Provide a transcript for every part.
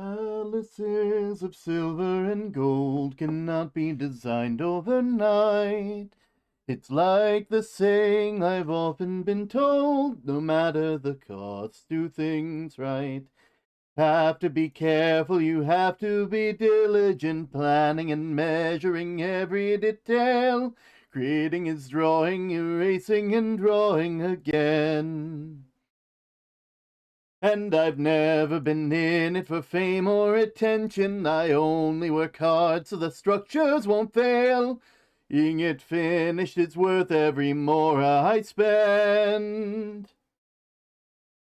Palaces of silver and gold cannot be designed overnight. It's like the saying I've often been told, no matter the cost, do things right. Have to be careful, you have to be diligent, planning and measuring every detail. Creating is drawing, erasing and drawing again. And I've never been in it for fame or attention. I only work hard so the structures won't fail. Seeing it finished, it's worth every more I spend.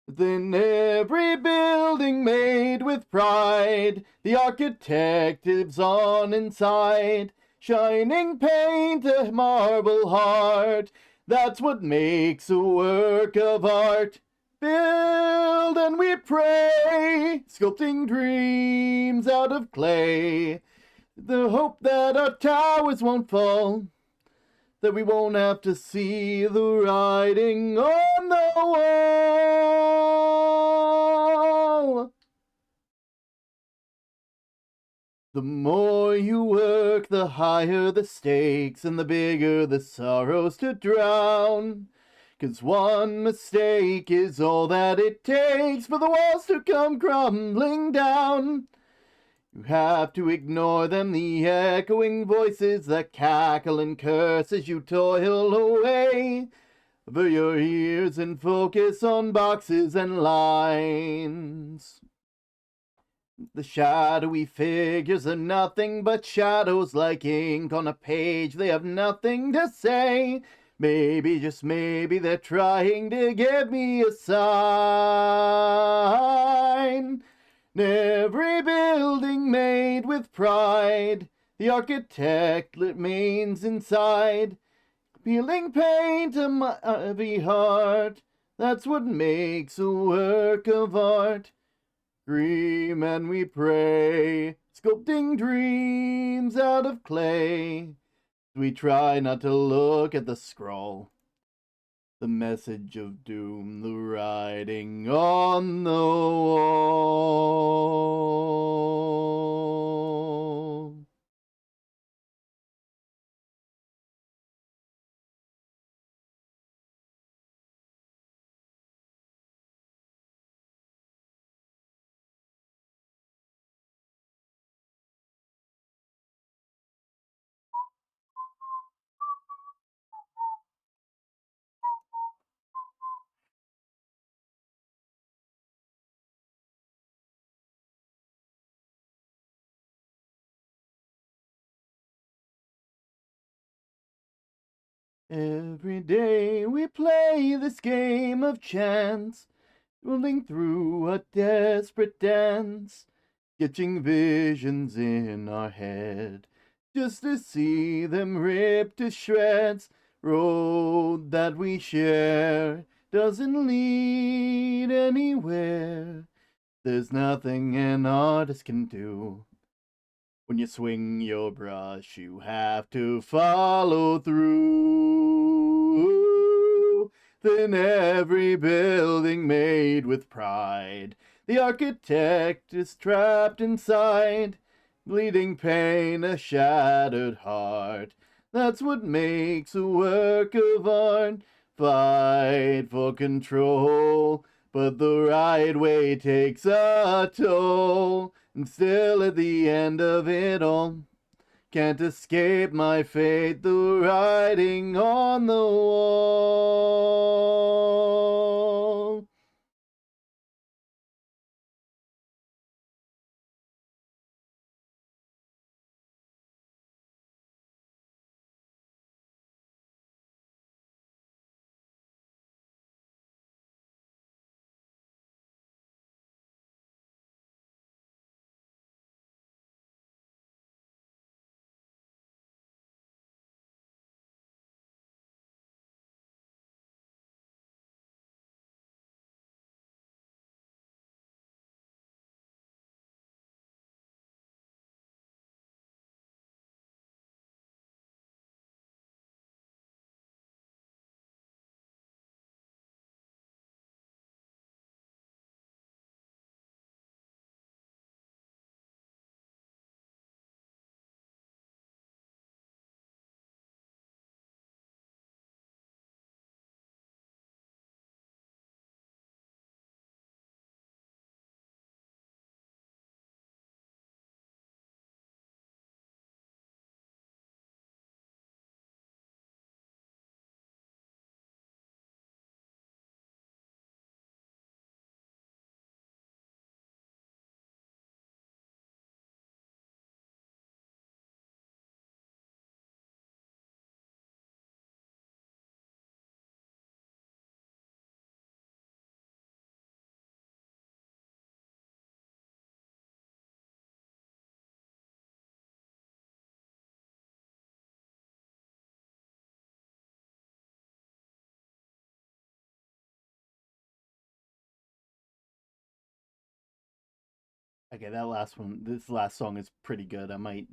Then every building made with pride, the architect lives on inside. Shining paint, a marble heart, that's what makes a work of art. Build and we pray, sculpting dreams out of clay. The hope that our towers won't fall, that we won't have to see the writing on the wall. The more you work, the higher the stakes and the bigger the sorrows to drown. 'Cause one mistake is all that it takes for the walls to come crumbling down. You have to ignore them, the echoing voices that cackle and curse as you toil away. Cover your ears and focus on boxes and lines. The shadowy figures are nothing but shadows, like ink on a page. They have nothing to say. Maybe, just maybe, they're trying to give me a sign. Every building made with pride, the architect remains inside. Peeling paint on my heavy heart, that's what makes a work of art. Dream and we pray, sculpting dreams out of clay. We try not to look at the scroll, the message of doom, the writing on the wall. Every day we play this game of chance, rolling through a desperate dance, sketching visions in our head, just to see them ripped to shreds. Road that we share doesn't lead anywhere. There's nothing an artist can do. When you swing your brush, you have to follow through. Then every building made with pride, the architect is trapped inside. Bleeding pain, a shattered heart, that's what makes a work of art. Fight for control, but the right way takes a toll. And still at the end of it all, can't escape my fate, the writing on the wall. Okay, this last song is pretty good. I might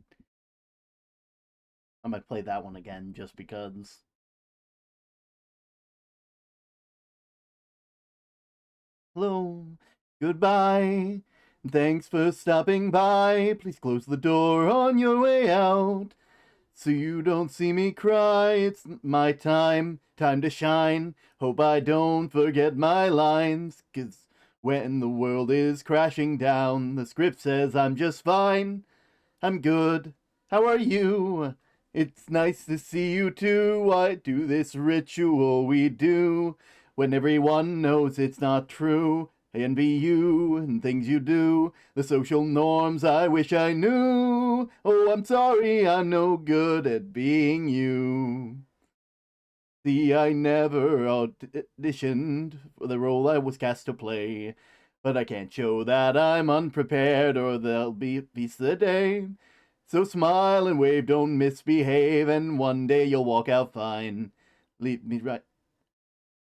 play that one again just because. Hello, goodbye. Thanks for stopping by. Please close the door on your way out so you don't see me cry. It's my time to shine. Hope I don't forget my lines, 'cause when the world is crashing down, the script says I'm just fine. I'm good. How are you? It's nice to see you too. I do this ritual we do when everyone knows it's not true. I envy you and things you do, the social norms I wish I knew. Oh, I'm sorry, I'm no good at being you. See, I never auditioned for the role I was cast to play, but I can't show that I'm unprepared or there'll be a piece of the day. So smile and wave, don't misbehave, and one day you'll walk out fine. Leave me right,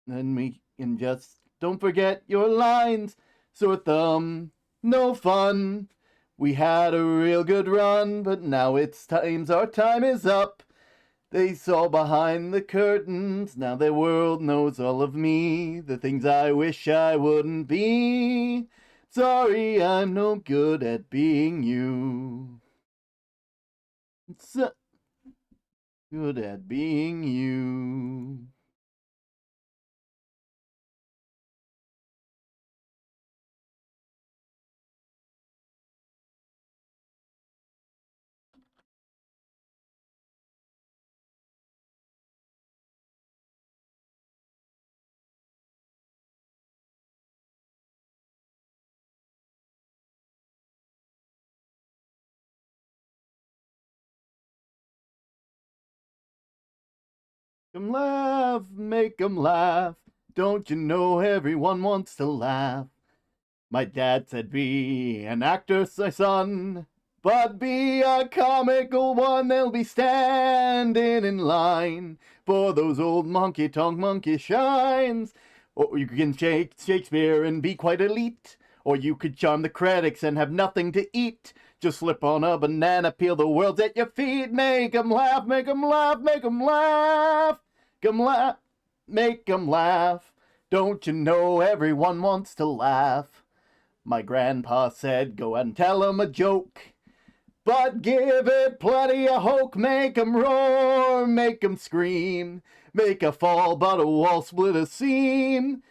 and we can just don't forget your lines. Sore thumb, no fun. We had a real good run, but now it's times our time is up. They saw behind the curtains, now their world knows all of me, the things I wish I wouldn't be. Sorry, I'm no good at being you. So good at being you. Make 'em laugh. Don't you know everyone wants to laugh? My dad said, be an actor, my son, but be a comical one. They'll be standing in line for those old monkey tongue monkey shines. Or you can shake Shakespeare and be quite elite. Or you could charm the critics and have nothing to eat. Just slip on a banana, peel the world at your feet. Make 'em laugh, make 'em laugh, make 'em laugh. Laugh, make 'em laugh. Don't you know everyone wants to laugh? My grandpa said, go and tell 'em a joke, but give it plenty of hoke. Make 'em roar, make 'em scream, make a fall, but a wall split a seam.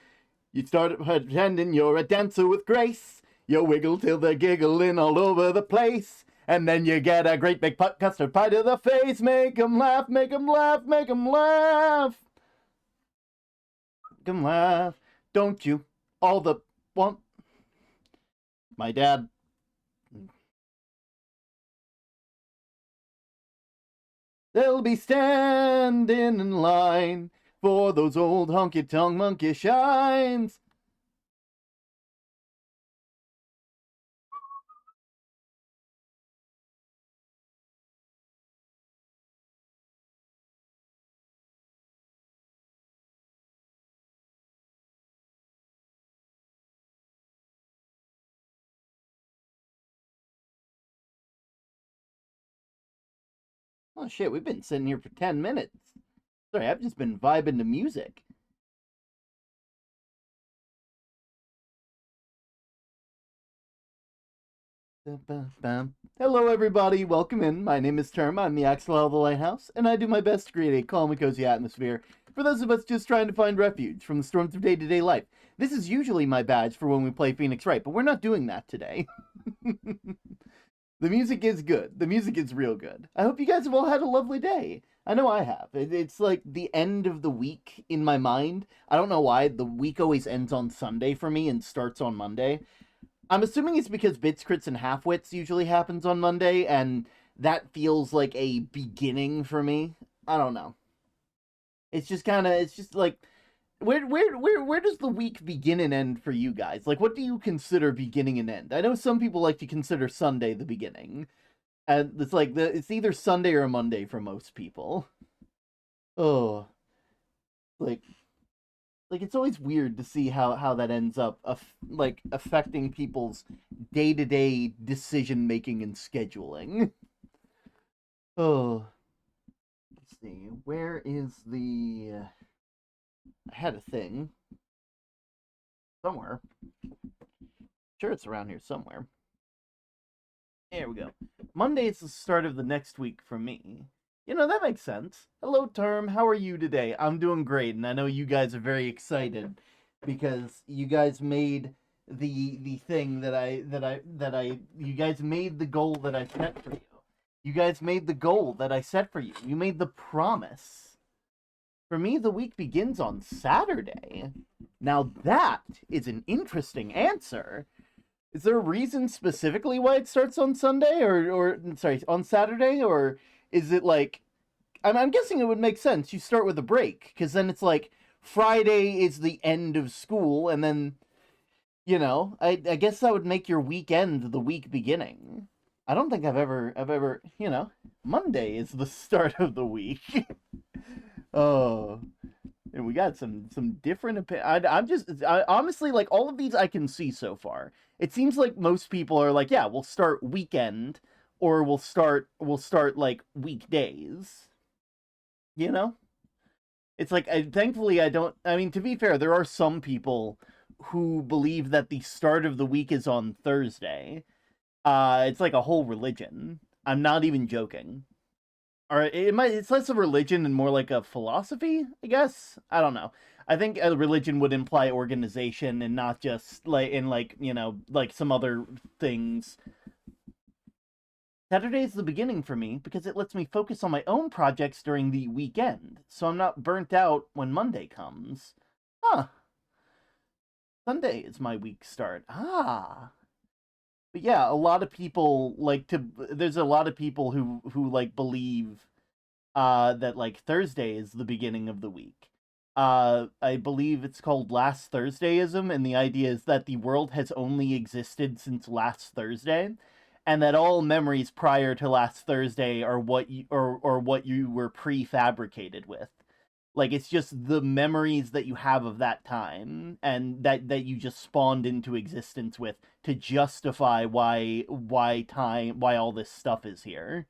You start pretending you're a dancer with grace. You wiggle till they're giggling all over the place. And then you get a great big custard pie to the face. Make 'em laugh, make 'em laugh, make 'em laugh. Make 'em laugh. Don't you all the want my dad? They'll be standing in line for those old honky-tonk monkey shines. Oh shit, we've been sitting here for 10 minutes. Sorry, I've just been vibing to music. Hello, everybody. Welcome in. My name is Term. I'm the Axel of the Lighthouse, and I do my best to create a calm and cozy atmosphere for those of us just trying to find refuge from the storms of day-to-day life. This is usually my badge for when we play Phoenix Wright, but we're not doing that today. The music is good. The music is real good. I hope you guys have all had a lovely day. I know I have. It's like the end of the week in my mind. I don't know why. The week always ends on Sunday for me and starts on Monday. I'm assuming it's because Bits, Crits, and Halfwits usually happens on Monday, and that feels like a beginning for me. I don't know. It's just like, where does the week begin and end for you guys? Like, what do you consider beginning and end? I know some people like to consider Sunday the beginning, and it's like it's either Sunday or Monday for most people. Oh, like like it's always weird to see how that ends up like affecting people's day-to-day decision making and scheduling. Oh, let's see. Where is the I had a thing somewhere. Sure, it's around here somewhere. There we go. Monday is the start of the next week for me. You know, that makes sense. Hello, Term. How are you today? I'm doing great, and I know you guys are very excited because you guys made the thing that I you guys made the goal that I set for you. You guys made the goal that I set for you. You made the promise. For me, the week begins on Saturday. Now that is an interesting answer. Is there a reason specifically why it starts on Sunday or sorry, on Saturday? Or is it like, I'm guessing it would make sense. You start with a break, because then it's like Friday is the end of school, and then, you know, I guess that would make your weekend the week beginning. I don't think I've ever, you know, Monday is the start of the week. Oh, and we got some different I'm just honestly, like, all of these I can see so far. It seems like most people are like, yeah, we'll start weekend or we'll start like weekdays. You know? It's like thankfully I don't I mean, to be fair, there are some people who believe that the start of the week is on Thursday. It's like a whole religion. I'm not even joking. Or it's less of a religion and more like a philosophy, I guess. I don't know. I think a religion would imply organization and not just like in like, you know, like some other things. Saturday is the beginning for me because it lets me focus on my own projects during the weekend, so I'm not burnt out when Monday comes. Huh. Sunday is my week start. Ah. But yeah, a lot of people like to there's a lot of people who like believe that like Thursday is the beginning of the week. I believe it's called last Thursdayism, and the idea is that the world has only existed since last Thursday, and that all memories prior to last Thursday are what you were prefabricated with. Like it's just the memories that you have of that time and that you just spawned into existence with to justify why all this stuff is here,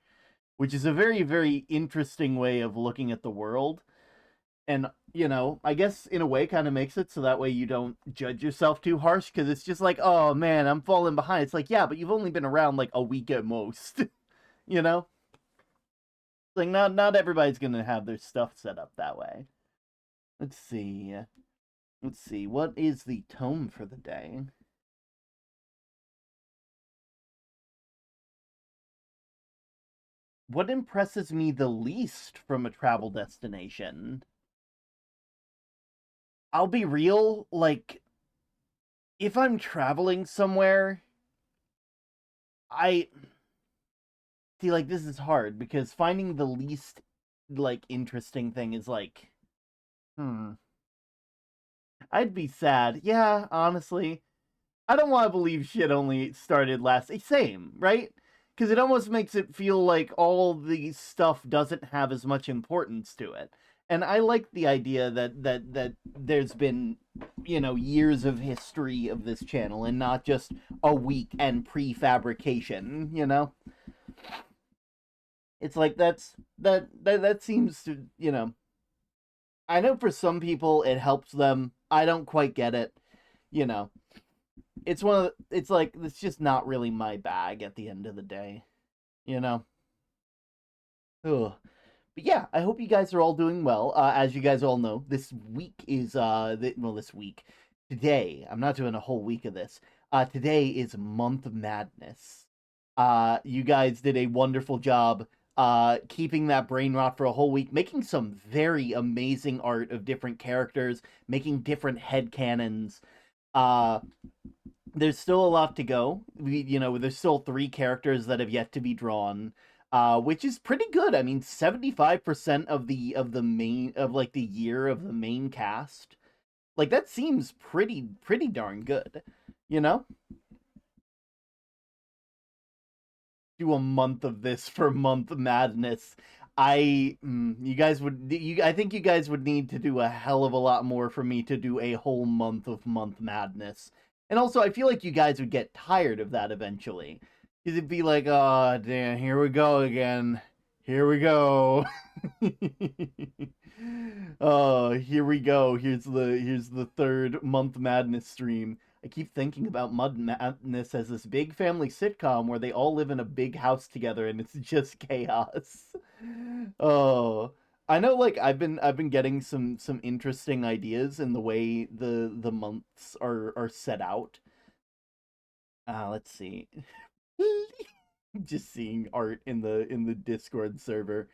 which is a very, very interesting way of looking at the world. And, you know, I guess in a way kind of makes it so that way you don't judge yourself too harsh, because it's just like, oh man, I'm falling behind. It's like, yeah, but you've only been around like a week at most, you know? Like, not everybody's gonna have their stuff set up that way. Let's see. Let's see. What is the tome for the day? What impresses me the least from a travel destination? I'll be real, like, if I'm traveling somewhere, I see, like, this is hard because finding the least, like, interesting thing is like, hmm. I'd be sad. Yeah, honestly. I don't want to believe shit only started last. Same, right? Because it almost makes it feel like all the stuff doesn't have as much importance to it. And I like the idea that there's been, you know, years of history of this channel and not just a week and prefabrication, you know? It's like that seems to, you know, I know for some people it helps them. I don't quite get it, you know. It's like it's just not really my bag at the end of the day, you know. Ugh. But yeah, I hope you guys are all doing well. As you guys all know, this week is this week today. I'm not doing a whole week of this. Today is Month Madness. You guys did a wonderful job keeping that brain rot for a whole week, making some very amazing art of different characters, making different head canons. Uh there's still a lot to go. There's still 3 characters that have yet to be drawn, which is pretty good. I mean, 75% of the main of like the year of the main cast, like that seems pretty darn good, you know. Do a month of this for Month Madness. I think you guys would need to do a hell of a lot more for me to do a whole month of Month Madness. And also, I feel like you guys would get tired of that eventually. Because it'd be like, oh, damn, here we go again. Here we go. Oh, here we go. Here's the third Month Madness stream. I keep thinking about Mud Madness as this big family sitcom where they all live in a big house together and it's just chaos. Oh, I know. Like I've been getting some interesting ideas in the way the months are set out. Let's see. Just seeing art in the Discord server.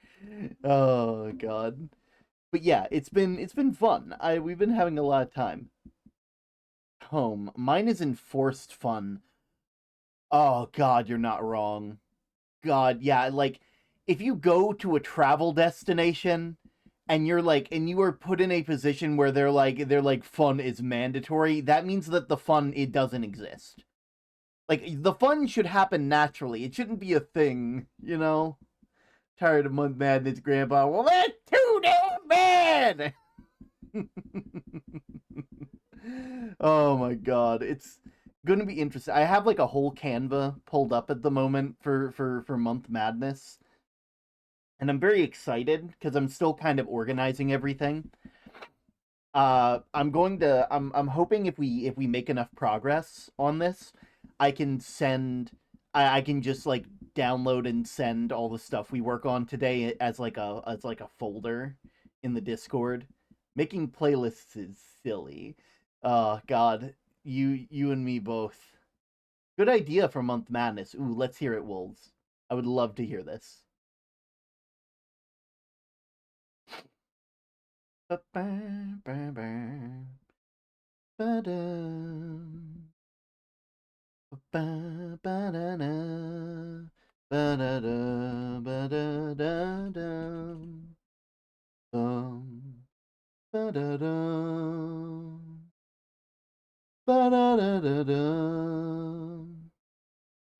Oh God. But yeah, it's been fun. I We've been having a lot of time. Home. Mine is enforced fun. Oh God, you're not wrong. God, yeah, like if you go to a travel destination and you are put in a position where they're like fun is mandatory, that means that the fun it doesn't exist. Like the fun should happen naturally. It shouldn't be a thing, you know? Tired of Month Madness, Grandpa. Well, that's too damn bad. Oh my god, it's gonna be interesting. I have like a whole Canva pulled up at the moment for Month Madness, and I'm very excited because I'm still kind of organizing everything. I'm hoping if we make enough progress on this, I can send I can just like download and send all the stuff we work on today as like a folder in the Discord. Making playlists is silly. God, you and me both. Good idea for Month Madness. Ooh, let's hear it, Wolves. I would love to hear this. We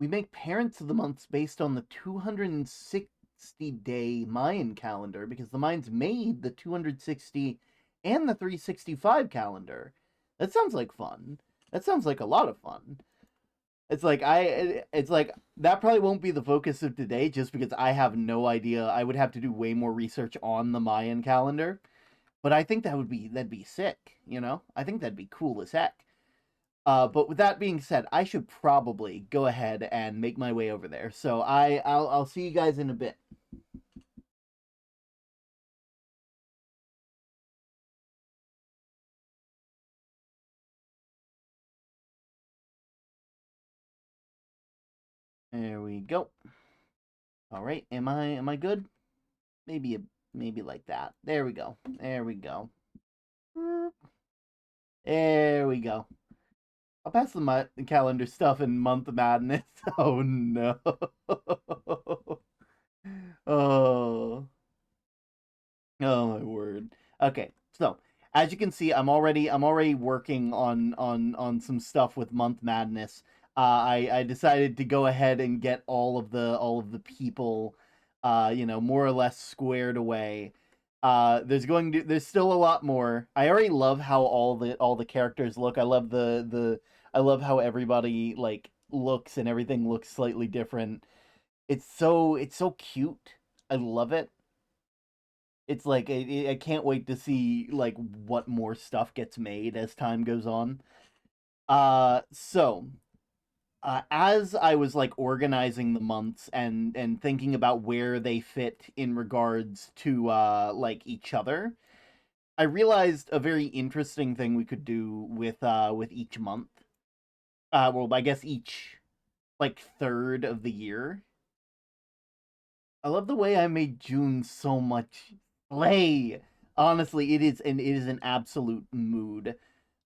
make Parents of the Months based on the 260-day Mayan calendar because the Mayans made the 260 and the 365 calendar. That sounds like fun. That sounds like a lot of fun. It's like that probably won't be the focus of today just because I have no idea. I would have to do way more research on the Mayan calendar, but I think that'd be sick, you know? I think that'd be cool as heck. But with that being said, I should probably go ahead and make my way over there. So I'll see you guys in a bit. There we go. All right, am I good? Maybe like that. There we go. There we go. There we go. I'll pass the calendar stuff in Month Madness. Oh no. Oh. Oh my word. Okay, so as you can see, I'm already working on some stuff with Month Madness. I decided to go ahead and get all of the people, more or less squared away. There's still a lot more. I already love how all the characters look. I love how everybody like looks and everything looks slightly different. It's so cute. I love it. It's like I can't wait to see like what more stuff gets made as time goes on. As I was like organizing the months and thinking about where they fit in regards to like each other, I realized a very interesting thing we could do with each month. Well, I guess each like third of the year. I love the way I made June so much play. Honestly, it is an absolute mood.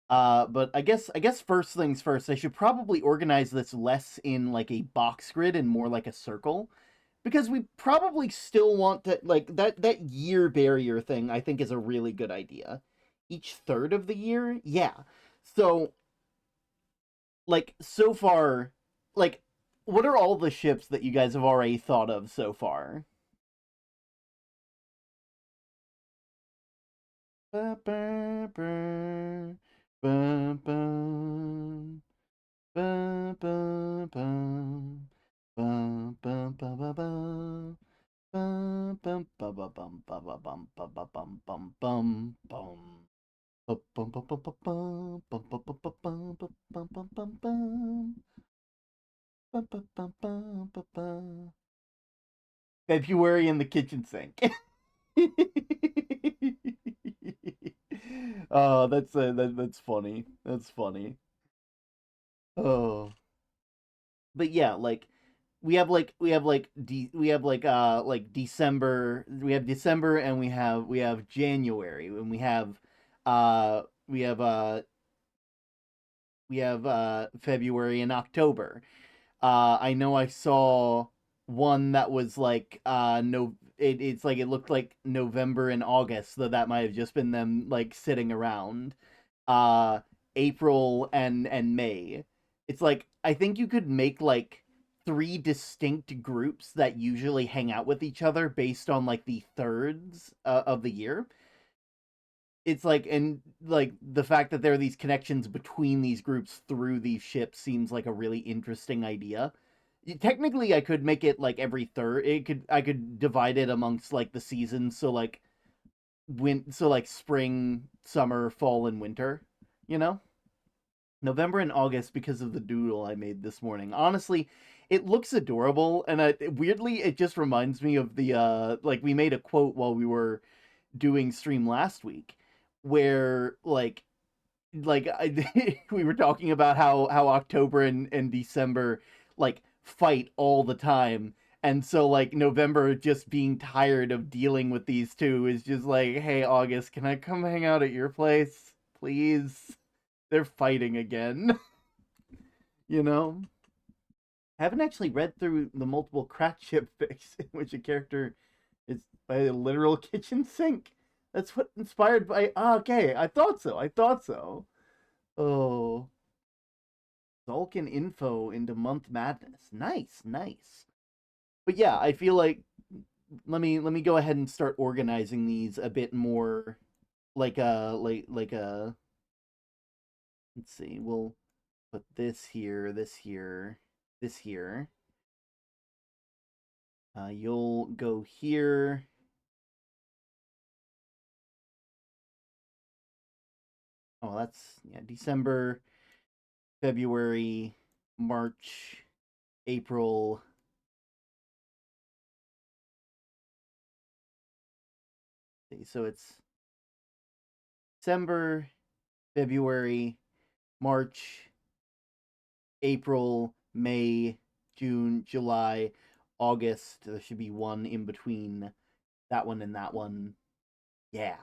But I guess first things first, I should probably organize this less in like a box grid and more like a circle. Because we probably still want to like that year barrier thing, I think is a really good idea. Each third of the year? Yeah. So like so far, like what are all the ships that you guys have already thought of so far? Ba, ba, ba, ba, ba, ba, ba, ba, ba, ba, ba, ba, ba. Bum, bum, ba, ba, bum, ba, ba, bum, ba, ba, bum, bum, bum, bum. Bum, bum, bum, bum, bum, bum, bum, bum, bum, bum, bum, bum, bum, bum, bum. Bum, bum, bum, bum, bum, bum. February in the kitchen sink. Oh, that's funny. That's funny. Oh, but yeah, like we have December, we have December, and we have January, and uh we have uh February and October. I know I saw one that was like no, it's like it looked like November and August, though that might have just been them like sitting around. uh April and May. It's like I think you could make like three distinct groups that usually hang out with each other based on like the thirds of the year. It's like, and like the fact that there are these connections between these groups through these ships seems like a really interesting idea. Technically, I could make it like every third. I could divide it amongst like the seasons. So like like spring, summer, fall, and winter. You know, November and August because of the doodle I made this morning. Honestly, it looks adorable, and weirdly, it just reminds me of the like we made a quote while we were doing stream last week, where we were talking about how October and December like fight all the time. And so like November just being tired of dealing with these two is just like, hey August, can I come hang out at your place? Please. They're fighting again. You know? I haven't actually read through the multiple crack ship fics in which a character is by a literal kitchen sink. That's what inspired by. Ah, okay, I thought so. I thought so. Oh, Vulcan info into Month Madness. Nice, nice. But yeah, I feel like let me go ahead and start organizing these a bit more, like a. Let's see. We'll put this here, this here, this here. You'll go here. Oh, that's yeah. December, February, March, April. So it's December, February, March, April, May, June, July, August. There should be one in between that one and that one. Yeah.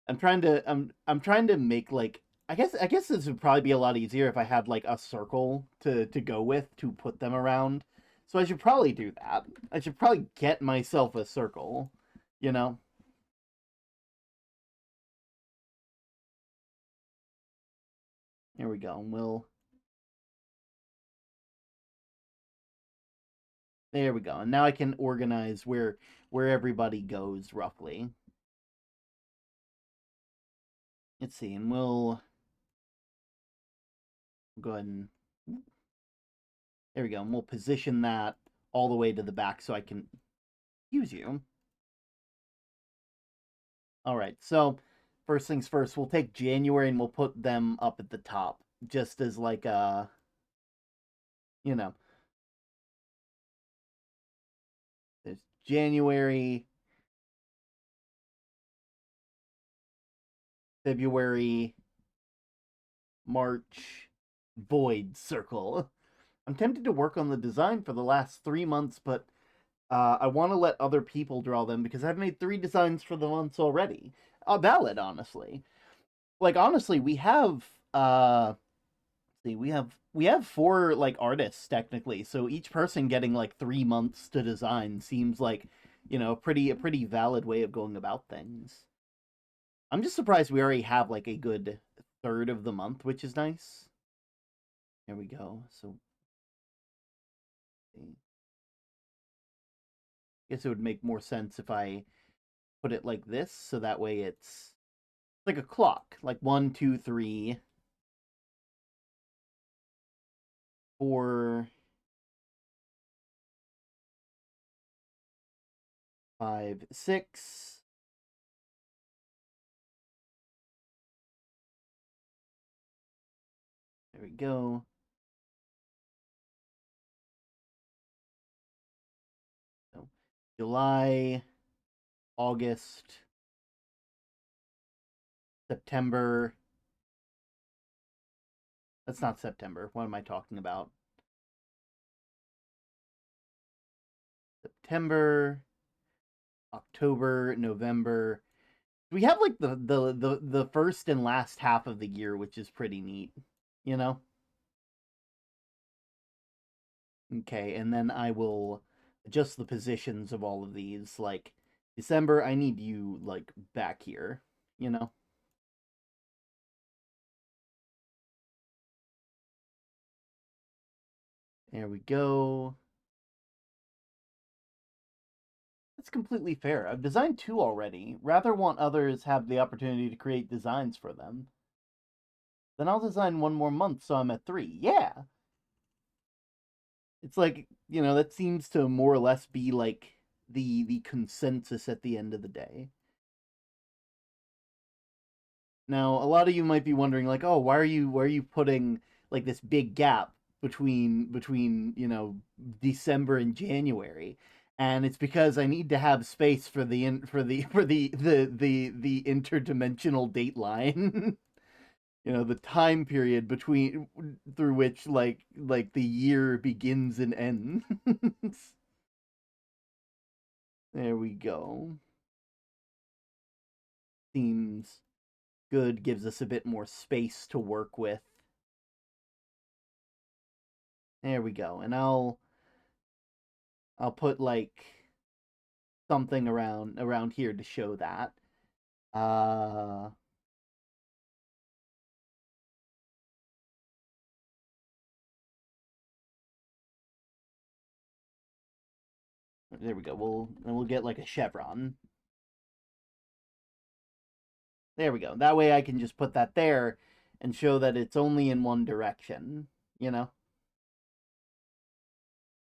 I'm trying to make like I guess this would probably be a lot easier if I had like a circle to go with to put them around. So I should probably do that. I should probably get myself a circle, you know? Here we go. And there we go. And now I can organize where everybody goes roughly. Let's see, and we'll go ahead and there we go. And we'll position that all the way to the back so I can use you. All right. So first things first, we'll take January and we'll put them up at the top, just as like you know, there's January, February, March, void circle. I'm tempted to work on the design for the last 3 months, but I want to let other people draw them because I've made 3 designs for the months already. Valid, honestly. Like honestly, we have see, we have 4 like artists technically, so each person getting like 3 months to design seems like, a pretty valid way of going about things. I'm just surprised we already have like a good third of the month, which is nice. There we go. So I guess it would make more sense if I put it like this, so that way it's like a clock, like 1, 2, 3, 4, 5, 6. There we go. So, July, August, September. That's not September. What am I talking about? September, October, November. We have like the first and last half of the year, which is pretty neat, you know? Okay, and then I will adjust the positions of all of these. Like December, I need you like back here, you know? There we go. That's completely fair. I've designed 2 already. Rather want others have the opportunity to create designs for them. Then I'll design 1 more month so I'm at 3. Yeah. It's like, that seems to more or less be like the consensus at the end of the day. Now, a lot of you might be wondering like, "Oh, why are you putting like this big gap between, December and January?" And it's because I need to have space for the interdimensional dateline. The time period between through which like the year begins and ends. There we go. Seems good, gives us a bit more space to work with. There we go. And I'll put like something around here to show that. Uh there we go. We'll get like a chevron. There we go. That way I can just put that there and show that it's only in one direction, you know?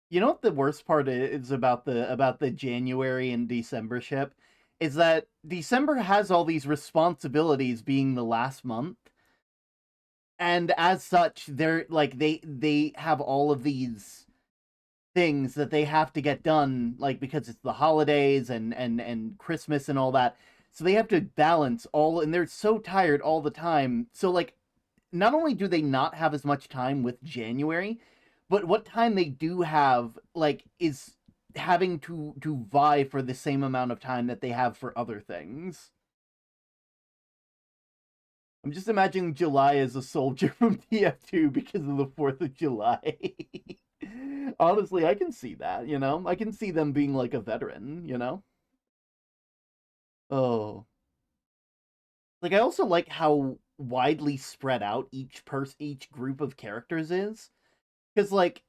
You know what the worst part is about the January and December ship is that December has all these responsibilities being the last month, and as such they're like they have all of these things that they have to get done, like because it's the holidays and Christmas and all that. So they have to balance all, and they're so tired all the time. So like not only do they not have as much time with January, but what time they do have like is having to vie for the same amount of time that they have for other things. I'm just imagining July as a soldier from TF2 because of the 4th of July. Honestly, I can see that, I can see them being like a veteran. Oh. Like I also like how widely spread out each group of characters is. Cuz like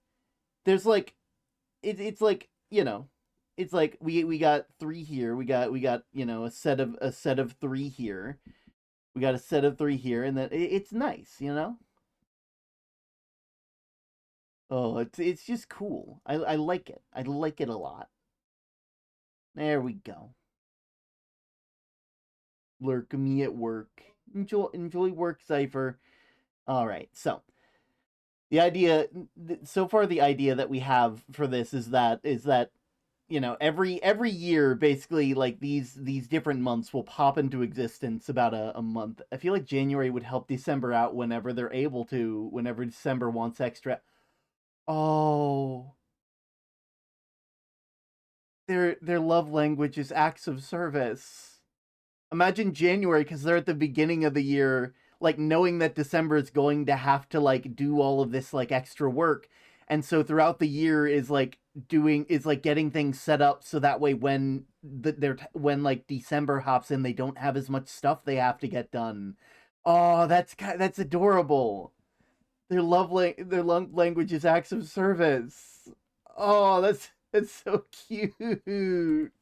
there's like it's like, it's like we got 3 here. We got, a set of 3 here. We got a set of 3 here, and then it's nice. Oh, it's just cool. I like it. I like it a lot. There we go. Lurk me at work. Enjoy work, Cipher. All right. So the idea, so far, the idea that we have for this is that every year basically like these different months will pop into existence about a month. I feel like January would help December out whenever they're able to, whenever December wants extra. Oh, their love language is acts of service. Imagine January, because they're at the beginning of the year, like knowing that December is going to have to like do all of this like extra work, and so throughout the year is like getting things set up so that way when like December hops in, they don't have as much stuff they have to get done. Oh, that's adorable. Their love language is acts of service. Oh, that's so cute.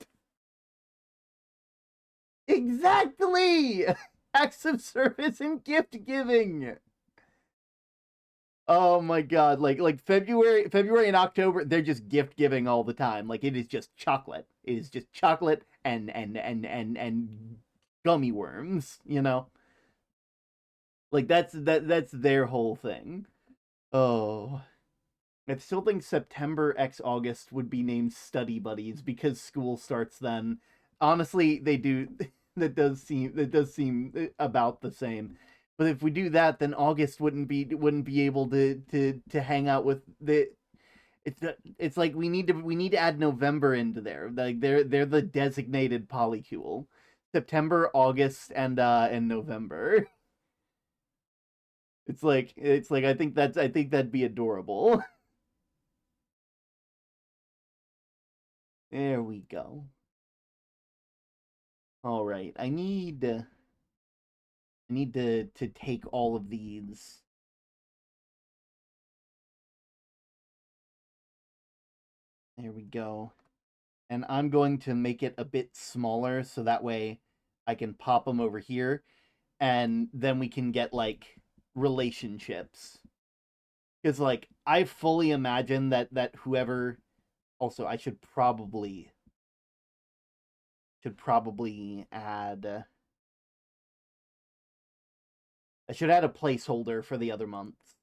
Exactly! Acts of service and gift giving. Oh my god, like February and October, they're just gift giving all the time. Like it is just chocolate. It is just chocolate and gummy worms, you know? Like that's their whole thing. Oh. I still think September x August would be named Study Buddies because school starts then. Honestly, they do that does seem about the same. But if we do that, then August wouldn't be able to hang out with the it's like we need to add November into there. Like they're the designated polycule. September, August, and November. It's like I think that'd be adorable. There we go. All right. I need to take all of these. There we go. And I'm going to make it a bit smaller so that way I can pop them over here and then we can get like relationships. Cuz like I fully imagine that whoever also I should probably add I should add a placeholder for the other months.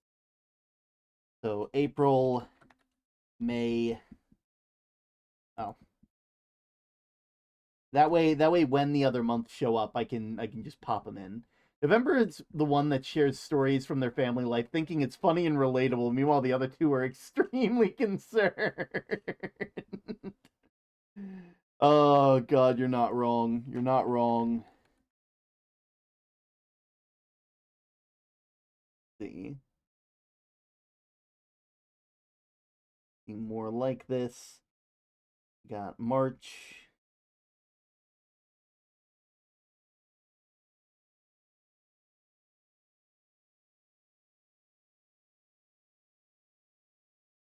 So April, May. Oh, that way when the other months show up, I can just pop them in. November is the one that shares stories from their family life, thinking it's funny and relatable. Meanwhile, the other two are extremely concerned. Oh God, you're not wrong. You're not wrong. Let's see, more like this. Got March.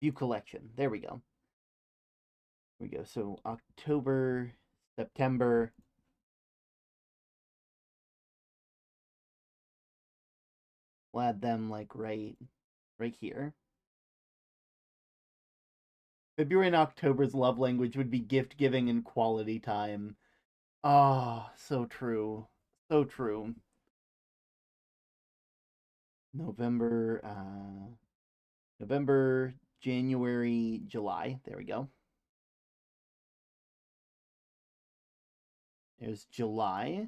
View collection. There we go. Here we go. So October, September. We'll add them like right here. February and October's love language would be gift giving and quality time. Ah, oh, so true. So true. November, November, January, July. There we go. There's July.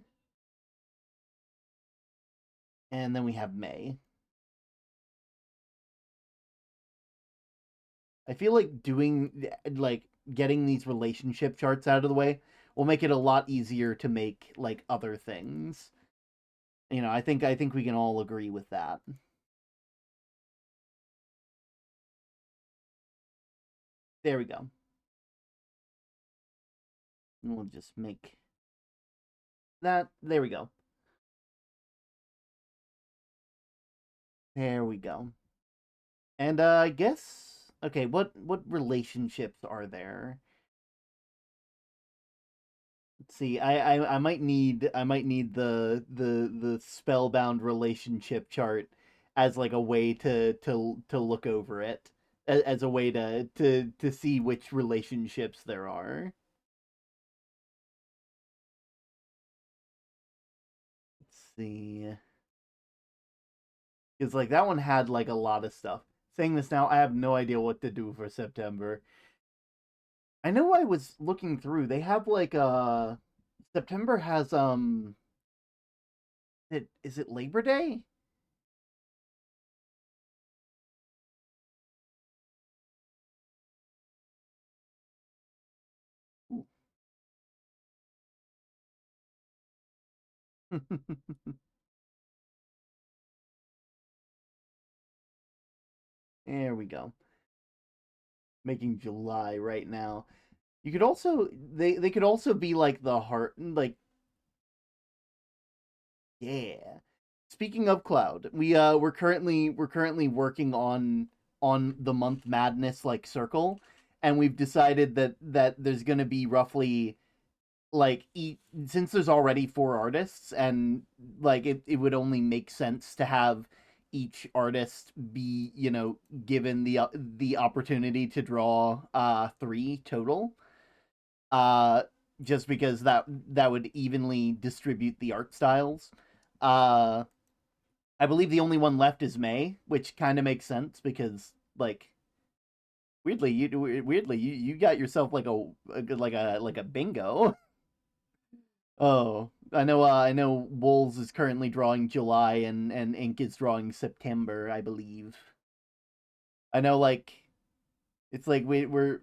And then we have May. I feel like getting these relationship charts out of the way will make it a lot easier to make like other things. I think we can all agree with that. There we go. And we'll just make that. There we go. There we go. And I guess okay, what relationships are there? Let's see. I might need the spellbound relationship chart as like a way to look over it as a way to see which relationships there are. Let's see. Because like that one had like a lot of stuff. Saying this now, I have no idea what to do for September. I know I was looking through. They have like September has is it Labor Day? There we go. Making July right now. You could also they could also be like the heart like yeah. Speaking of Cloud, we're currently working on the month madness like circle, and we've decided that there's going to be roughly like since there's already four artists, and like it would only make sense to have each artist be, given the opportunity to draw three total, uh just because that would evenly distribute the art styles. uh I believe the only one left is May, which kind of makes sense because, like, weirdly, you got yourself like a bingo. Oh, I know Wolves is currently drawing July, and Ink is drawing September, I believe. I know, like, it's like we're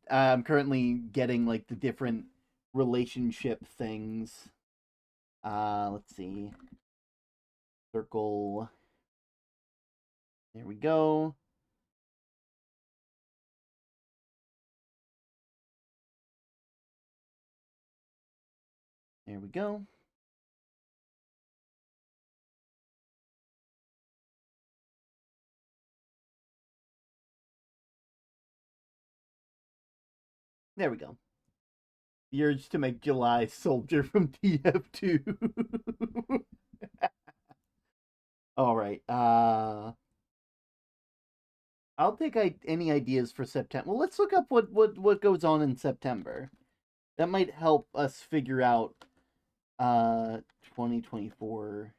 I'm currently getting like the different relationship things. Let's see. Circle. There we go. There we go. There we go. The urge to make July Soldier from TF2. All right. I'll take any ideas for September. Well, let's look up what goes on in September. That might help us figure out 2024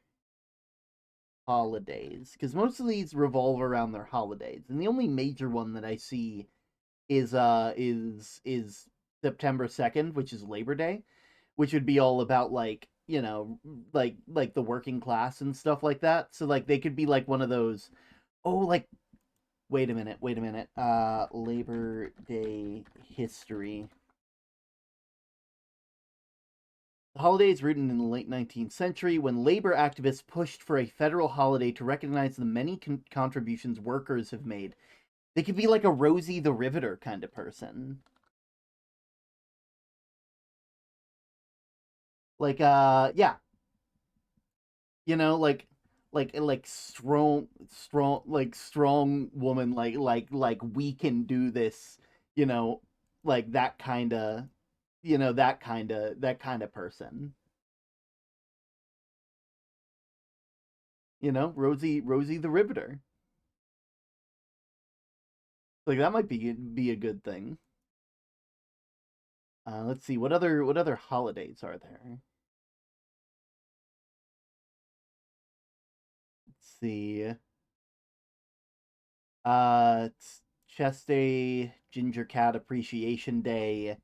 holidays, because most of these revolve around their holidays, and the only major one that I see is September 2nd, which is Labor Day, which would be all about, like, like the working class and stuff like that. So like they could be like one of those, oh, like, wait a minute. Labor Day history. The holiday is rooted in the late 19th century when labor activists pushed for a federal holiday to recognize the many contributions workers have made. They could be like a Rosie the Riveter kind of person. Like, yeah, like strong woman, like we can do this, you know, like that kind of, that kind of person. Rosie the Riveter. Like that might be a good thing. Let's see, what other holidays are there? Let's see. It's Chess Day, Ginger Cat Appreciation Day,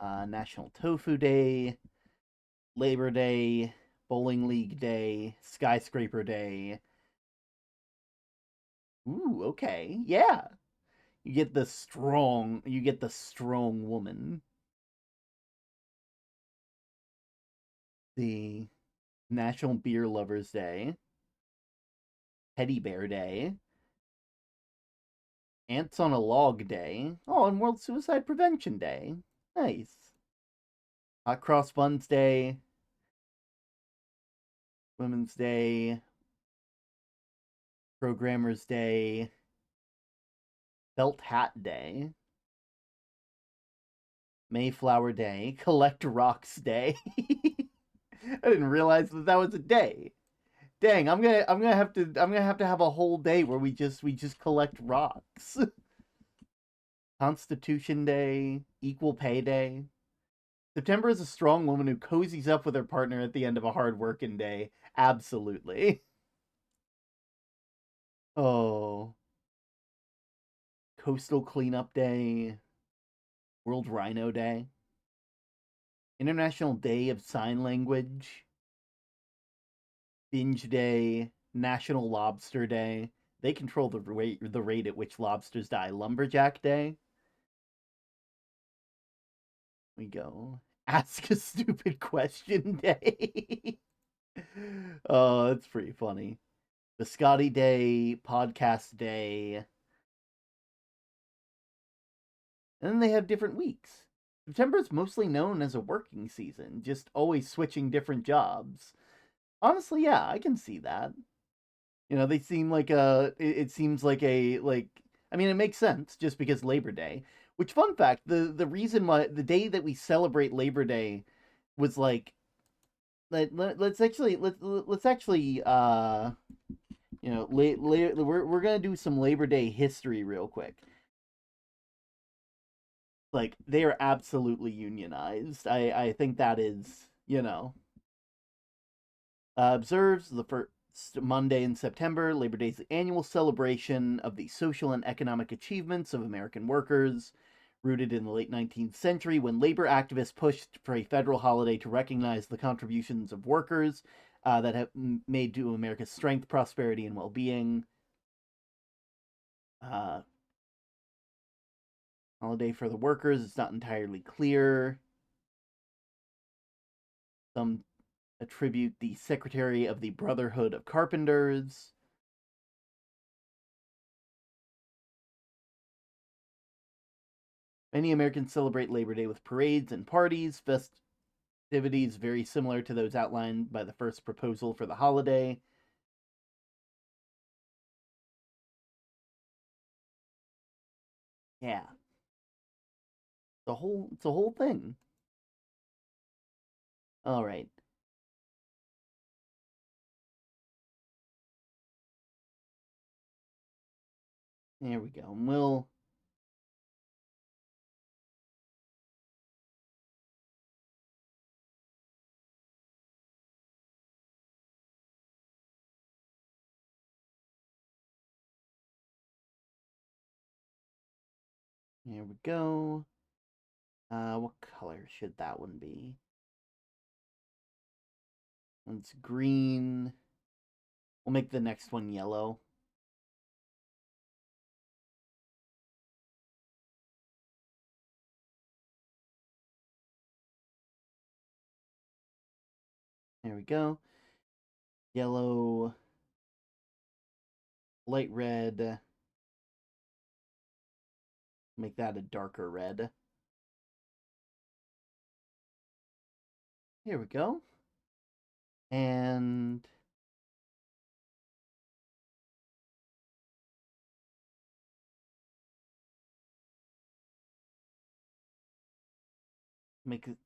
National Tofu Day, Labor Day, Bowling League Day, Skyscraper Day. Ooh, okay, yeah. You get the strong woman. The National Beer Lovers Day, Teddy Bear Day, Ants on a Log Day. Oh, and World Suicide Prevention Day. Nice. Hot Cross Buns Day, Women's Day, Programmers Day, Felt Hat Day, Mayflower Day, Collect Rocks Day. I didn't realize that was a day. Dang, I'm gonna have to have a whole day where we just collect rocks. Constitution Day, Equal Pay Day. September is a strong woman who cozies up with her partner at the end of a hard working day. Absolutely. Oh, Coastal Cleanup Day, World Rhino Day, International Day of Sign Language, Binge Day, National Lobster Day. They control the rate at which lobsters die. Lumberjack Day. We go. Ask a stupid question day. Oh, that's pretty funny. Biscotti Day, Podcast Day. And then they have different weeks. September is mostly known as a working season, just always switching different jobs. Honestly, yeah, I can see that. They seem like it seems like I mean, it makes sense just because Labor Day. Which, fun fact, the reason why the day that we celebrate Labor Day was like, let's actually we're gonna do some Labor Day history real quick. Like, they are absolutely unionized. I think that is, observes the first Monday in September. Labor Day is the annual celebration of the social and economic achievements of American workers, rooted in the late 19th century when labor activists pushed for a federal holiday to recognize the contributions of workers that have made to America's strength, prosperity, and well being. Uh, holiday for the workers, it's not entirely clear. Some attribute the secretary of the Brotherhood of Carpenters. Many Americans celebrate Labor Day with parades and parties, festivities very similar to those outlined by the first proposal for the holiday. Yeah, it's a whole thing. All right, there we go. And here we go. What color should that one be? It's green. We'll make the next one yellow. There we go. Yellow, light red. Make that a darker red. Here we go. And make it.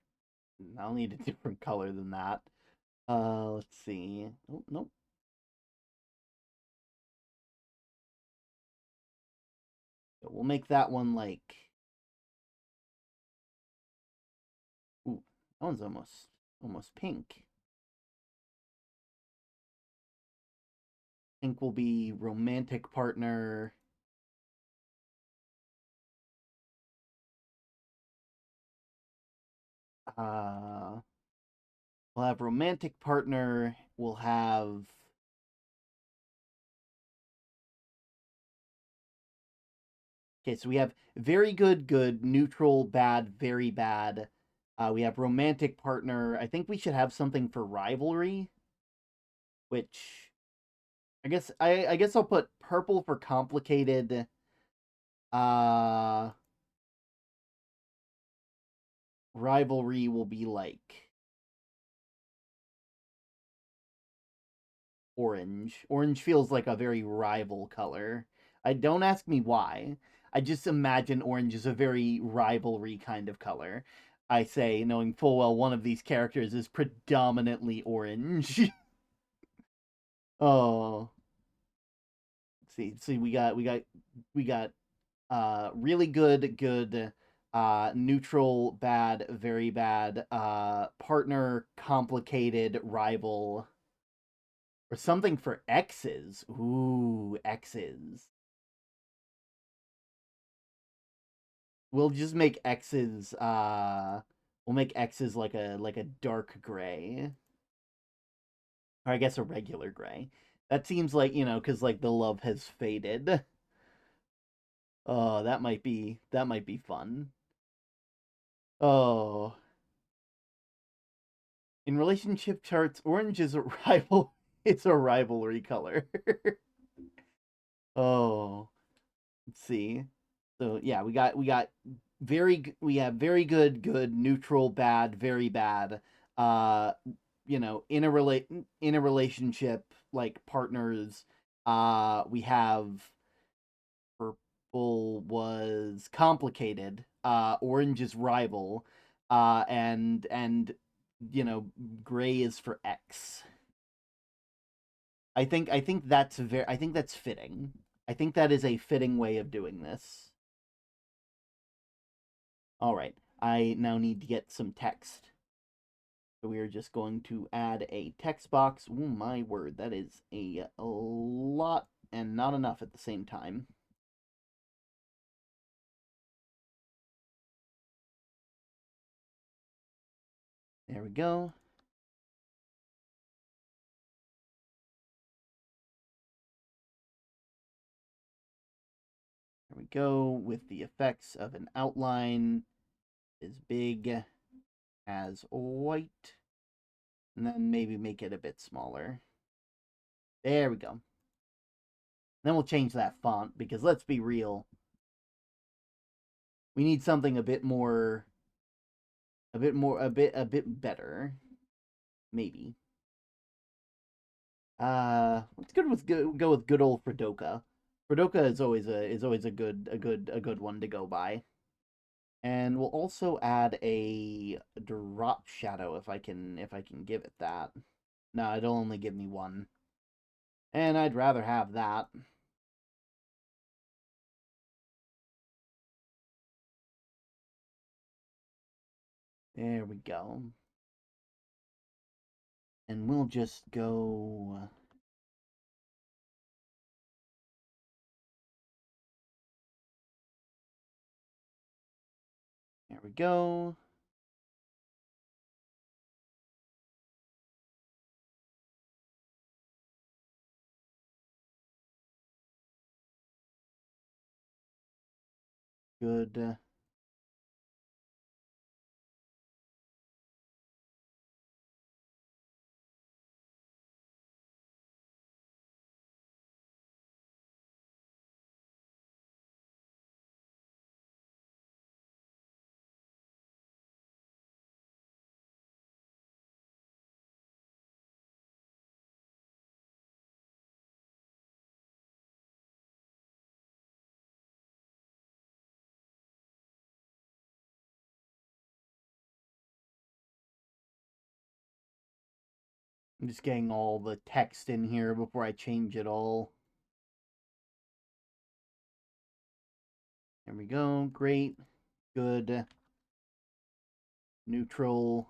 I'll need a different color than that. Let's see. Oh, nope. We'll make that one like. Ooh, that one's almost pink. Pink will be romantic partner. Uh, we'll have romantic partner. We'll have. Okay, so we have very good, good, neutral, bad, very bad. We have romantic partner. I think we should have something for rivalry, which I guess I'll put purple for complicated. Uh, rivalry will be like orange. Orange feels like a very rival color. I don't ask me why. I just imagine orange is a very rivalry kind of color. I say, knowing full well one of these characters is predominantly orange. Oh, see, we got really good, good, neutral, bad, very bad, partner, complicated, rival, or something for X's. Ooh, X's. We'll just make X's. We'll make X's like a dark gray, or I guess a regular gray. That seems like because like the love has faded. Oh, that might be fun. Oh, in relationship charts, orange is a rival. It's a rivalry color. Oh, let's see. So yeah, we got we have very good, good, neutral, bad, very bad. Uh, in a relationship like partners. We have purple. purple was complicated, orange is rival, and you know, gray is for X. I think that's fitting. I think that is a fitting way of doing this. All right. I now need to get some text. So we are just going to add a text box. Ooh, my word, that is a lot and not enough at the same time. There we go. There we go, with the effects of an outline as big as white. And then maybe make it a bit smaller. There we go. Then we'll change that font, because let's be real. We need something a bit better. Maybe. Let's go with good old Fredoka. Fredoka is always a good one to go by. And we'll also add a drop shadow if I can give it that. No, it'll only give me one. And I'd rather have that. There we go. And we'll just go... There we go. Good. I'm just getting all the text in here before I change it all. There we go. Great. Good. Neutral.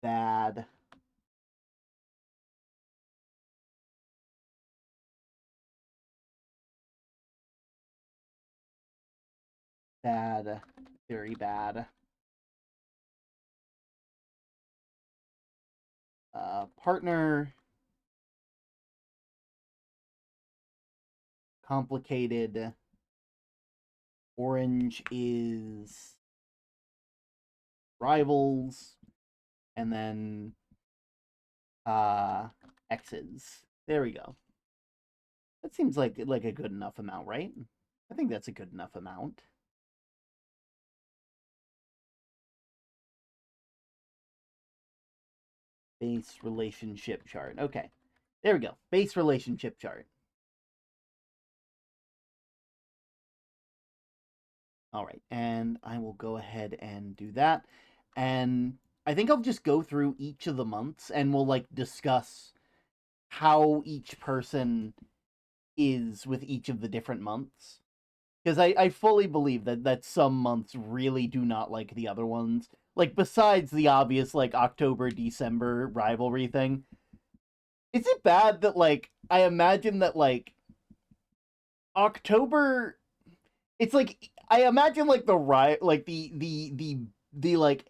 Bad. Bad. Very bad. Partner. Complicated. Orange is rivals. And then X's. There we go. That seems like a good enough amount, right? I think that's a good enough amount. Base relationship chart. Okay. There we go. Base relationship chart. All right. And I will go ahead and do that. And I think I'll just go through each of the months and we'll like discuss how each person is with each of the different months. Because I fully believe that some months really do not like the other ones. Like, besides the obvious, like, October-December rivalry thing. Is it bad that, like, I imagine that, like, October... It's like, I imagine, like, the like,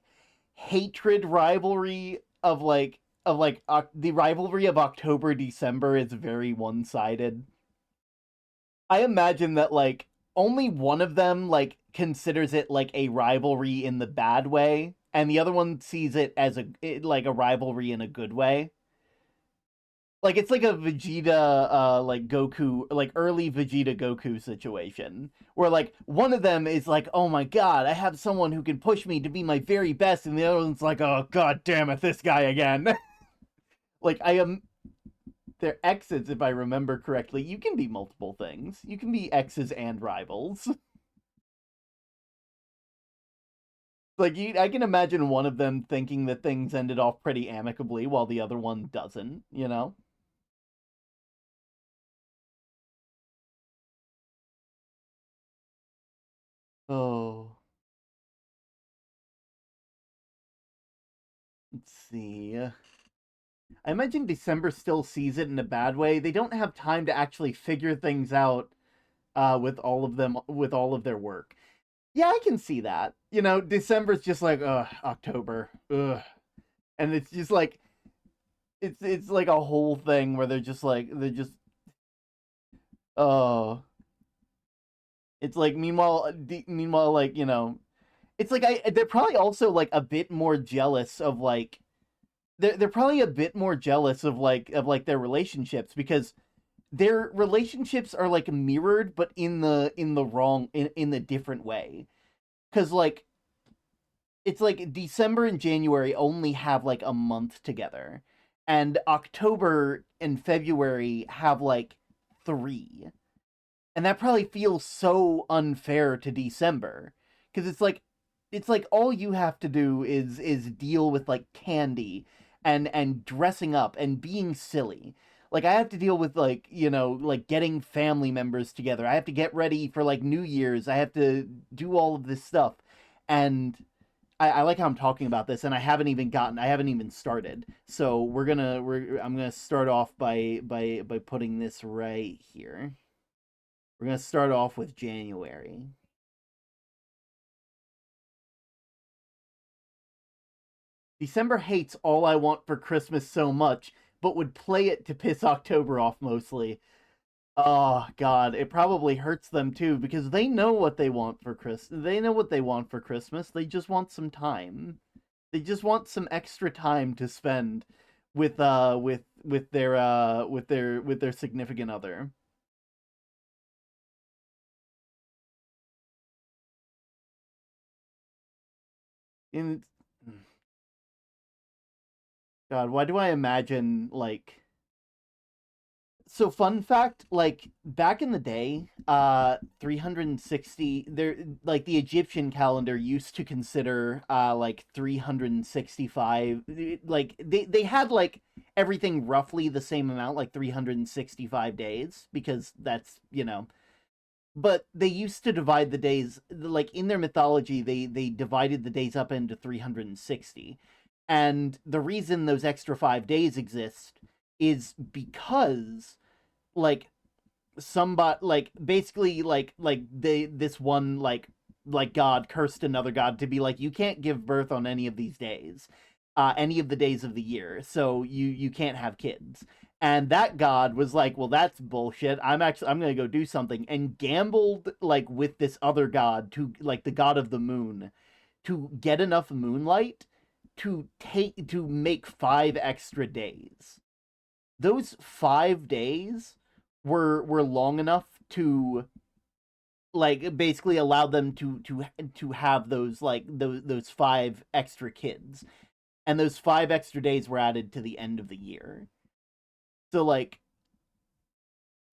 hatred rivalry of, like, the rivalry of October-December is very one-sided. I imagine that, like, only one of them, like, considers it, like, a rivalry in the bad way, and the other one sees it as like, a rivalry in a good way. Like, it's like a Vegeta, like, Goku, like, early Vegeta Goku situation, where, like, one of them is like, oh my god, I have someone who can push me to be my very best, and the other one's like, oh god damn it, this guy again. Like, They're exes, if I remember correctly. You can be multiple things. You can be exes and rivals. Like I can imagine one of them thinking that things ended off pretty amicably while the other one doesn't, you know? Oh, let's see. I imagine December still sees it in a bad way. They don't have time to actually figure things out with all of them, with all of their work. Yeah, I can see that. You know, December's just like, October. Ugh. And it's just like it's like a whole thing where they're just oh, it's like meanwhile like, you know, it's like they're probably also like a bit more jealous of like they're probably a bit more jealous of like their relationships because their relationships are like mirrored but in the wrong in the different way. Cuz like it's like December and January only have like a month together and October and February have like 3. And that probably feels so unfair to December because it's like all you have to do is deal with like candy and dressing up and being silly. Like I have to deal with like, you know, like getting family members together. I have to get ready for like New Year's. I have to do all of this stuff. And I like how I'm talking about this and I haven't even started. So I'm gonna start off by putting this right here. We're going to start off with January. December hates All I Want for Christmas so much, but would play it to piss October off mostly. Oh god, it probably hurts them too because they know what they want for Christmas. They know what they want for Christmas. They just want some time. They just want some extra time to spend with their significant other. In God, why do I imagine like so fun fact, like back in the day, 360 there like the Egyptian calendar used to consider like 365 like they had like everything roughly the same amount like 365 days because that's, you know, but they used to divide the days like in their mythology they divided the days up into 360. And the reason those extra 5 days exist is because like somebody like basically like they this one like god cursed another god to be like you can't give birth on any of these days, any of the days of the year, so you can't have kids. And that god was like, well, that's bullshit. I'm gonna go do something, and gambled like with this other god to like the god of the moon to get enough moonlight to make 5 extra days. Those 5 days were long enough to like basically allow them to have those like those 5 extra kids, and those 5 extra days were added to the end of the year. So like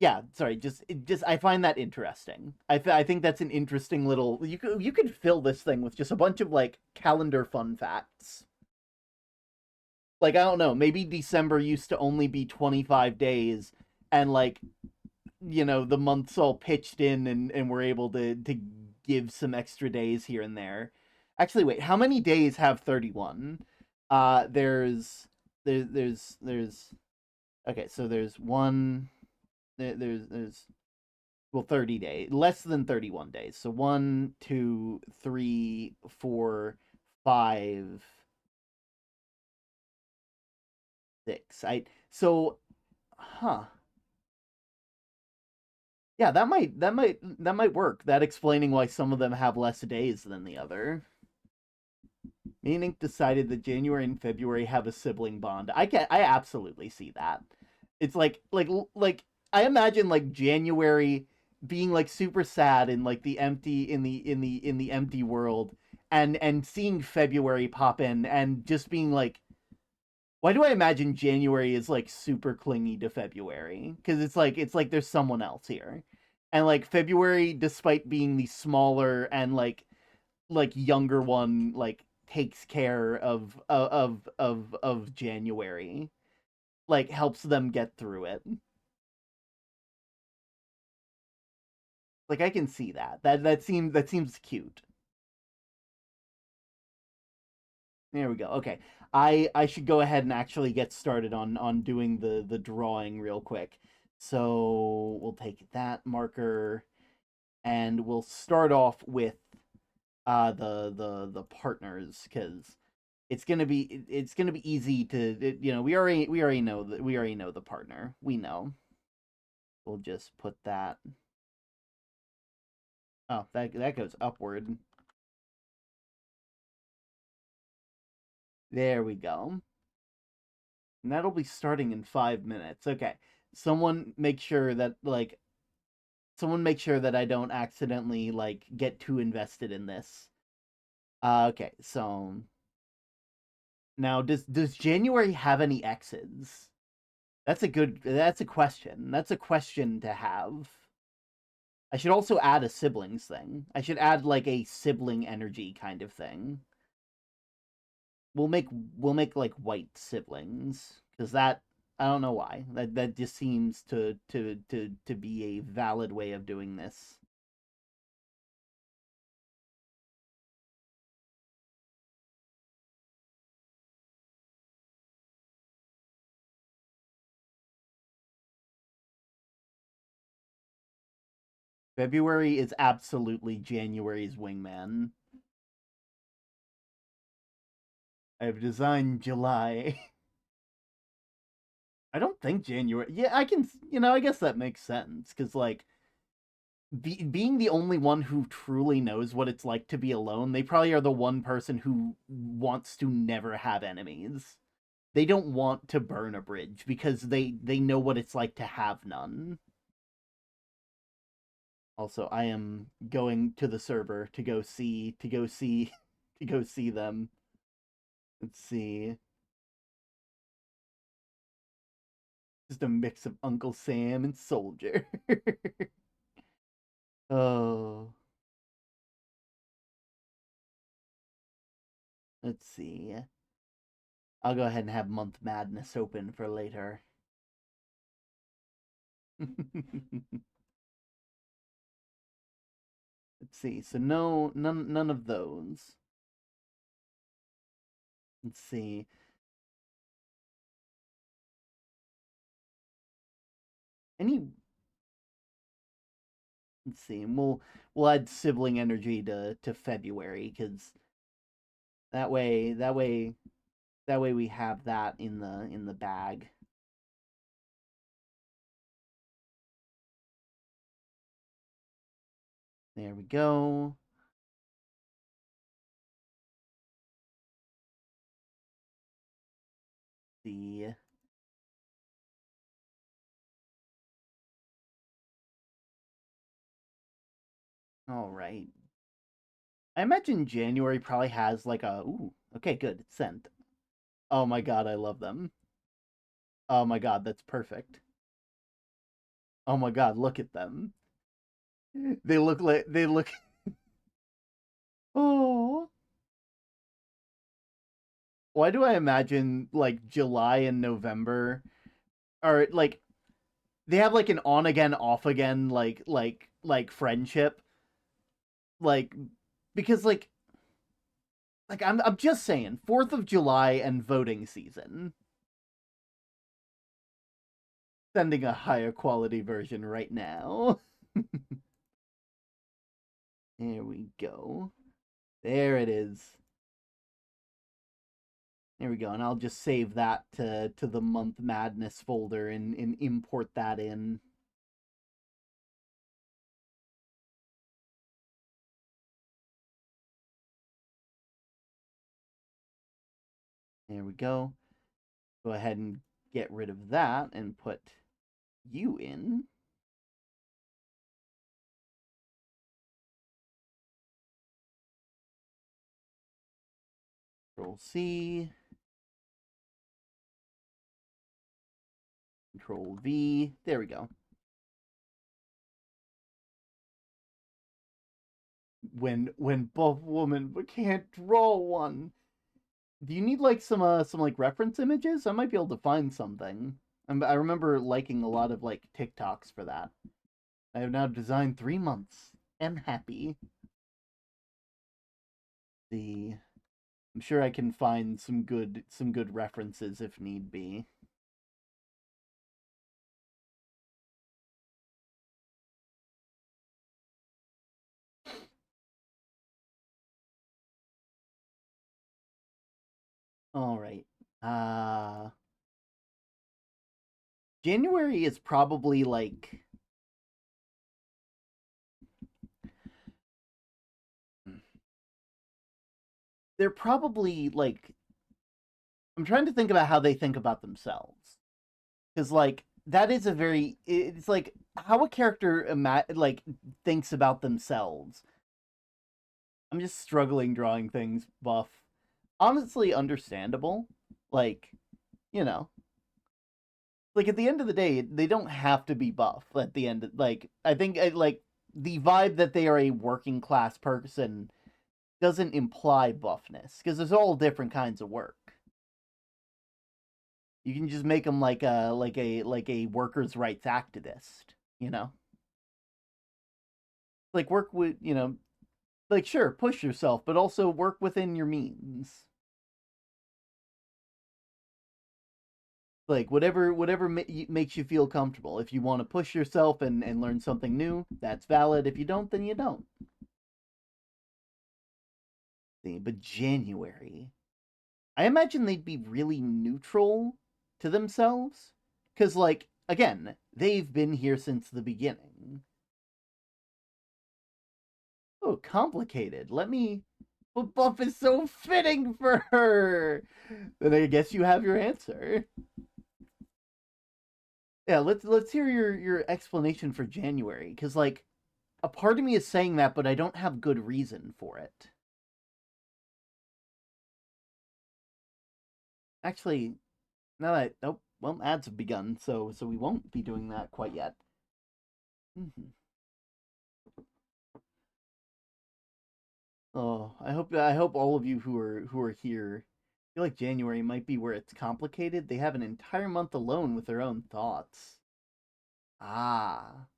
yeah, sorry, just I find that interesting. I think that's an interesting little you could fill this thing with just a bunch of like calendar fun facts. Like I don't know, maybe December used to only be 25 days and like, you know, the months all pitched in and were able to give some extra days here and there. Actually, wait, how many days have 31? There's okay, so there's one there's well 30 days, less than 31 days. So one, two, three, four, five, six. I so huh. Yeah, that might work. That explaining why some of them have less days than the other. Meaning decided that January and February have a sibling bond. I absolutely see that. It's like I imagine like January being like super sad in like the empty in the empty world and seeing February pop in and just being like Why do I imagine January is like super clingy to February? Because it's like there's someone else here, and like February, despite being the smaller and like younger one, like takes care of January, like helps them get through it. Like I can see that. That seems cute. There we go. Okay. I should go ahead and actually get started on doing the drawing real quick. So we'll take that marker and we'll start off with the partners because it's gonna be easy to we already know that we already know the partner. We know. We'll just put that. Oh, that goes upward. There we go. And that'll be starting in 5 minutes. Okay. Someone make sure that like someone make sure that I don't accidentally like get too invested in this. Okay, so now does January have any exes? That's a question. That's a question to have. I should also add a siblings thing. I should add like a sibling energy kind of thing. We'll make we'll make like white siblings because that I don't know why that just seems to be a valid way of doing this. February is absolutely January's wingman. I've designed July. I don't think January. Yeah, I can. I guess that makes sense because like being the only one who truly knows what it's like to be alone, they probably are the one person who wants to never have enemies. They don't want to burn a bridge because they know what it's like to have none. Also, I am going to the server to go see them. Let's see. Just a mix of Uncle Sam and Soldier. Oh, let's see. I'll go ahead and have Month Madness open for later. Let's see. So no, none of those. Let's see. Any. Let's see. And we'll add sibling energy to February because that way that way that way we have that in the bag. There we go. The all right. I imagine January probably has like a ooh. Okay, good. It's sent. Oh my god, I love them. Oh my god, that's perfect. Oh my god, look at them. They look. Oh. Why do I imagine like July and November are like they have like an on again off again like friendship like because like I'm just saying 4th of July and voting season sending a higher quality version right now. There we go. There it is. There we go. And I'll just save that to the Month Madness folder and import that in. There we go. Go ahead and get rid of that and put you in. Control C. Control V. There we go. When buff woman can't draw one. Do you need like some like reference images? I might be able to find something. I remember liking a lot of like TikToks for that. I have now designed 3 months. Am happy. The I'm sure I can find some good references if need be. All right. Uh January is probably like they're probably like I'm trying to think about how they think about themselves. Cuz like that is a very it's like how a character like thinks about themselves. I'm just struggling drawing things buff. Honestly understandable. Like, you know, like at the end of the day, they don't have to be buff at the end. Like, I think like the vibe that they are a working class person doesn't imply buffness because there's all different kinds of work. You can just make them like a workers' rights activist, you know? Like work with, like sure, push yourself, but also work within your means. Like whatever makes you feel comfortable. If you want to push yourself and learn something new, that's valid. If you don't, then you don't. See, but January, I imagine they'd be really neutral to themselves cuz like again, they've been here since the beginning. Oh, complicated. Let me But buff is so fitting for her. Then I guess you have your answer. Yeah, let's hear your explanation for January cuz like a part of me is saying that, but I don't have good reason for it. Actually, now that nope, well, ads have begun, so we won't be doing that quite yet. Mm-hmm. Oh, I hope all of you who are here feel like January might be where it's complicated. They have an entire month alone with their own thoughts. Ah,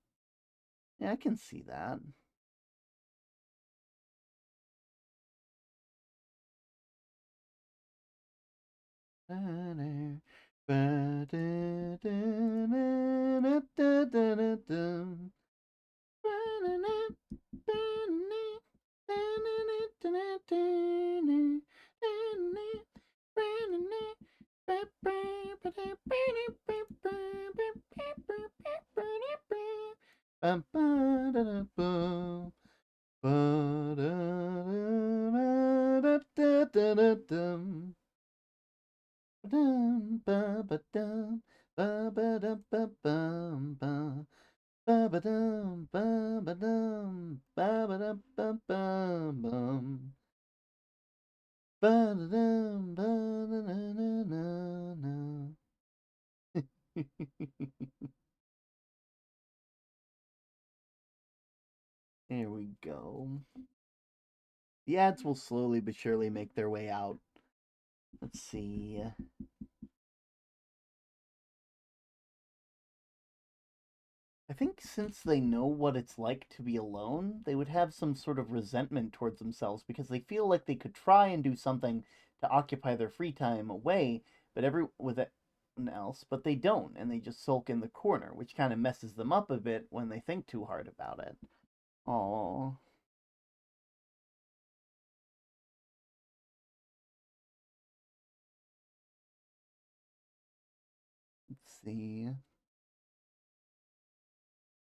yeah, I can see that. There we go. The ads will slowly but surely make their way out. Let's see. I think since they know what it's like to be alone, they would have some sort of resentment towards themselves because they feel like they could try and do something to occupy their free time away, but with everyone else, but they don't, and they just sulk in the corner, which kind of messes them up a bit when they think too hard about it. Oh, let's see.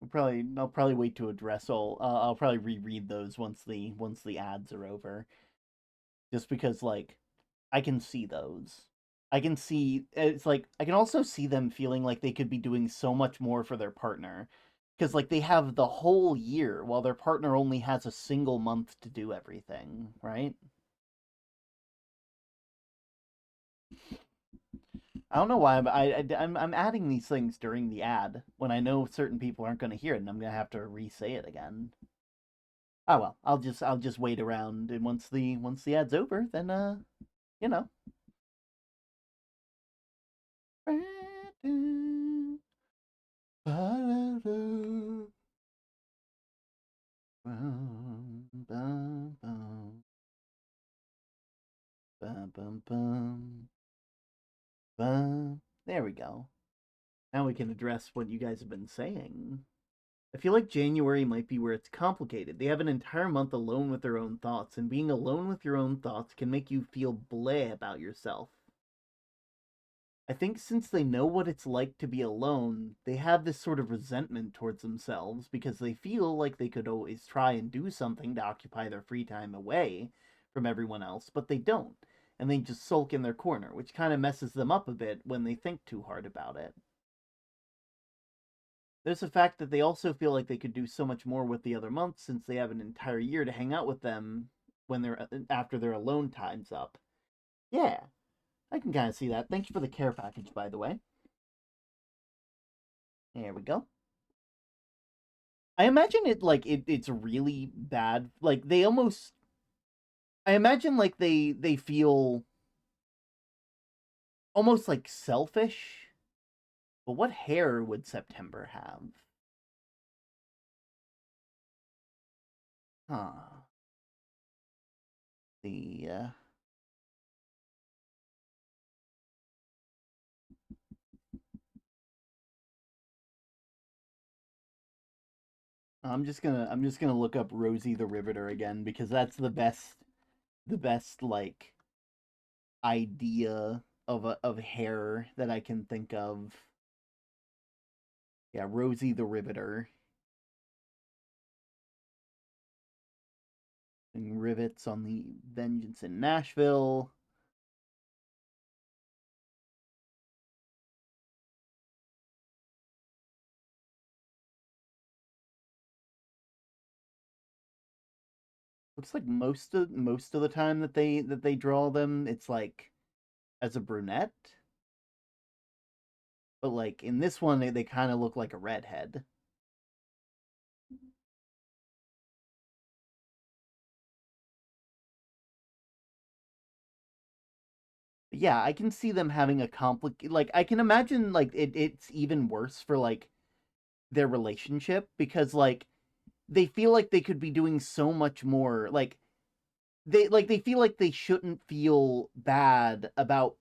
I'll probably wait to address all. I'll probably reread those once the ads are over, just because like I can see those. I can see it's like I can also see them feeling like they could be doing so much more for their partner because like they have the whole year while their partner only has a single month to do everything, right? I don't know why I'm adding these things during the ad when I know certain people aren't going to hear it, and I'm going to have to re-say it again. Oh well, I'll just wait around, and once the ad's over, then you know. There we go. Now we can address what you guys have been saying. I feel like January might be where it's complicated. They have an entire month alone with their own thoughts, and being alone with your own thoughts can make you feel bleh about yourself. I think since they know what it's like to be alone, they have this sort of resentment towards themselves because they feel like they could always try and do something to occupy their free time away from everyone else, but they don't. And they just sulk in their corner, which kind of messes them up a bit when they think too hard about it. There's the fact that they also feel like they could do so much more with the other months since they have an entire year to hang out with them when they're after their alone time's up. Yeah, I can kind of see that. Thank you for the care package, by the way. There we go. I imagine it's really bad. Like they almost I imagine like they feel almost like selfish. But what hair would September have? Huh. The I'm just gonna look up Rosie the Riveter again because that's the best like idea of hair that I can think of. Yeah, Rosie the Riveter. And rivets on the Vengeance in Nashville. Looks like most of the time that they draw them, it's like as a brunette. But like in this one, they kind of look like a redhead. But yeah, I can see them having a complicated. Like I can imagine like it's even worse for like their relationship because like they feel like they could be doing so much more. Like they feel like they shouldn't feel bad about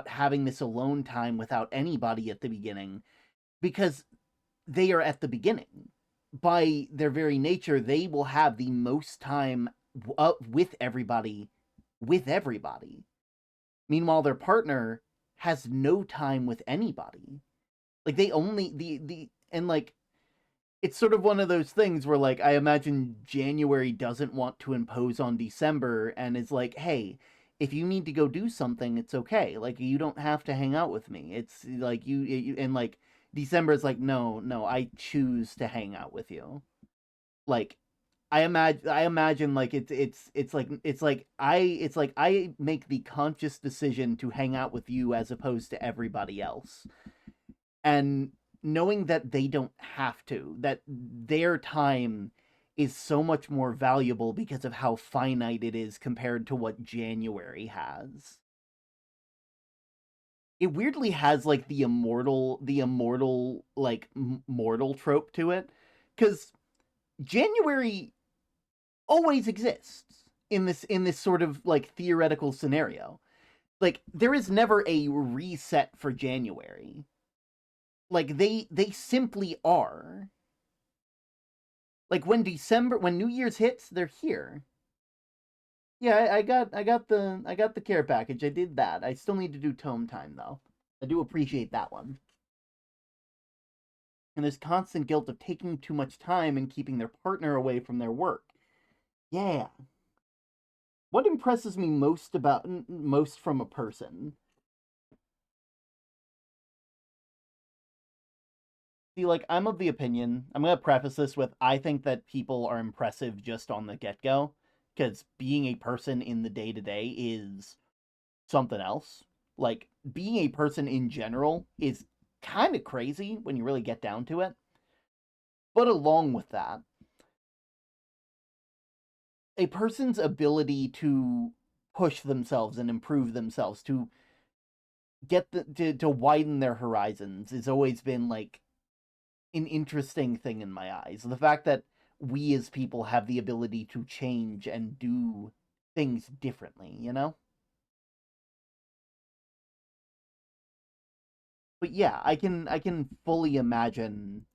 having this alone time without anybody at the beginning because they are at the beginning. By their very nature, they will have the most time with everybody. Meanwhile, their partner has no time with anybody. Like they only the and like it's sort of one of those things where like I imagine January doesn't want to impose on December and is like, "Hey, if you need to go do something, it's okay. Like you don't have to hang out with me. It's like and like December is like, "No, no, I choose to hang out with you." Like I imagine like it's like I make the conscious decision to hang out with you as opposed to everybody else. And knowing that they don't have to, that their time is so much more valuable because of how finite it is compared to what January has. It weirdly has like the immortal like mortal trope to it cuz January always exists in this sort of like theoretical scenario. Like there is never a reset for January. Like they simply are. Like when New Year's hits, they're here. Yeah, I got the care package. I did that. I still need to do tome time though. I do appreciate that one. And there's constant guilt of taking too much time and keeping their partner away from their work. Yeah. What impresses me most from a person? See, like I'm of the opinion. I'm gonna preface this with I think that people are impressive just on the get go, because being a person in the day to day is something else. like being a person in general is kind of crazy when you really get down to it. But along with that, a person's ability to push themselves and improve themselves, to to widen their horizons, has always been like an interesting thing in my eyes. The fact that we as people have the ability to change and do things differently, you know? But yeah, I can fully imagine,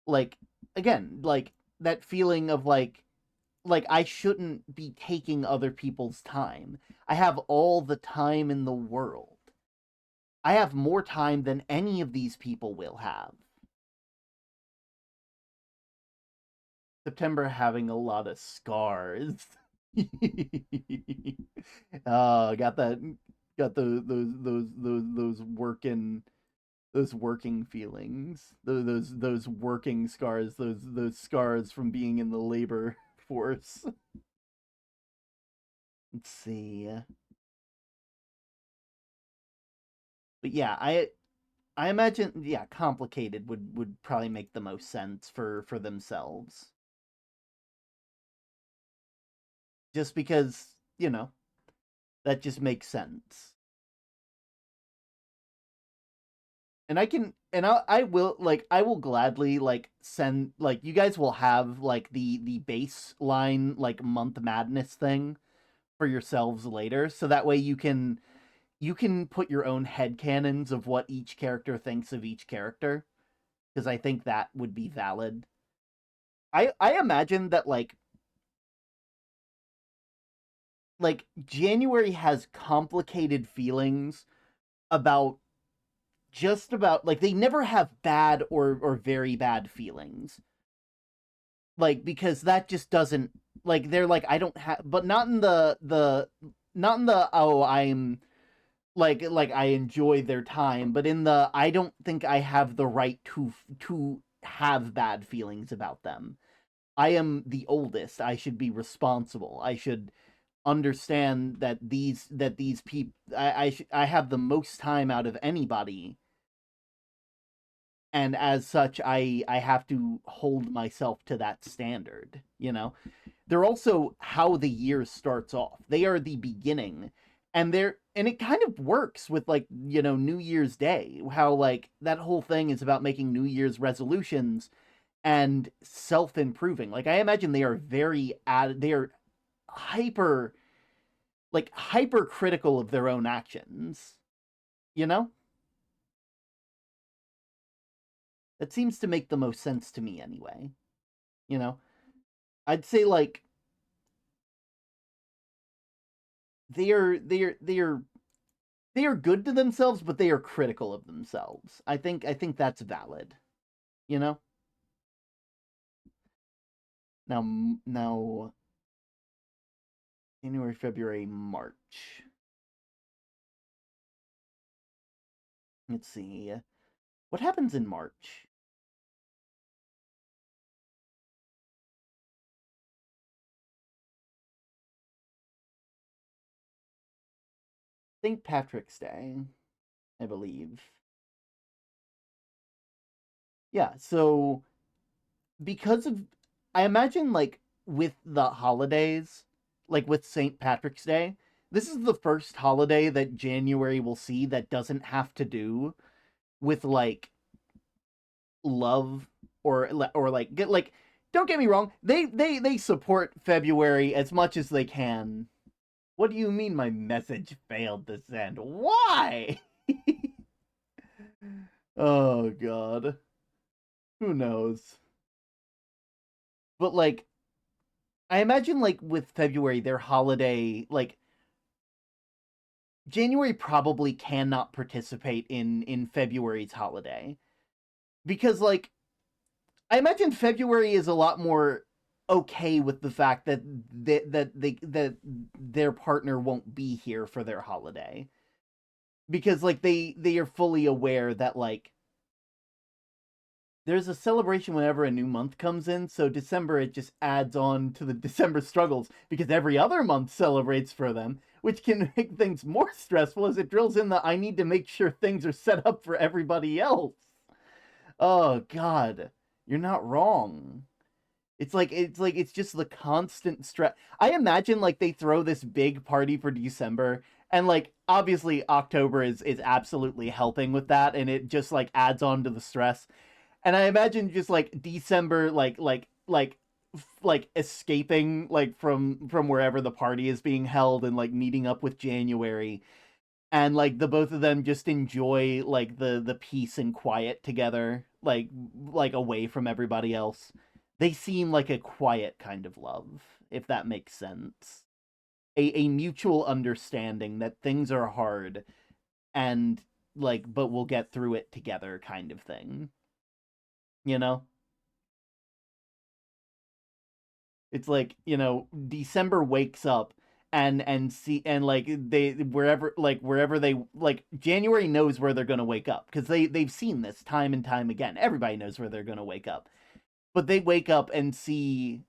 like, again, like that feeling of like I shouldn't be taking other people's time. I have all the time in the world. I have more time than any of these people will have. September having a lot of scars. Got that, got those working feelings, those working scars, those scars from being in the labor force. Let's see. But yeah, I imagine, yeah, complicated would probably make the most sense for themselves. Just because, that just makes sense. And I will, like, I will gladly, like, send, like, you guys will have, like, the baseline, like, month madness thing for yourselves later, so that way you can put your own headcanons of what each character thinks of each character, because I think that would be valid. I imagine that, like January has complicated feelings about, just about, like, they never have bad or very bad feelings, like, because that just doesn't, like, they're like, I don't have, but not in the not in the, oh, I'm like I enjoy their time, but in the, I don't think I have the right to have bad feelings about them. I am the oldest. I should be responsible. I should understand that these people, I have the most time out of anybody, and as such I have to hold myself to that standard, they're also how the year starts off. They are the beginning, and it kind of works with, like, New Year's Day, how, like, that whole thing is about making New Year's resolutions and self-improving. Like, I imagine they are hyper, like, hypercritical of their own actions, you know? That seems to make the most sense to me anyway. You know? I'd say, like, they are they are good to themselves, but they are critical of themselves. I think that's valid, you know? Now January, February, March. Let's see. What happens in March? St. Patrick's Day, I believe. Yeah, so because of, I imagine, like, with the holidays, like with St. Patrick's Day, this is the first holiday that January will see that doesn't have to do with, like, love, or like, get, like, don't get me wrong, they support February as much as they can. What do you mean my message failed to send? Why? Oh god. Who knows? But, like, I imagine, like, with February, their holiday, like, January probably cannot participate in February's holiday, because, like, I imagine February is a lot more okay with the fact that their partner won't be here for their holiday, because, like, they are fully aware that, like, there's a celebration whenever a new month comes in, so December it just adds on to the December struggles because every other month celebrates for them, which can make things more stressful as it drills in that I need to make sure things are set up for everybody else. Oh god, you're not wrong. It's just the constant stress. I imagine like they throw this big party for December and like obviously October is absolutely helping with that and it just like adds on to the stress. And I imagine just like December like escaping like from wherever the party is being held and like meeting up with January and like the both of them just enjoy like the peace and quiet together like away from everybody else. They seem like a quiet kind of love, if that makes sense. A mutual understanding that things are hard and like but we'll get through it together kind of thing, you know. It's like, December wakes up and see and like they wherever they like January knows where they're going to wake up because they've seen this time and time again. Everybody knows where they're going to wake up. But they wake up and see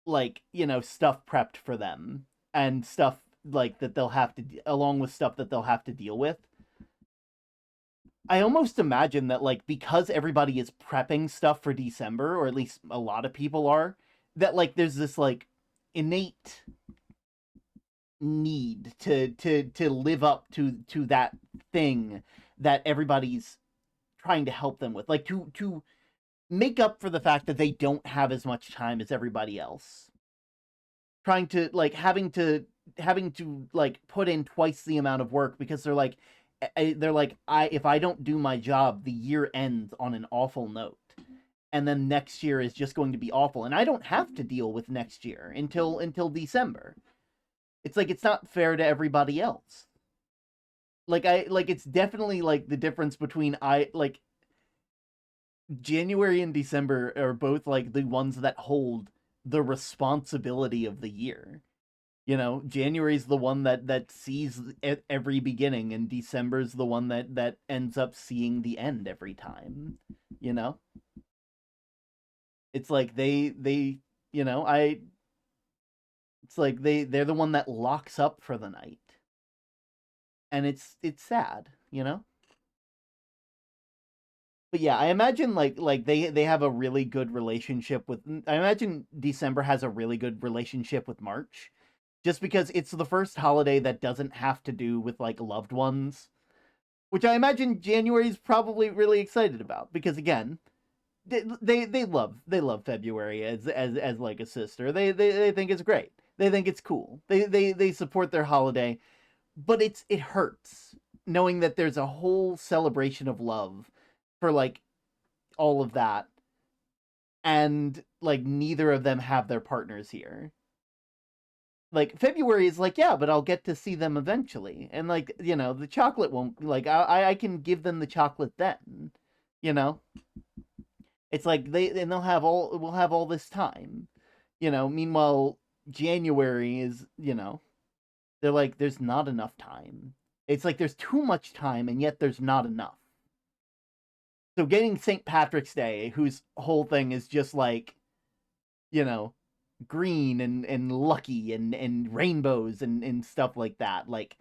like, stuff prepped for them and stuff like that they'll have to along with stuff that they'll have to deal with. I almost imagine that like because everybody is prepping stuff for December or at least a lot of people are that like there's this like innate need to live up to that thing that everybody's trying to help them with, like to make up for the fact that they don't have as much time as everybody else, trying to like having to like put in twice the amount of work because they're like I if I don't do my job the year ends on an awful note and then next year is just going to be awful and I don't have to deal with next year until December. It's like it's not fair to everybody else. Like it's definitely like the difference between I like January and December are both like the ones that hold the responsibility of the year. January's the one that sees every beginning and December's the one that ends up seeing the end every time. You know? It's like they I it's like they're the one that locks up for the night. And it's sad, you know? But yeah, I imagine like they have a really good relationship with I imagine December has a really good relationship with March just because it's the first holiday that doesn't have to do with like loved ones, which I imagine January's probably really excited about because again, they love February as like a sister. They think it's great. They think it's cool. They support their holiday, but it hurts knowing that there's a whole celebration of love for like all of that and like neither of them have their partners here. Like February is like, yeah, but I'll get to see them eventually. And like, the chocolate won't like I can give them the chocolate then. You know? It's like they'll have we'll have all this time. Meanwhile January is, they're like there's not enough time. It's like there's too much time and yet there's not enough. So getting St. Patrick's Day, whose whole thing is just like, you know, green and lucky and rainbows and stuff like that. Like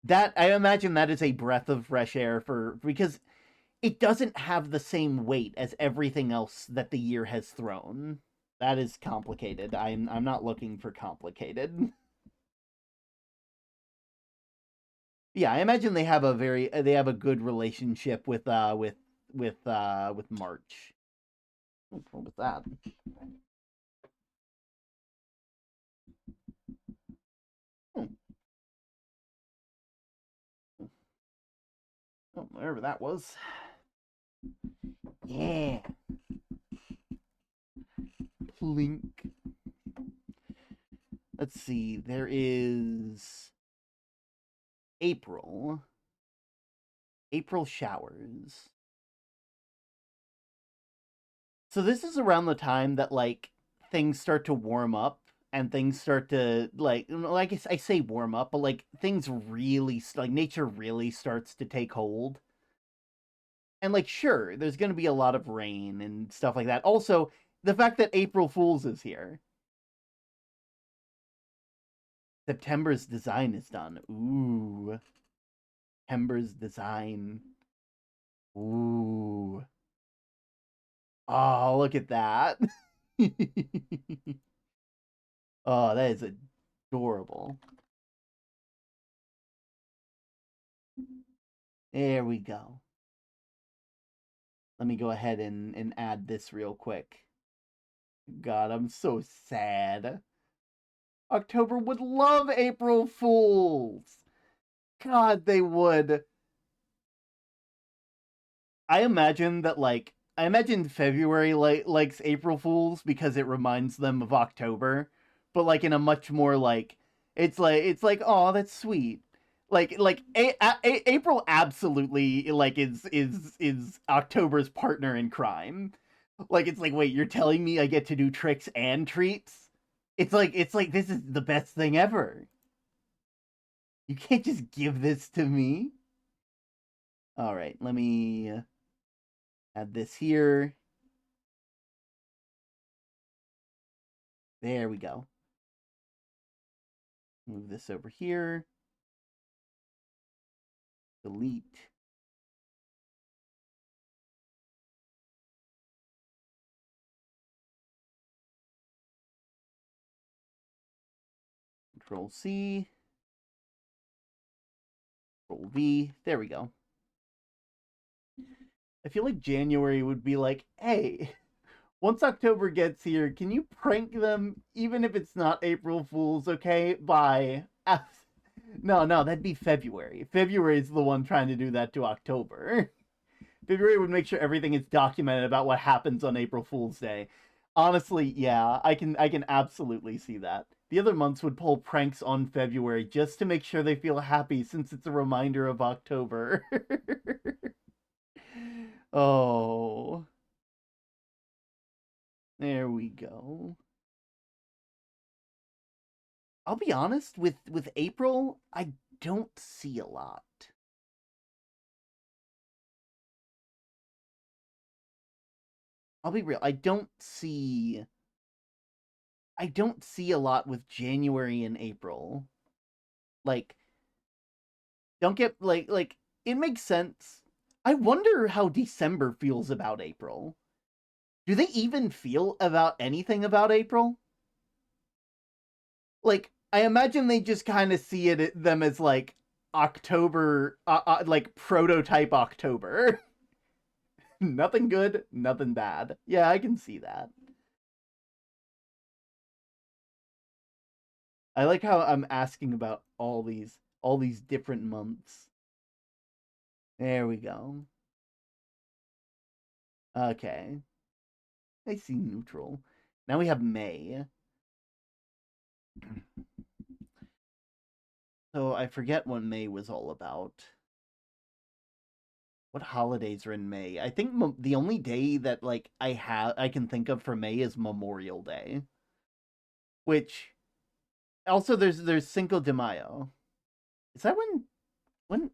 that I imagine that is a breath of fresh air for because it doesn't have the same weight as everything else that the year has thrown. That is complicated. I'm not looking for complicated. Yeah, I imagine they have a good relationship with March. What was that? Hmm. Oh, wherever that was. Yeah. Plink. Let's see. There is April. April showers. So this is around the time that like things start to warm up and things start to like I say warm up, but like things really like nature really starts to take hold. And like, sure, there's going to be a lot of rain and stuff like that. Also, the fact that April Fool's is here. September's design is done. Ooh. September's design. Ooh. Oh, look at that. Oh, that is adorable. There we go. Let me go ahead and add this real quick. God, I'm so sad. October would love April Fools. God, they would. I imagine that I imagine February likes April Fools because it reminds them of October, but like in a much more it's like oh that's sweet. April absolutely is October's partner in crime. Like it's like wait, you're telling me I get to do tricks and treats? It's like this is the best thing ever. You can't just give this to me. All right, let me add this here. There we go. Move this over here. Delete. Control C. Control V. There we go. I feel like January would be like, hey, once October gets here, can you prank them even if it's not April Fool's, okay? Bye. No, that'd be February. February is the one trying to do that to October. February would make sure everything is documented about what happens on April Fool's Day. Honestly, yeah, I can absolutely see that. The other months would pull pranks on February just to make sure they feel happy since it's a reminder of October. Oh, there we go. I'll be honest with April, I don't see a lot. I'll be real. I don't see a lot with January and April. Like don't get like it makes sense. I wonder how December feels about April. Do they even feel about anything about April? Like I imagine they just kind of see them as like October like prototype October. Nothing good, nothing bad. Yeah, I can see that. I like how I'm asking about all these different months. There we go. Okay. I see neutral. Now we have May. So I forget what May was all about. What holidays are in May? I think the only day that I can think of for May is Memorial Day, which also there's Cinco de Mayo. Is that when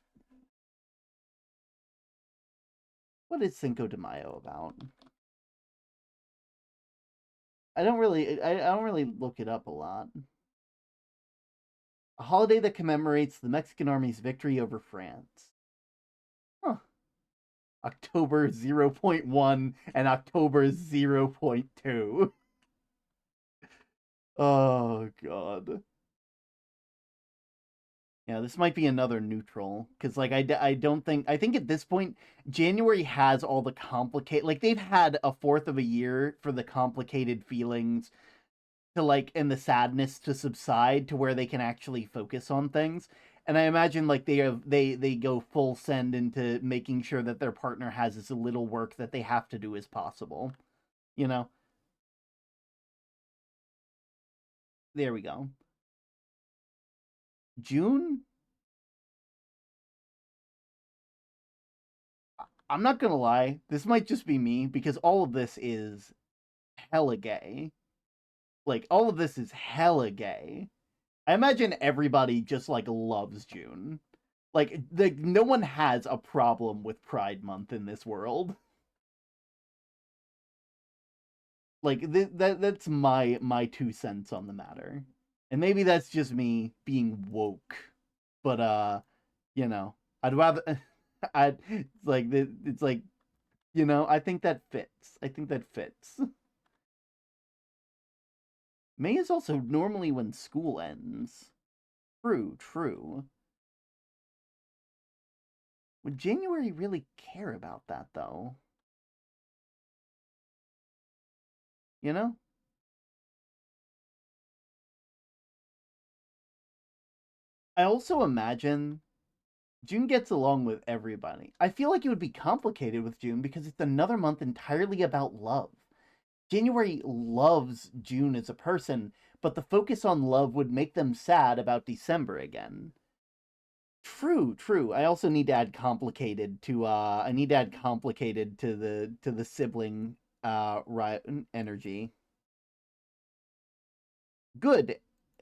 what is Cinco de Mayo about? I don't really look it up a lot. A holiday that commemorates the Mexican army's victory over France. Huh. October 0.1 and October 0.2. Oh god. Yeah, this might be another neutral because I don't think at this point January has all the complicate they've had a fourth of a year for the complicated feelings to and the sadness to subside to where they can actually focus on things. And I imagine they go full send into making sure that their partner has as little work that they have to do as possible. You know? There we go. June? I'm not gonna lie, this might just be me because all of this is hella gay. Like all of this is hella gay. I imagine everybody just loves June. Like no one has a problem with Pride Month in this world. Like that's my 2 cents on the matter. And maybe that's just me being woke. But you know, I'd rather I'd it's like, I think that fits. I think that fits. May is also normally when school ends. True, true. Would January really care about that though? You know? I also imagine June gets along with everybody. I feel like it would be complicated with June because it's another month entirely about love. January loves June as a person, but the focus on love would make them sad about December again. True, true. I also need to add complicated to the sibling energy. Good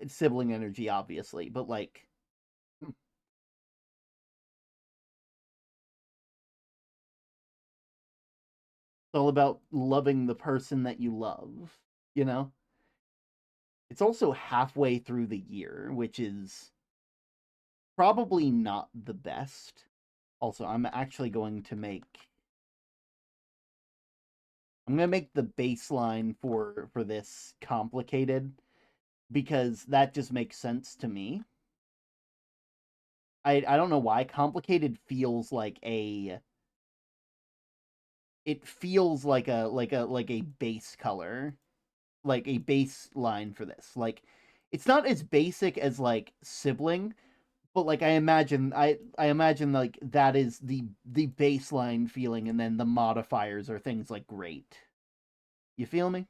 sibling energy obviously, but like it's all about loving the person that you love, you know? It's also halfway through the year, which is probably not the best. Also, I'm going to make the baseline for this complicated because that just makes sense to me. I don't know why complicated feels like a it feels like a base color, like a baseline for this. Like it's not as basic as like sibling, but like I imagine like that is the baseline feeling, and then the modifiers are things like great. You feel me?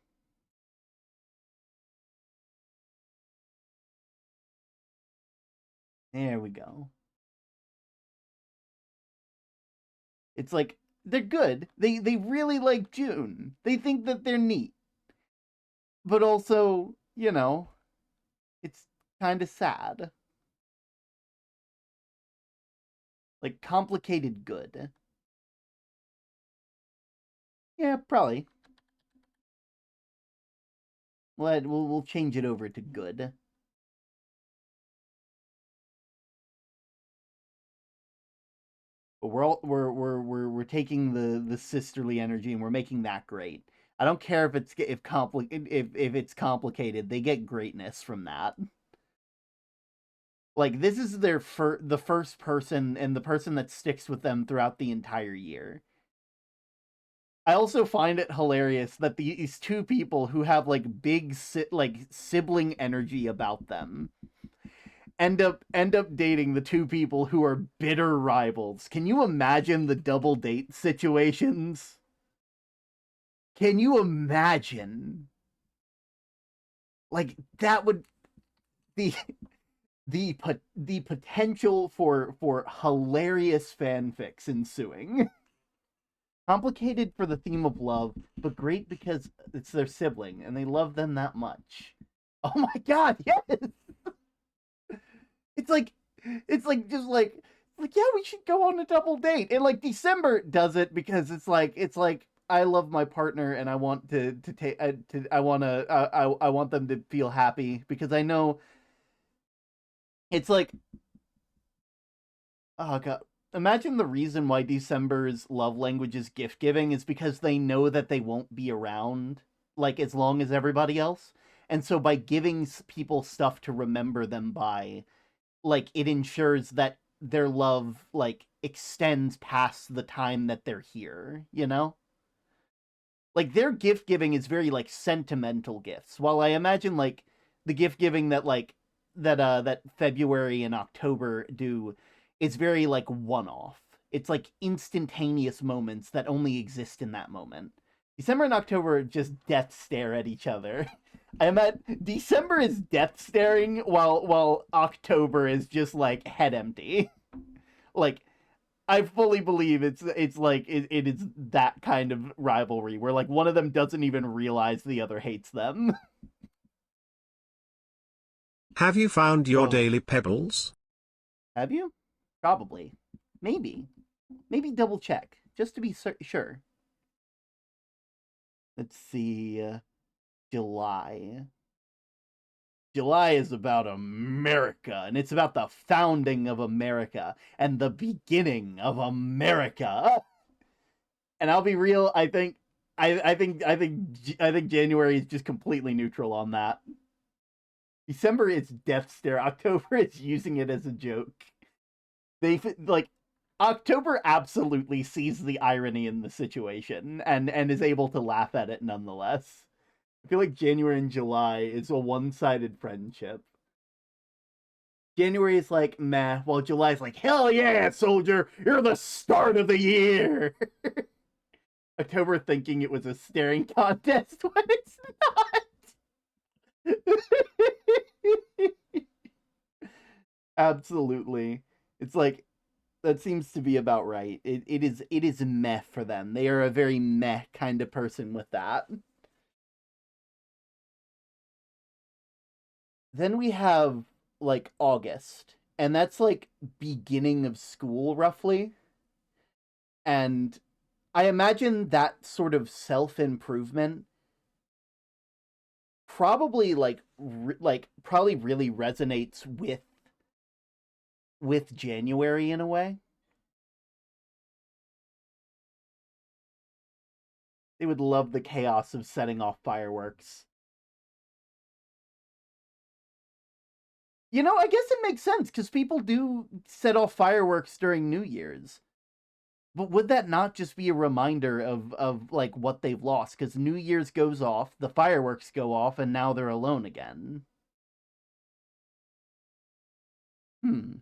There we go. It's like they're good. They really like June. They think that they're neat. But also, it's kind of sad. Like complicated good. Yeah, probably. We'll change it over to good. But we're taking the sisterly energy and we're making that great. I don't care if it's complicated. They get greatness from that. Like this is the first person and the person that sticks with them throughout the entire year. I also find it hilarious that these two people who have like like sibling energy about them end up dating the two people who are bitter rivals. Can you imagine the double date situations? Can you imagine? Like that would the the potential for hilarious fanfics ensuing. Complicated for the theme of love, but great because it's their sibling and they love them that much. Oh my god, yes! It's like yeah, we should go on a double date. And like December does it because it's like I love my partner and I want to take to I want them to feel happy because I know it's like, oh god. Imagine the reason why December's love language is gift giving is because they know that they won't be around like as long as everybody else. And so by giving people stuff to remember them by, like it ensures that their love like extends past the time that they're here, you know? Like their gift giving is very like sentimental gifts. While I imagine like the gift giving that February and October do is very like one off. It's like instantaneous moments that only exist in that moment. December and October just death stare at each other. I'm at December is death staring while October is just like head empty. Like I fully believe it's like it is that kind of rivalry where like one of them doesn't even realize the other hates them. Have you found your Oh, daily pebbles? have you? Probably. Maybe. Maybe double check, just to be sure. Let's see. July. July is about America, and it's about the founding of America and the beginning of America. And I'll be real, I think January is just completely neutral on that. December is death stare. October is using it as a joke. They like October absolutely sees the irony in the situation and is able to laugh at it nonetheless. I feel like January and July is a one-sided friendship. January is like meh, while July is like hell yeah, soldier, you're the start of the year. October thinking it was a staring contest when it's not. Absolutely. It's like that seems to be about right. It is meh for them. They are a very meh kind of person with that. Then we have like August, and that's like beginning of school roughly. And I imagine that sort of self-improvement probably probably really resonates with January in a way. They would love the chaos of setting off fireworks. I guess it makes sense because people do set off fireworks during New Year's. But would that not just be a reminder of like what they've lost? Because New Year's goes off, the fireworks go off, and now they're alone again. Hmm.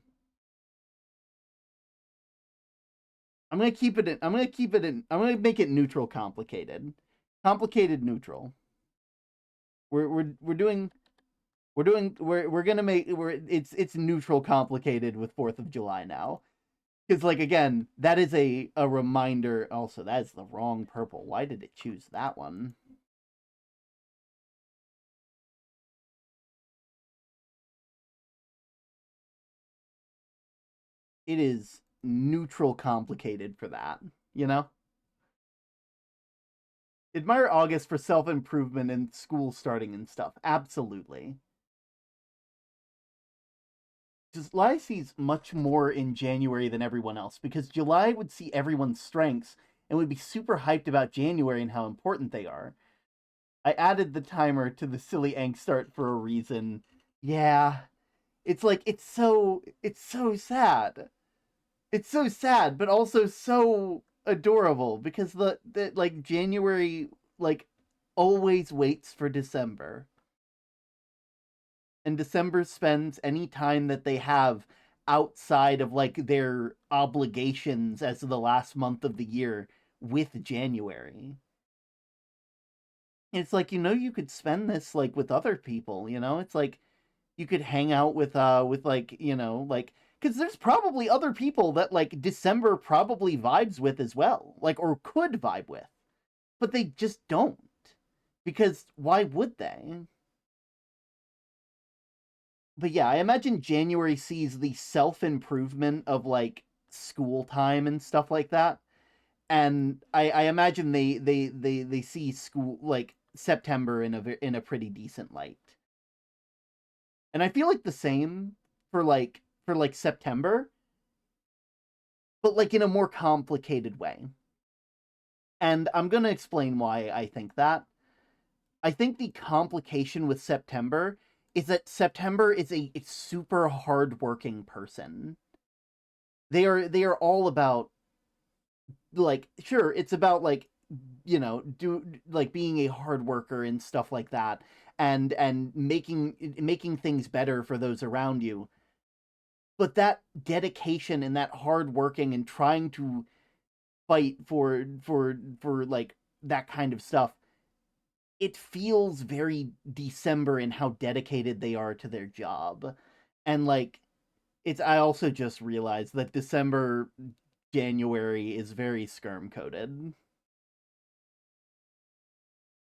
I'm gonna keep it. I'm gonna keep it in. I'm gonna make it neutral, complicated, complicated, neutral. We're doing we're gonna make it's neutral, complicated with Fourth of July now. Because like again, that is a reminder. Also, that is the wrong purple. Why did it choose that one? It is neutral, complicated for that. You know, admire August for self improvement and school starting and stuff. Absolutely. July sees much more in January than everyone else because July would see everyone's strengths and would be super hyped about January and how important they are. I added the timer to the silly angst start for a reason. Yeah, it's like it's so sad. It's so sad, but also so adorable because the like January like always waits for December. And December spends any time that they have outside of like their obligations as the last month of the year with January. It's like you could spend this like with other people, It's like you could hang out with like, like cuz there's probably other people that like December probably vibes with as well, like or could vibe with, but they just don't. Because why would they? But yeah, I imagine January sees the self improvement of like school time and stuff like that, and I imagine they see school like September in a pretty decent light, and I feel like the same for like September, but like in a more complicated way. And I'm gonna explain why I think that. I think the complication with September is that September is a super hardworking person. They are all about like sure it's about like do like being a hard worker and stuff like that and making things better for those around you, but that dedication and that hard working and trying to fight for like that kind of stuff, it feels very December in how dedicated they are to their job. And like I also just realized that December January is very skirm coded.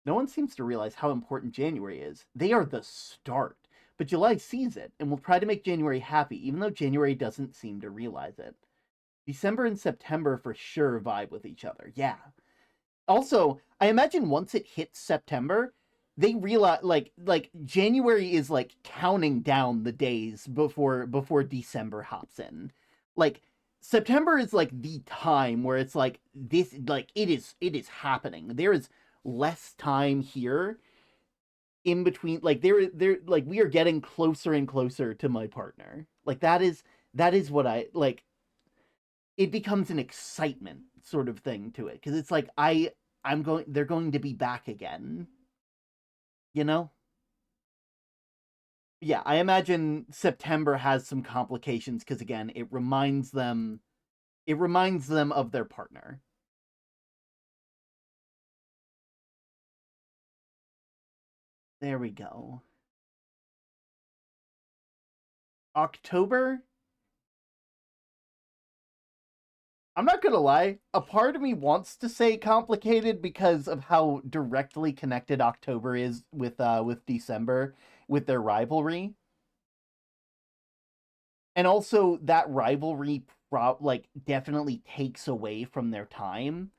No one seems to realize how important January is. They are the start. But July sees it and will try to make January happy, even though January doesn't seem to realize it. December and September for sure vibe with each other. Yeah. Also, I imagine once it hits September, they realize like January is like counting down the days before December hops in. Like September is like the time where it's like this like it is happening. There is less time here in between, like there like we are getting closer and closer to my partner. Like that is what I like. It becomes an excitement sort of thing to it because it's like I'm going they're going to be back again, you know. Yeah, I imagine September has some complications because again it reminds them of their partner. There we go. October, I'm not gonna lie, a part of me wants to say complicated because of how directly connected October is with December with their rivalry. And also that rivalry like definitely takes away from their time.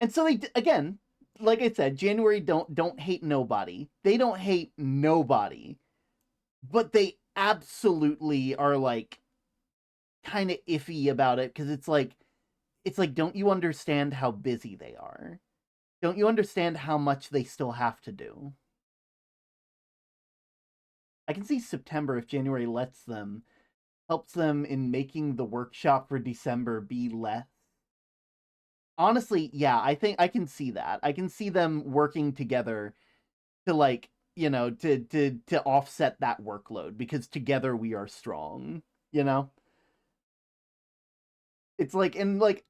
And so they again, like I said, January don't hate nobody. They don't hate nobody, but they absolutely are like kind of iffy about it because it's like don't you understand how busy they are? Don't you understand how much they still have to do? I can see September, if January lets them, helps them in making the workshop for December be less. Honestly, yeah, I think I can see that. I can see them working together to like, to offset that workload because together we are strong, you know? It's like and like,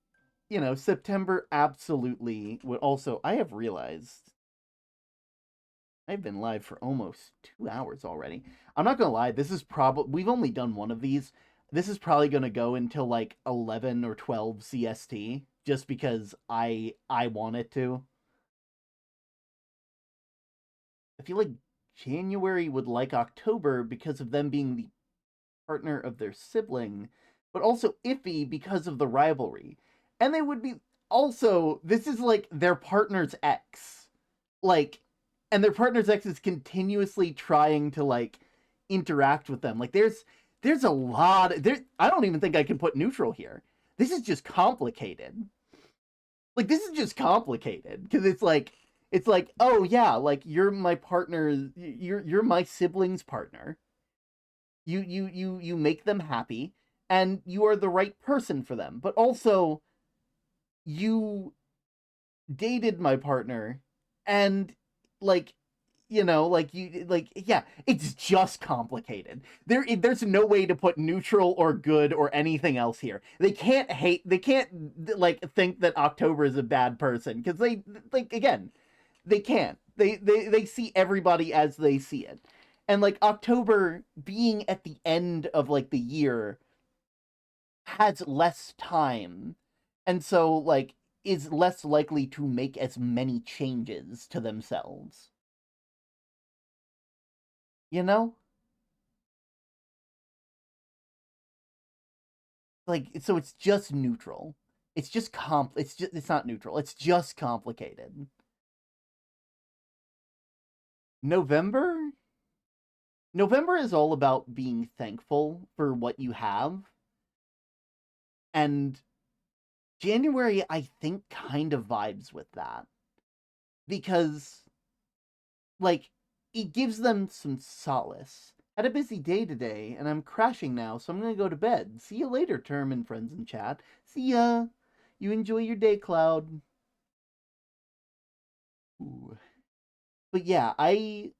September absolutely would also I have realized I've been live for almost 2 hours already. I'm not gonna lie, this is probably we've only done one of these. This is probably gonna go until like 11 or 12 CST, just because I want it to. I feel like January would like October because of them being the partner of their sibling, but also iffy because of the rivalry. And they would be also this is like their partner's ex. Like and their partner's ex is continuously trying to like interact with them. Like there's a lot there I don't even think I can put neutral here. This is just complicated. Like this is just complicated because it's like oh yeah, like you're my partner, you're my sibling's partner. You make them happy and you are the right person for them. But also you dated my partner and like like you like yeah it's just complicated. There's no way to put neutral or good or anything else here. They can't like think that October is a bad person because they like again they can't they see everybody as they see it. And like October being at the end of like the year has less time and so like is less likely to make as many changes to themselves, you know. Like so it's just neutral. It's not neutral, it's just complicated. November november is all about being thankful for what you have, and January I think kind of vibes with that because like it gives them some solace. Had a busy day today and I'm crashing now, so I'm gonna go to bed. See you later, term and friends in chat. See ya. You enjoy your day, Cloud. Ooh. But yeah, I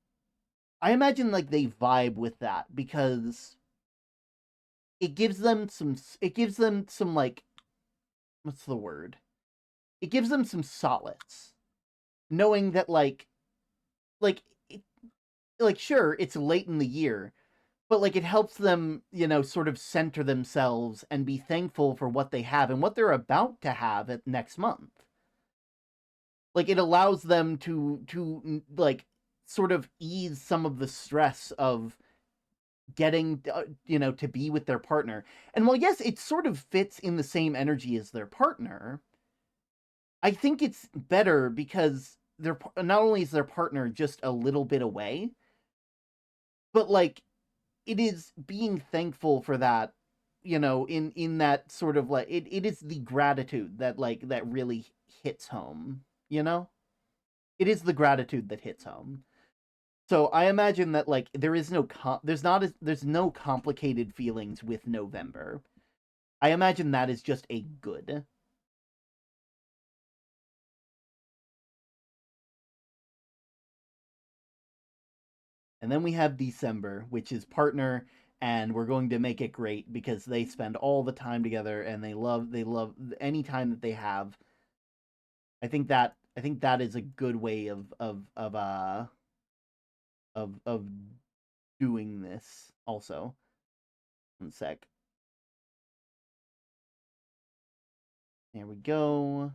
imagine like they vibe with that because it gives them some like what's the word? It gives them some solace knowing that like it, like sure it's late in the year, but like it helps them, sort of center themselves and be thankful for what they have and what they're about to have at next month. Like it allows them to like sort of ease some of the stress of getting to be with their partner. And while yes, it sort of fits in the same energy as their partner, I think it's better because they're not only is their partner just a little bit away, but like it is being thankful for that, in that sort of like it is the gratitude that that really hits home, you know? It is the gratitude that hits home. So I imagine that like there is no there's no complicated feelings with November. I imagine that is just a good. And then we have December, which is partner, and we're going to make it great because they spend all the time together and they love any time that they have. I think that is a good way of doing this also. One sec. There we go.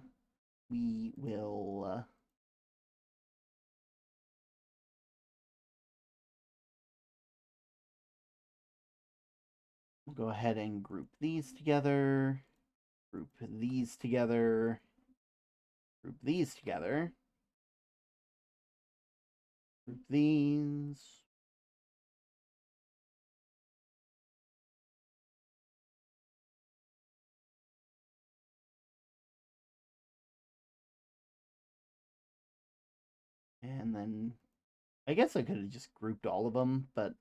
We will we'll go ahead and group these together. Group these together. Group these together. Group these. And then I guess I could have just grouped all of them, but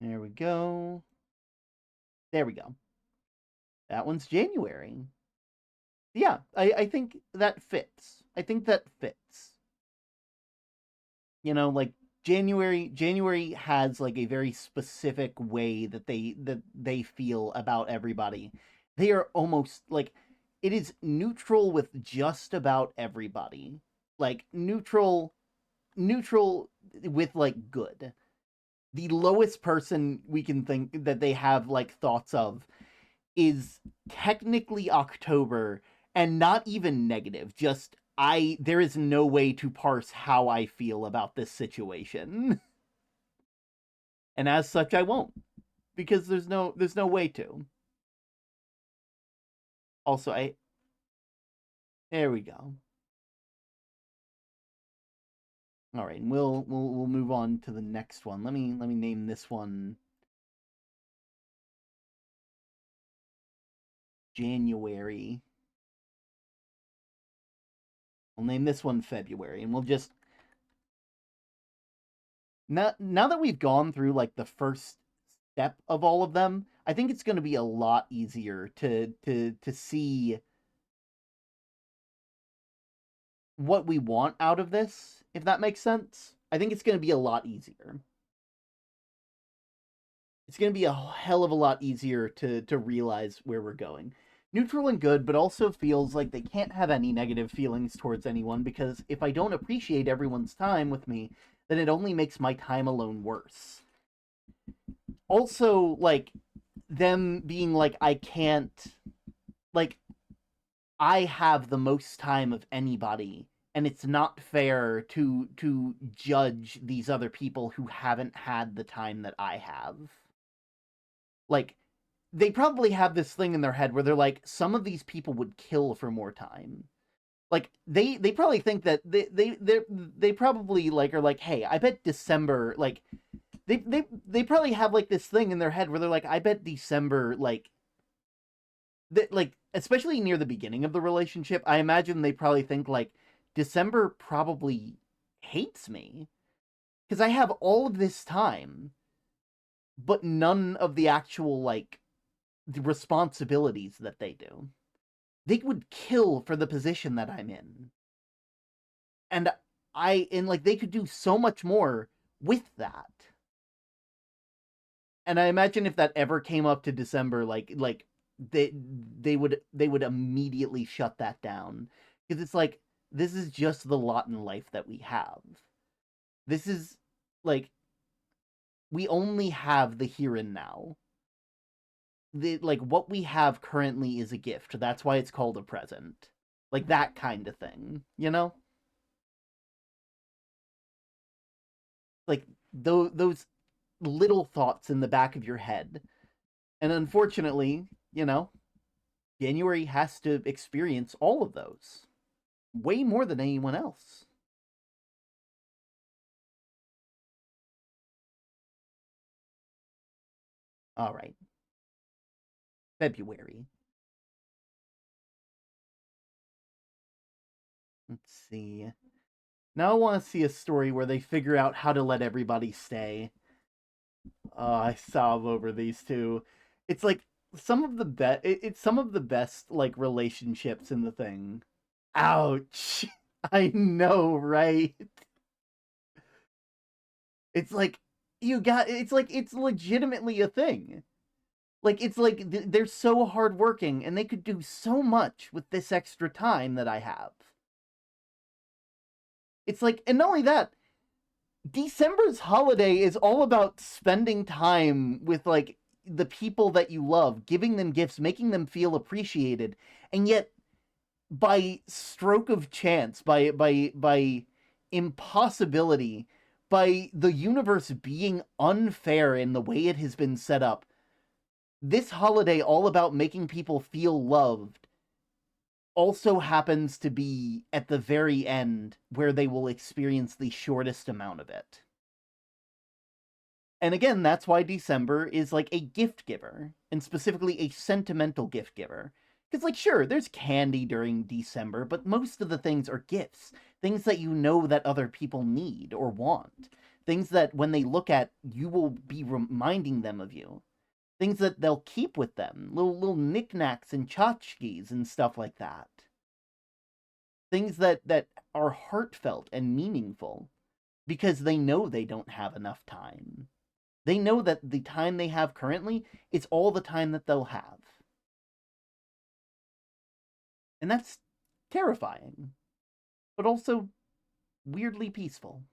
there we go. There we go. That one's January. Yeah, I think that fits. I think that fits. Like January has like a very specific way that they feel about everybody. They are almost like it is neutral with just about everybody. Like neutral with like good. The lowest person we can think that they have like thoughts of is technically October and not even negative. Just there is no way to parse how I feel about this situation. And as such I won't because there's no way to. Also, I there we go. All right, and we'll move on to the next one. Let me name this one January. We'll name this one February, and we'll just now that we've gone through like the first step of all of them, I think it's going to be a lot easier to see what we want out of this, if that makes sense. I think it's going to be a lot easier. It's going to be a hell of a lot easier to realize where we're going. Neutral and good, but also feels like they can't have any negative feelings towards anyone because if I don't appreciate everyone's time with me, then it only makes my time alone worse. Also, like them being like I can't like I have the most time of anybody and it's not fair to judge these other people who haven't had the time that I have. Like they probably have this thing in their head where they're like some of these people would kill for more time. Like they probably think that they probably like are like, "Hey, I bet December like they probably have like this thing in their head where they're like, I bet December like that like especially near the beginning of the relationship, I imagine they probably think like December probably hates me because I have all of this time, but none of the actual like the responsibilities that they do. They would kill for the position that I'm in. And like they could do so much more with that. And I imagine if that ever came up to December, like they would immediately shut that down because it's like this is just the lot in life that we have. This is like we only have the here and now. Like what we have currently is a gift. That's why it's called a present. Like that kind of thing, you know? Like those little thoughts in the back of your head. And unfortunately, January has to experience all of those way more than anyone else. All right, February. Let's see. Now I want to see a story where they figure out how to let everybody stay. Oh, I sob over these two. It's like some of the best. It's some of the best like relationships in the thing. Ouch! I know, right? It's like you got. It's like it's legitimately a thing. Like it's like they're so hardworking, and they could do so much with this extra time that I have. It's like, and not only that, December's holiday is all about spending time with like the people that you love, giving them gifts, making them feel appreciated, and yet by stroke of chance, by impossibility, by the universe being unfair in the way it has been set up, this holiday all about making people feel loved also happens to be at the very end where they will experience the shortest amount of it. And again, that's why December is like a gift giver, and specifically a sentimental gift giver. Because, like, sure, there's candy during December, but most of the things are gifts. Things that you know that other people need or want. Things that when they look at, you will be reminding them of you. Things that they'll keep with them. Little knickknacks and tchotchkes and stuff like that. Things that are heartfelt and meaningful because they know they don't have enough time. They know that the time they have currently is all the time that they'll have. And that's terrifying, but also weirdly peaceful.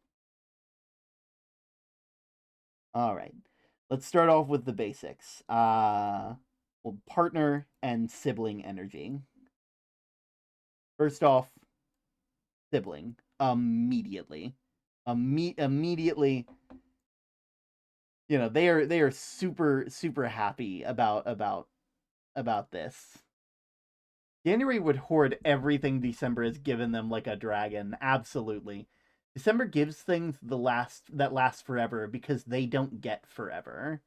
All right. Let's start off with the basics. Well, partner and sibling energy. First off, sibling. Immediately. Immediately, they are super happy about this. January would hoard everything December has given them like a dragon. Absolutely. December gives things that last forever because they don't get forever.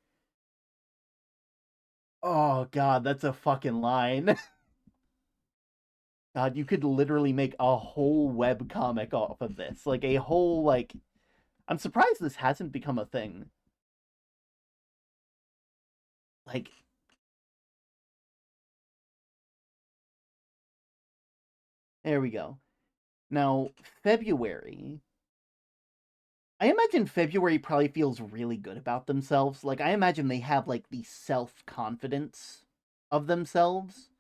Oh god, that's a fucking line. God, you could literally make a whole web comic off of this. Like a whole like I'm surprised this hasn't become a thing. Like there we go. Now, February. I imagine February probably feels really good about themselves. Like I imagine they have like the self-confidence of themselves.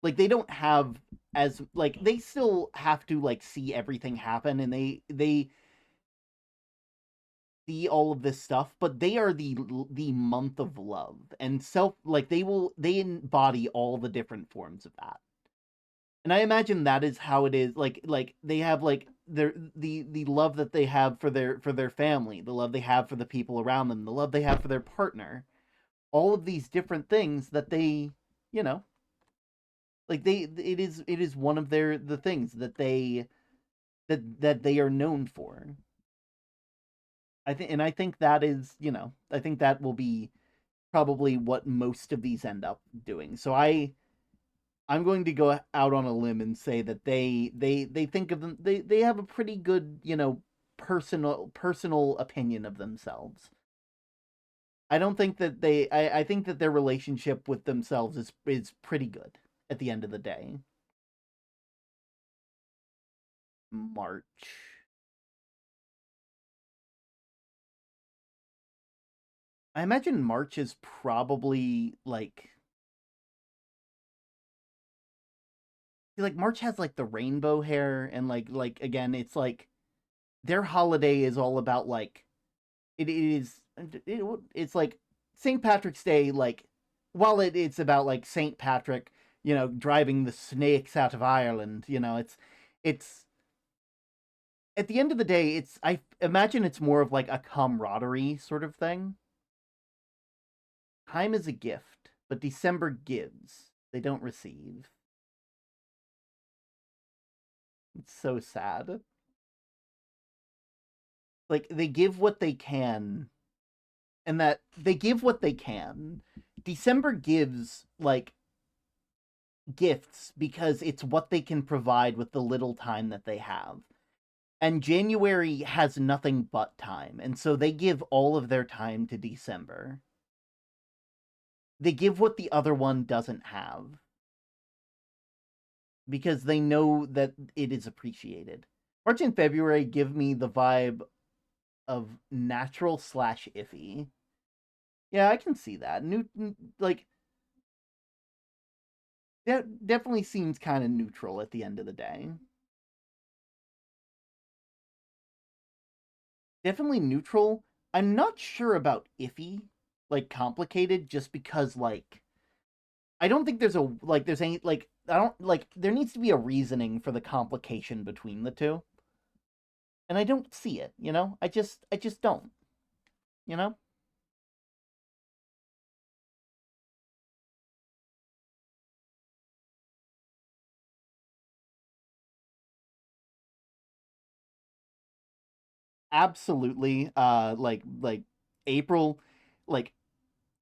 Like they don't have as like they still have to like see everything happen and they see all of this stuff, but they are the month of love and self like they embody all the different forms of that. And I imagine that is how it is. Like they have like the love that they have for their family, the love they have for the people around them, the love they have for their partner, all of these different things that they, you know, like it is one of the things that they are known for. I think that is, I think that will be probably what most of these end up doing. So I'm going to go out on a limb and say that they think of them they have a pretty good, personal opinion of themselves. I don't think that I think that their relationship with themselves is pretty good at the end of the day. March. I imagine March is probably like March has like the rainbow hair and like again it's like their holiday is all about like it is it's like St. Patrick's Day, like while it's about like St. Patrick, driving the snakes out of Ireland, it's at the end of the day, I imagine it's more of like a camaraderie sort of thing. Time is a gift, but December gives. They don't receive. It's so sad. Like they give what they can, and that they give what they can. December gives like gifts because it's what they can provide with the little time that they have. And January has nothing but time, and so they give all of their time to December. They give what the other one doesn't have because they know that it is appreciated. March and February give me the vibe of natural slash iffy. Yeah, I can see that. Like that definitely seems kind of neutral at the end of the day. Definitely neutral. I'm not sure about iffy, like complicated, just because like I don't think there's any like I don't like there needs to be a reasoning for the complication between the two. And I don't see it, I just don't, you know? Absolutely like April like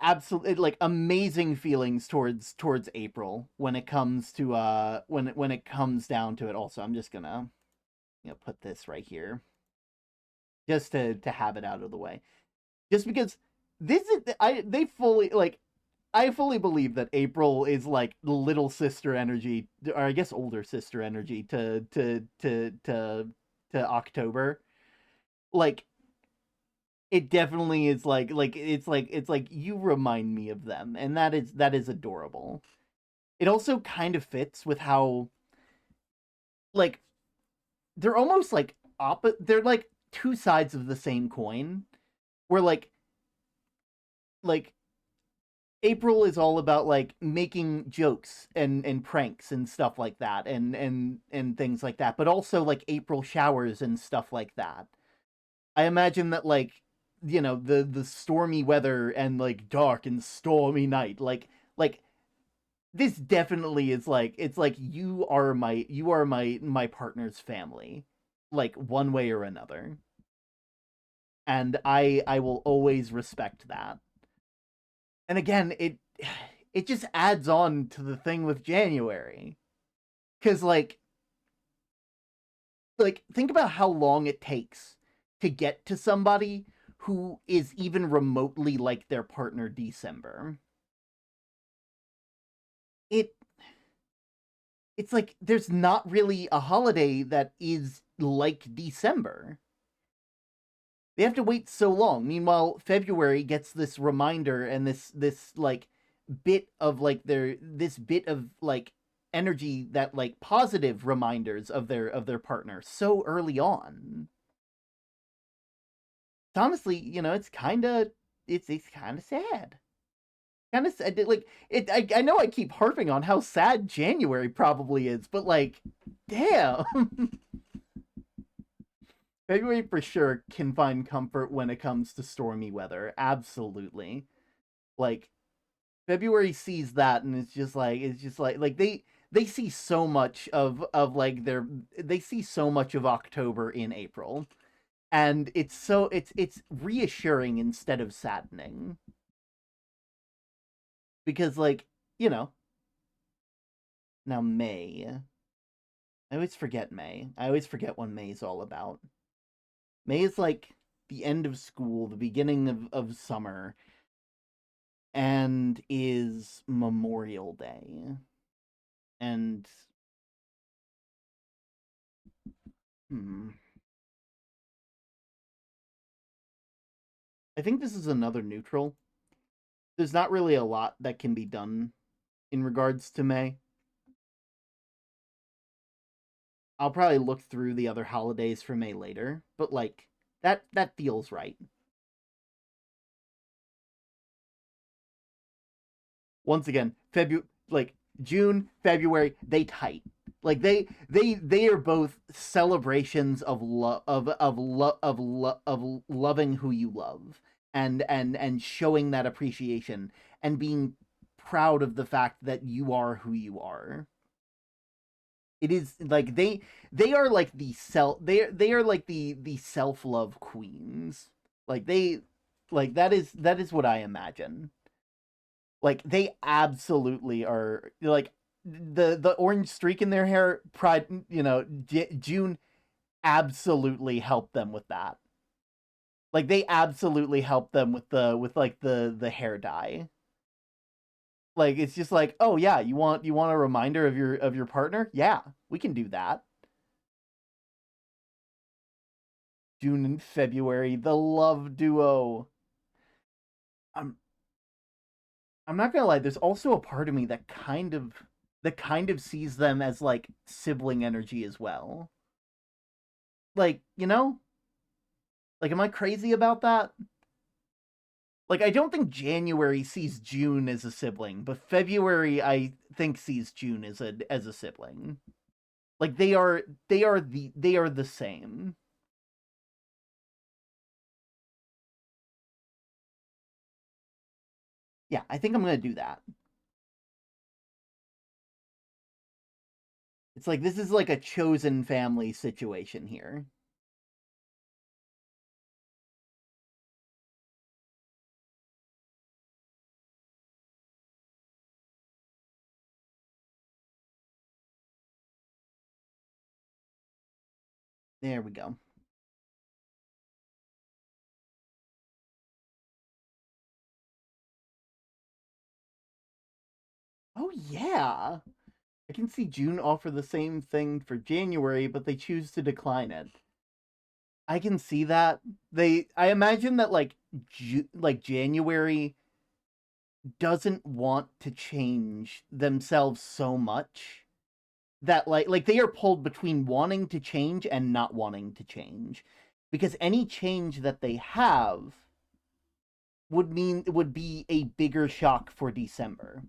absolutely like amazing feelings towards April when it comes to when it comes down to it. Also, I'm just gonna put this right here just to have it out of the way. Just because this is I they fully like I fully believe that April is like little sister energy, or I guess older sister energy to October. Like it definitely is like you remind me of them, and that is adorable. It also kind of fits with how like they're almost like they're like two sides of the same coin. Where like April is all about like making jokes and pranks and stuff like that and things like that, but also like April showers and stuff like that. I imagine that like the stormy weather and like dark and stormy night like this definitely is like it's like you are my partner's family, like one way or another, and I will always respect that. And again, it just adds on to the thing with January, because like think about how long it takes to get to somebody who is even remotely like their partner December. It it's like there's not really a holiday that is like December. They have to wait so long. Meanwhile, February gets this reminder and this like bit of like their this bit of like energy, that like positive reminders of their partner so early on. It's honestly, it's kind of sad. Kind of sad. Like I know I keep harping on how sad January probably is, but like, damn, February for sure can find comfort when it comes to stormy weather. Absolutely. Like February sees that and it's just like they see so much of like they see so much of October in April. And it's reassuring instead of saddening. Because like, you know, now May. I always forget May. I always forget what May's all about. May is like the end of school, the beginning of summer, and is Memorial Day. And hmm, I think this is another neutral. There's not really a lot that can be done in regards to May. I'll probably look through the other holidays for May later, but like that feels right. once again, February, like June, February, they tight. Like they are both celebrations of love of loving who you love, and showing that appreciation and being proud of the fact that you are who you are. It is like they are like they are like the self-love queens. Like they like that is what I imagine. Like they absolutely are like the orange streak in their hair. Pride, June absolutely helped them with that. Like they absolutely helped them with the hair dye. Like it's just like, oh yeah, you want a reminder of your partner? Yeah, we can do that. June and February, the love duo. I'm I'm not gonna lie. There's also a part of me that kind of sees them as like sibling energy as well. Like, like, am I crazy about that? Like, I don't think January sees June as a sibling, but February I think sees June as a sibling. Like they are the same. Yeah, I think I'm gonna do that. It's like this is like a chosen family situation here. There we go. Oh yeah. I can see June offer the same thing for January, but they choose to decline it. I can see that. I imagine that like January doesn't want to change themselves so much that like they are pulled between wanting to change and not wanting to change. Because any change that they have would be a bigger shock for December.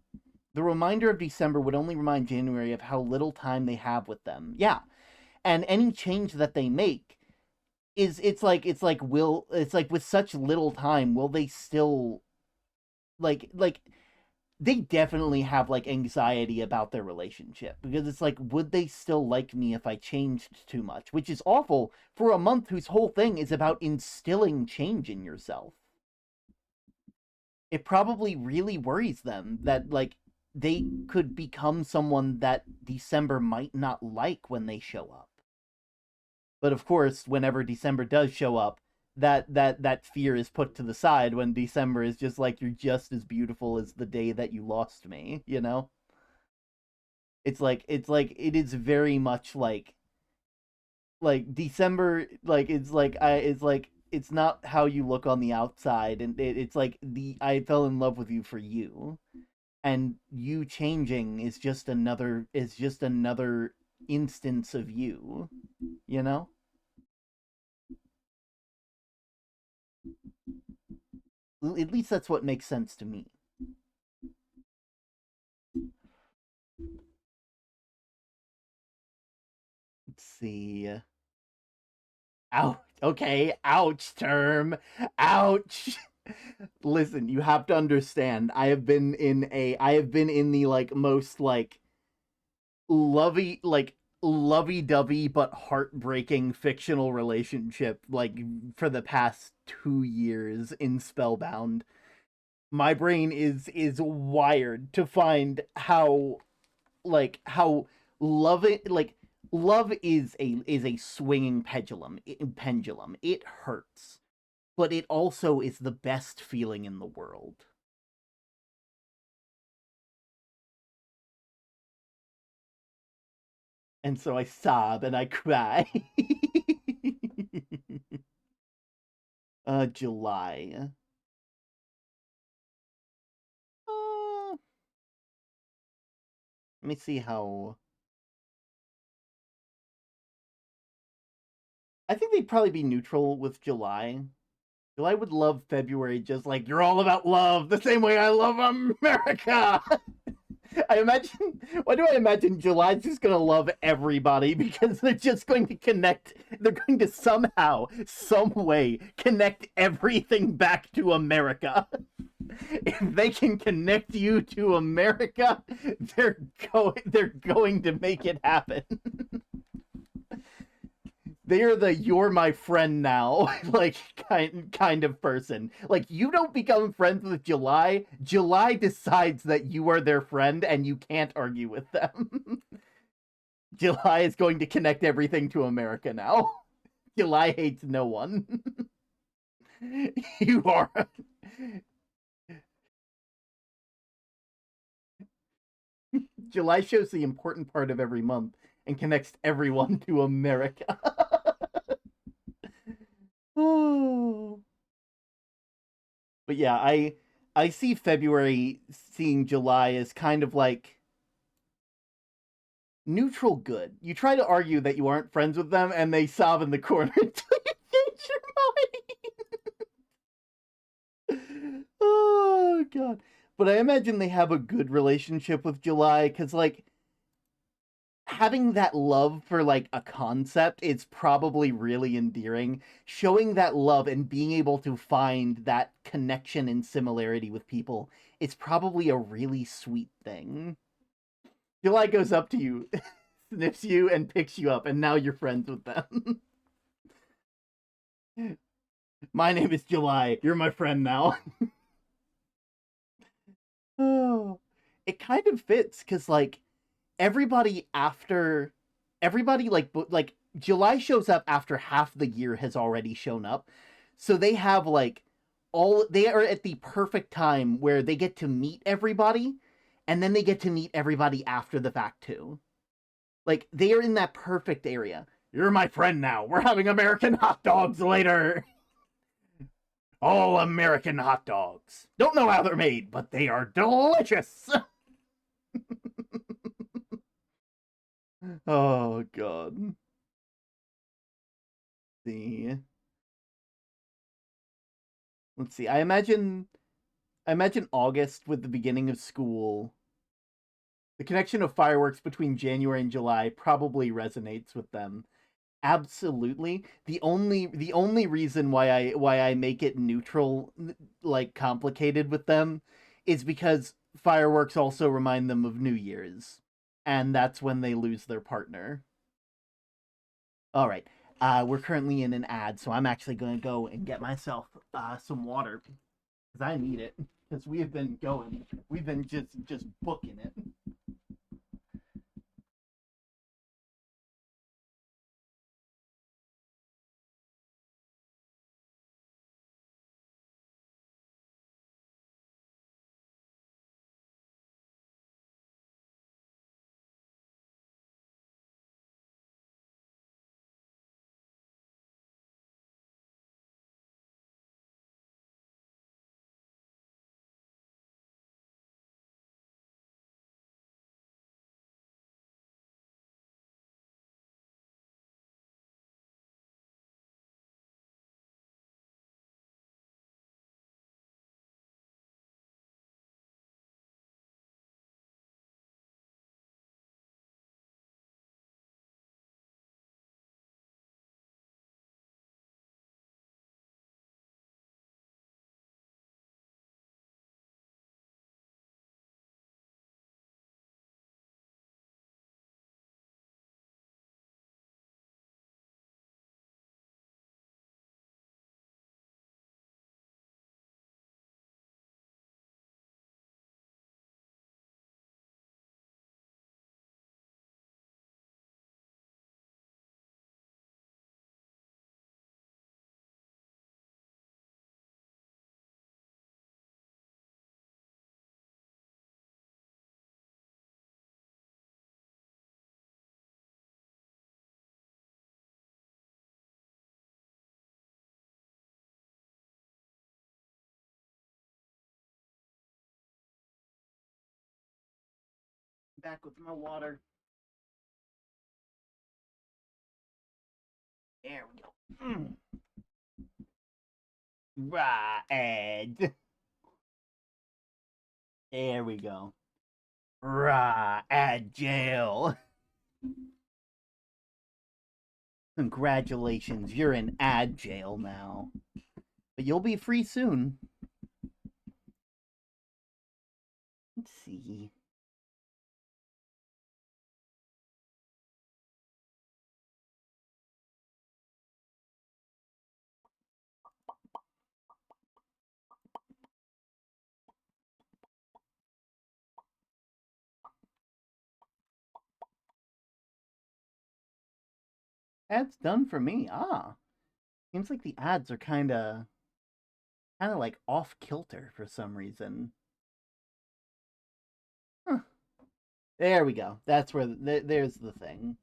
The reminder of December would only remind January of how little time they have with them. Yeah. And any change that they make is it's like with such little time, will they still like they definitely have like anxiety about their relationship because it's like, would they still like me if I changed too much? Which is awful for a month whose whole thing is about instilling change in yourself. It probably really worries them that like they could become someone that December might not like when they show up. But of course, whenever December does show up, that fear is put to the side when December is just like, you're just as beautiful as the day that you lost me, you know? It's like it is very much like December, like it's like it's not how you look on the outside, and it's like the I fell in love with you for you, and you changing is just another instance of you, you know. At least that's what makes sense to me. Let's see. Ouch. Okay. Ouch. Term. Ouch. Listen, you have to understand. I have been in the like most lovey like lovey-dovey but heartbreaking fictional relationship like for the past 2 years in Spellbound. My brain is wired to find how how loving love is a swinging pendulum. It hurts, but it also is the best feeling in the world. And so I sob and I cry. July. Let me see how. I think they'd probably be neutral with July. July would love February just like you're all about love, the same way I love America. I imagine. Why do I imagine July's just gonna love everybody because they're just going to connect. They're going to somehow, some way, connect everything back to America. If they can connect you to America, they're going to make it happen. They are the "you're my friend now" like kind of person. Like you don't become friends with July. July decides that you are their friend and you can't argue with them. July is going to connect everything to America now. July hates no one. You are. July shows the important part of every month and connects everyone to America. Oh. But yeah, I see February seeing July as kind of like neutral good. You try to argue that you aren't friends with them, and they sob in the corner until you change your mind. Oh god! But I imagine they have a good relationship with July because, like, having that love for like a concept is probably really endearing. Showing that love and being able to find that connection and similarity with people is probably a really sweet thing. July goes up to you, sniffs you, and picks you up, and now you're friends with them. My name is July. You're my friend now. Oh, it kind of fits because like everybody after everybody like July shows up after half the year has already shown up. So they have like all they are at the perfect time where they get to meet everybody and then they get to meet everybody after the fact too. Like they are in that perfect area. You're my friend now. We're having American hot dogs later. All American hot dogs. Don't know how they're made, but they are delicious. Oh god. The let's see. I imagine August with the beginning of school. The connection of fireworks between January and July probably resonates with them. Absolutely. The only reason why I make it neutral, like complicated with them, is because fireworks also remind them of New Year's, and that's when they lose their partner. All right. We're currently in an ad, so I'm actually going to go and get myself some water because I need it because we have been going. We've been just booking it. Back with my water. There we go. Right. There we go. Rah, at jail. Congratulations, you're in ad jail now. But you'll be free soon. Let's see. Ads done for me. Ah. Seems like the ads are kinda like off kilter for some reason. Huh. There we go. That's where there's the thing.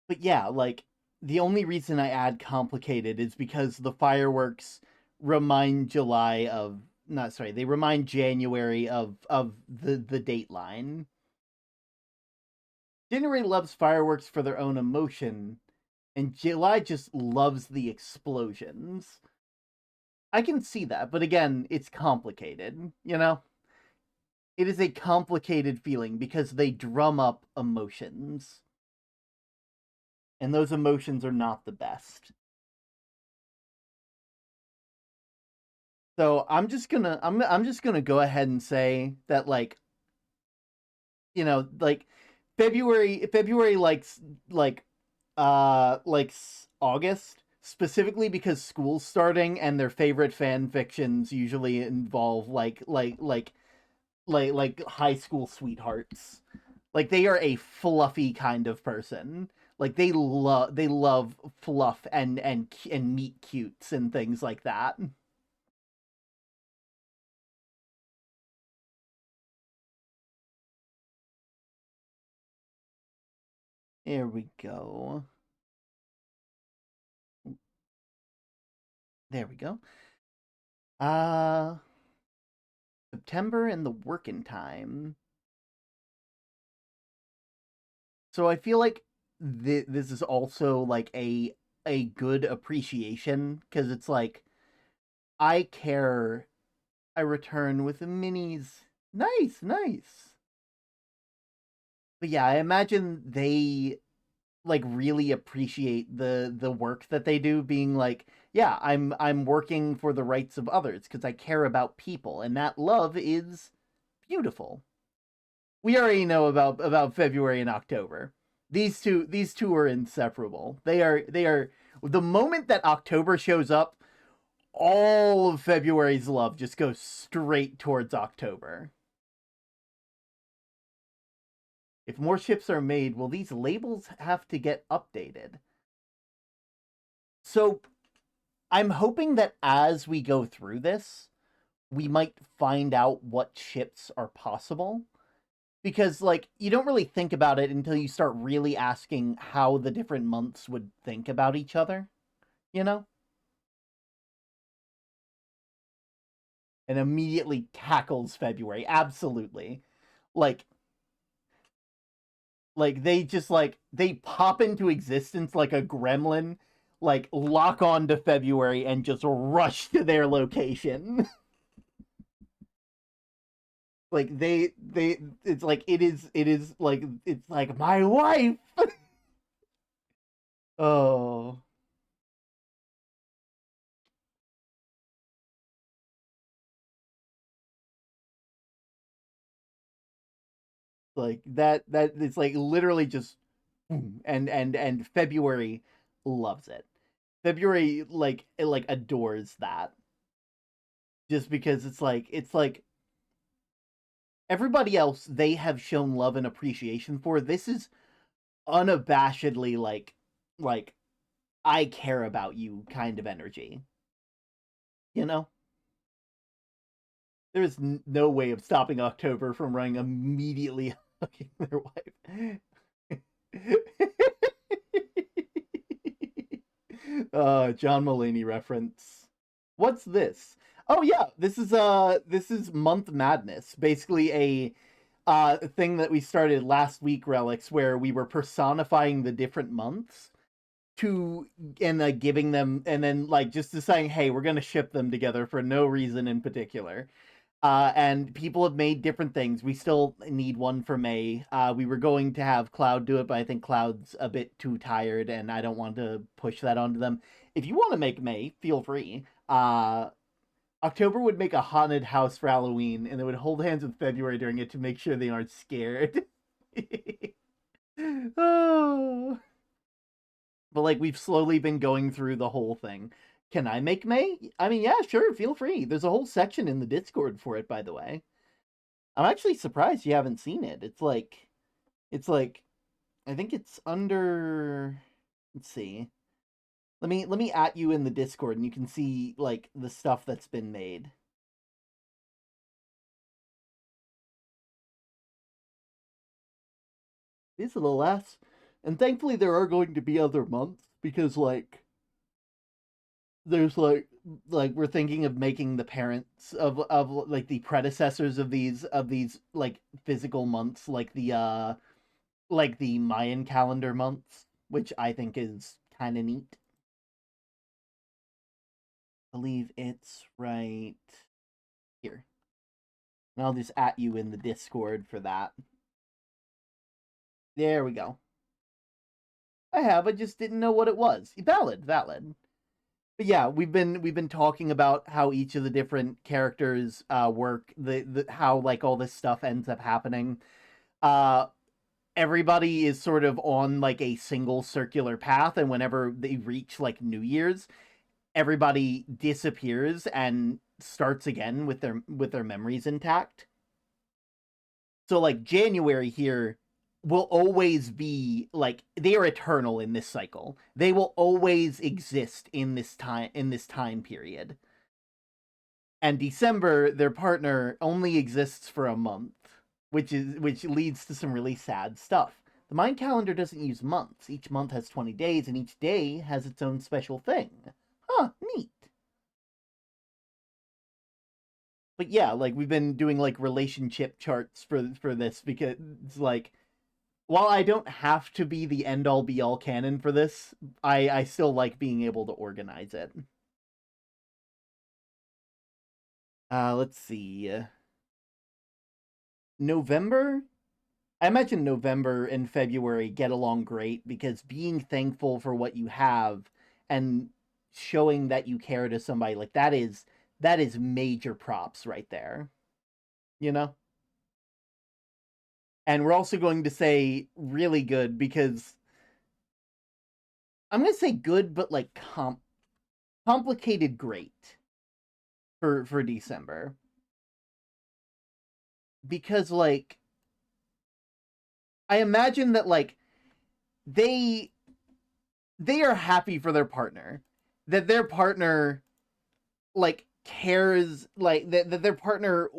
But yeah, like the only reason I add complicated is because the fireworks remind July of not sorry, they remind January of the date line. January loves fireworks for their own emotion, and July just loves the explosions. I can see that, but again, it's complicated, you know? It is a complicated feeling because they drum up emotions, and those emotions are not the best. So I'm just gonna go ahead and say that like February likes August specifically because school's starting and their favorite fan fictions usually involve like high school sweethearts. Like they are a fluffy kind of person. Like they love fluff and meet cutes and things like that. There we go. There we go. Uh September and the working time. So I feel like this is also like a good appreciation because it's like I care. I return with the minis. Nice, nice. But yeah, I imagine they like really appreciate the work that they do being like, yeah, I'm working for the rights of others because I care about people and that love is beautiful. We already know about February and October. These two are inseparable. They are the moment that October shows up, all of February's love just goes straight towards October. If more ships are made, will these labels have to get updated? So I'm hoping that as we go through this, we might find out what ships are possible. Because, like, you don't really think about it until you start really asking how the different months would think about each other, you know? And immediately tackles February. Absolutely. Like, they just, they pop into existence like a gremlin, like, lock on to February and just rush to their location. Like it's like it is like it's like my wife. Oh, like that it's like literally just boom, and February loves it. February like adores that just because it's like everybody else they have shown love and appreciation for. This is unabashedly like I care about you kind of energy, you know? There's no way of stopping October from running immediately hugging their wife. John Mulaney reference. What's this? Oh yeah, this is Month Madness. Basically a thing that we started last week, Relics, where we were personifying the different months to and like giving them and then like just deciding, hey, we're gonna ship them together for no reason in particular. And people have made different things. We still need one for May. We were going to have Cloud do it, but I think Cloud's a bit too tired, and I don't want to push that onto them. If you want to make May, feel free. October would make a haunted house for Halloween, and they would hold hands with February during it to make sure they aren't scared. Oh. But like we've slowly been going through the whole thing. Can I make May? I mean, yeah, sure, feel free. There's a whole section in the Discord for it, by the way. I'm actually surprised you haven't seen it. It's like I think it's under, let's see. Let me at you in the Discord and you can see like the stuff that's been made. It's a little less. And thankfully there are going to be other months because like there's like we're thinking of making the parents of like the predecessors of these like physical months like the Mayan calendar months, which I think is kind of neat. I believe it's right here. And I'll just at you in the Discord for that. There we go. I just didn't know what it was. Valid, valid. But yeah, we've been talking about how each of the different characters work, the how like all this stuff ends up happening. Uh Everybody is sort of on like a single circular path, and whenever they reach like New Year's, everybody disappears and starts again with their memories intact. So like January here will always be like they are eternal in this cycle. They will always exist in this time period. And December, their partner only exists for a month, which leads to some really sad stuff. The Mayan calendar doesn't use months. Each month has 20 days, and each day has its own special thing. Huh, neat. But yeah, like we've been doing like relationship charts for this because it's like while I don't have to be the end all be all canon for this, I still like being able to organize it. Let's see. November. I imagine November and February get along great because being thankful for what you have and showing that you care to somebody like that is major props right there. You know? And we're also going to say really good because I'm going to say good but like complicated great for December. Because like I imagine that like they they are happy for their partner. That their partner like cares that their partner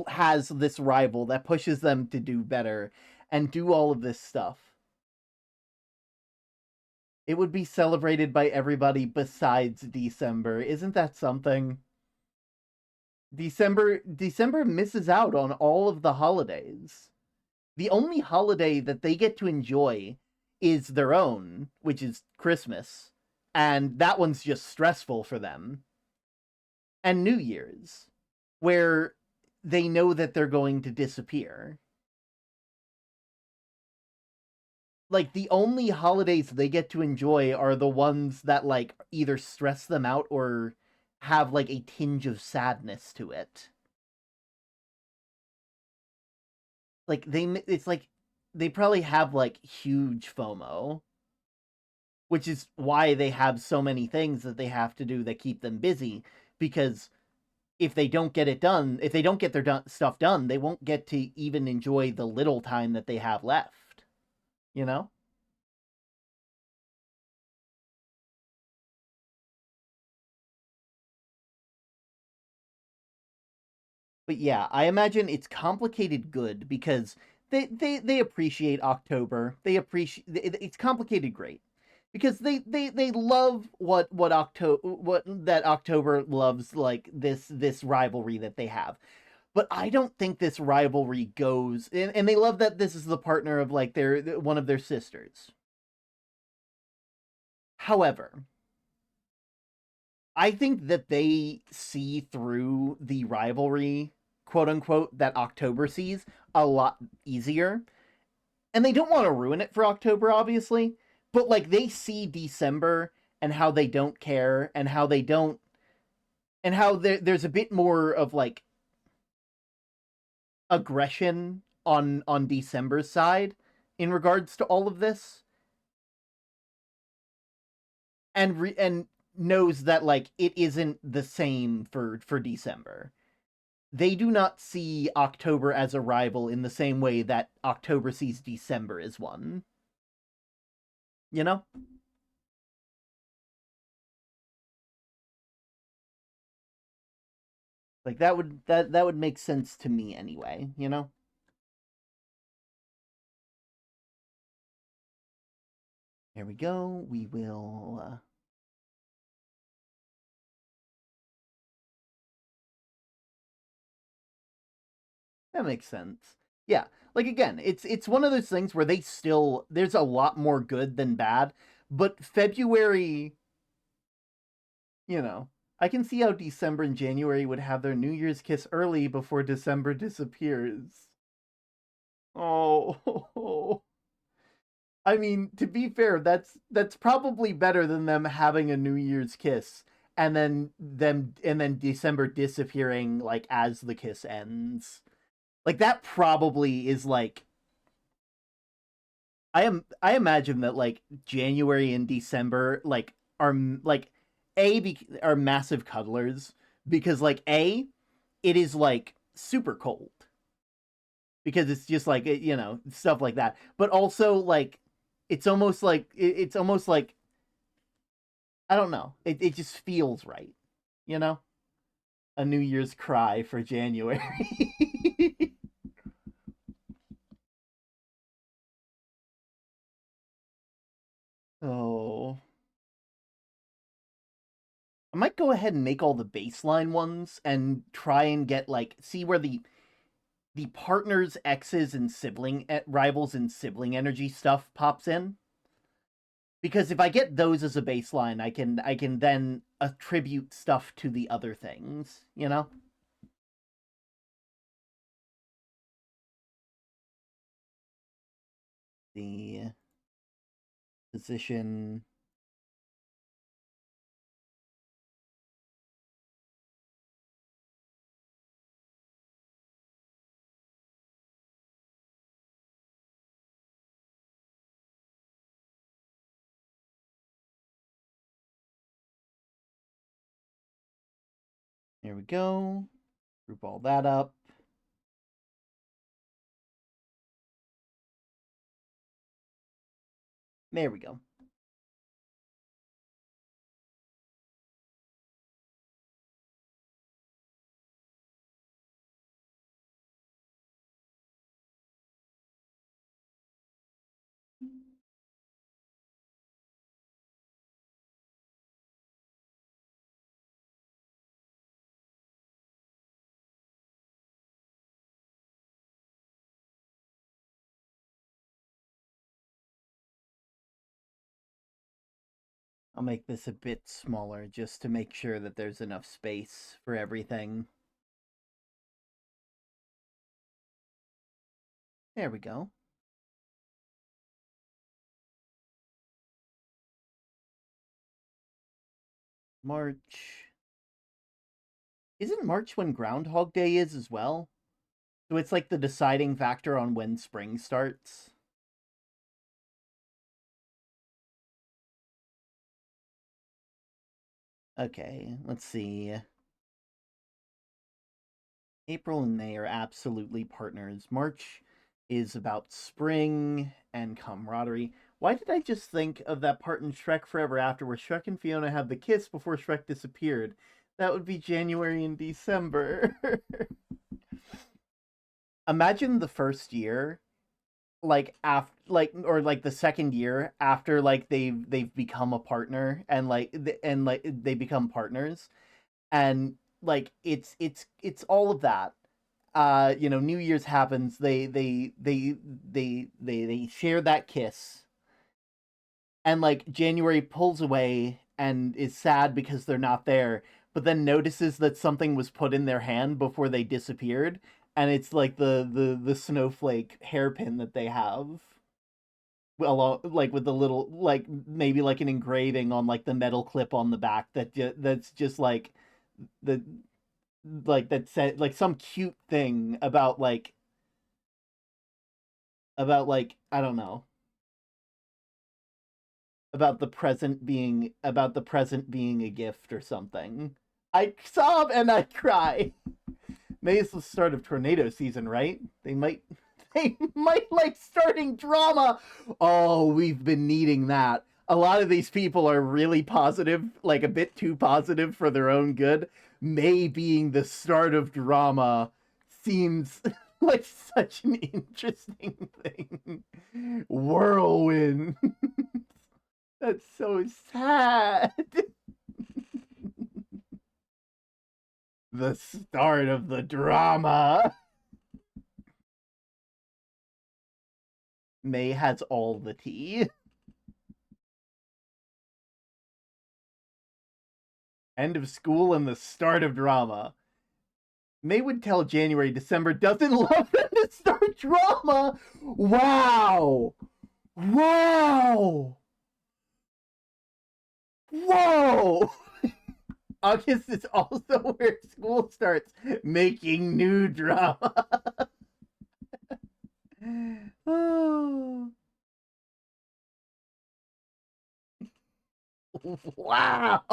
has this rival that pushes them to do better and do all of this stuff. It would be celebrated by everybody besides December. Isn't that something? December misses out on all of the holidays. The only holiday that they get to enjoy is their own, which is Christmas. And that one's just stressful for them. And New Year's, where they know that they're going to disappear. Like the only holidays they get to enjoy are the ones that like either stress them out or have like a tinge of sadness to it. Like it's like they probably have like huge FOMO, which is why they have so many things that they have to do that keep them busy because if they don't get it done, if they don't get their stuff done, they won't get to even enjoy the little time that they have left, you know? But yeah, I imagine it's complicated good because they appreciate October. They appreciate it's complicated great because they love what that October loves like this rivalry that they have. But I don't think this rivalry goes and they love that this is the partner of like their one of their sisters. However, I think that they see through the rivalry, quote unquote, that October sees a lot easier. And they don't want to ruin it for October, obviously. But like they see December and how they don't care and how they don't and how there's a bit more of like aggression on December's side in regards to all of this, and knows that like it isn't the same for December. They do not see October as a rival in the same way that October sees December as one. You know? Like that would make sense to me anyway, you know? There we go. We will that makes sense. Yeah. Like again, it's one of those things where they still there's a lot more good than bad, but February, you know, I can see how December and January would have their New Year's kiss early before December disappears. Oh. I mean, to be fair, that's probably better than them having a New Year's kiss and then December disappearing like as the kiss ends. Like that probably is like I imagine that like January and December like are like are massive cuddlers because like it is like super cold because it's just like stuff like that, but also like it's almost like I don't know, it just feels right, you know, a New Year's cry for January. Oh, I might go ahead and make all the baseline ones and try and get like see where the partners, exes, and sibling rivals and sibling energy stuff pops in. Because if I get those as a baseline, I can then attribute stuff to the other things. You know, the position. There we go. Group all that up. There we go. I'll make this a bit smaller just to make sure that there's enough space for everything. There we go. March. Isn't March when Groundhog Day is as well? So it's like the deciding factor on when spring starts. Okay, let's see. April and May are absolutely partners. March is about spring and camaraderie. Why did I just think of that part in Shrek Forever After where Shrek and Fiona have the kiss before Shrek disappeared? That would be January and December. Imagine the first year, like after, like, or like the second year after, like they've become a partner and like they become partners, and like it's all of that. New Year's happens, they share that kiss, and like January pulls away and is sad because they're not there, but then notices that something was put in their hand before they disappeared, and it's like the snowflake hairpin that they have, along like with the little, like maybe like an engraving on like the metal clip on the back that's just like the like that said like some cute thing about like I don't know, about the present being a gift or something. I sob and I cry. May is the start of tornado season, right? They might like starting drama. Oh, we've been needing that. A lot of these people are really positive, like a bit too positive for their own good. May being the start of drama seems like such an interesting thing. Whirlwind. That's so sad. The start of the drama. May has all the tea. End of school and the start of drama. May would tell January December doesn't love them to start drama. Wow. Wow. Whoa. August is also where school starts making new drama. Oh. Wow.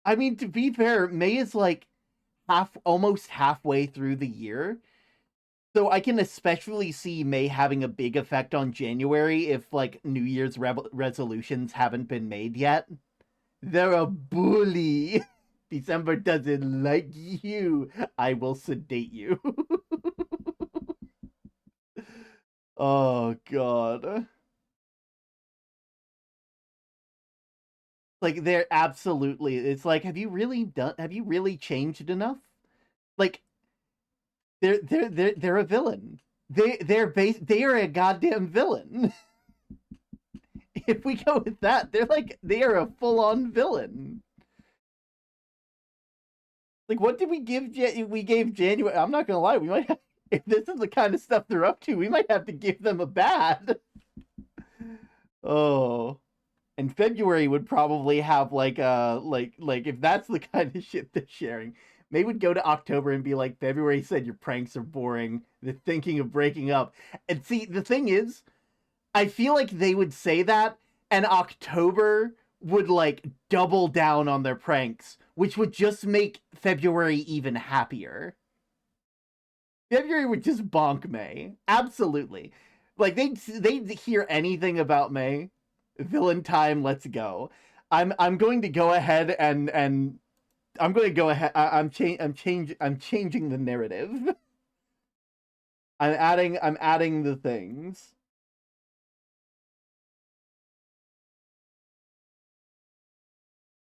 I mean, to be fair, May is like almost halfway through the year. So I can especially see May having a big effect on January if like New Year's resolutions haven't been made yet. They're a bully. December doesn't like you. I will sedate you. Oh god. Like they're absolutely, it's like have you really changed enough? Like they're a villain. They are a goddamn villain. If we go with that, they are a full-on villain. Like what did we give we gave January? I'm not gonna lie, we might have, if this is the kind of stuff they're up to, we might have to give them a bad. Oh. And February would probably have like like if that's the kind of shit they're sharing, they would go to October and be like, February said your pranks are boring. They're thinking of breaking up. And see, the thing is, I feel like they would say that, and October would like double down on their pranks, which would just make February even happier. February would just bonk May. Absolutely. Like they'd hear anything about May. Villain time, let's go. I'm going to go ahead and I'm going to go ahead. I'm changing the narrative. I'm adding the things.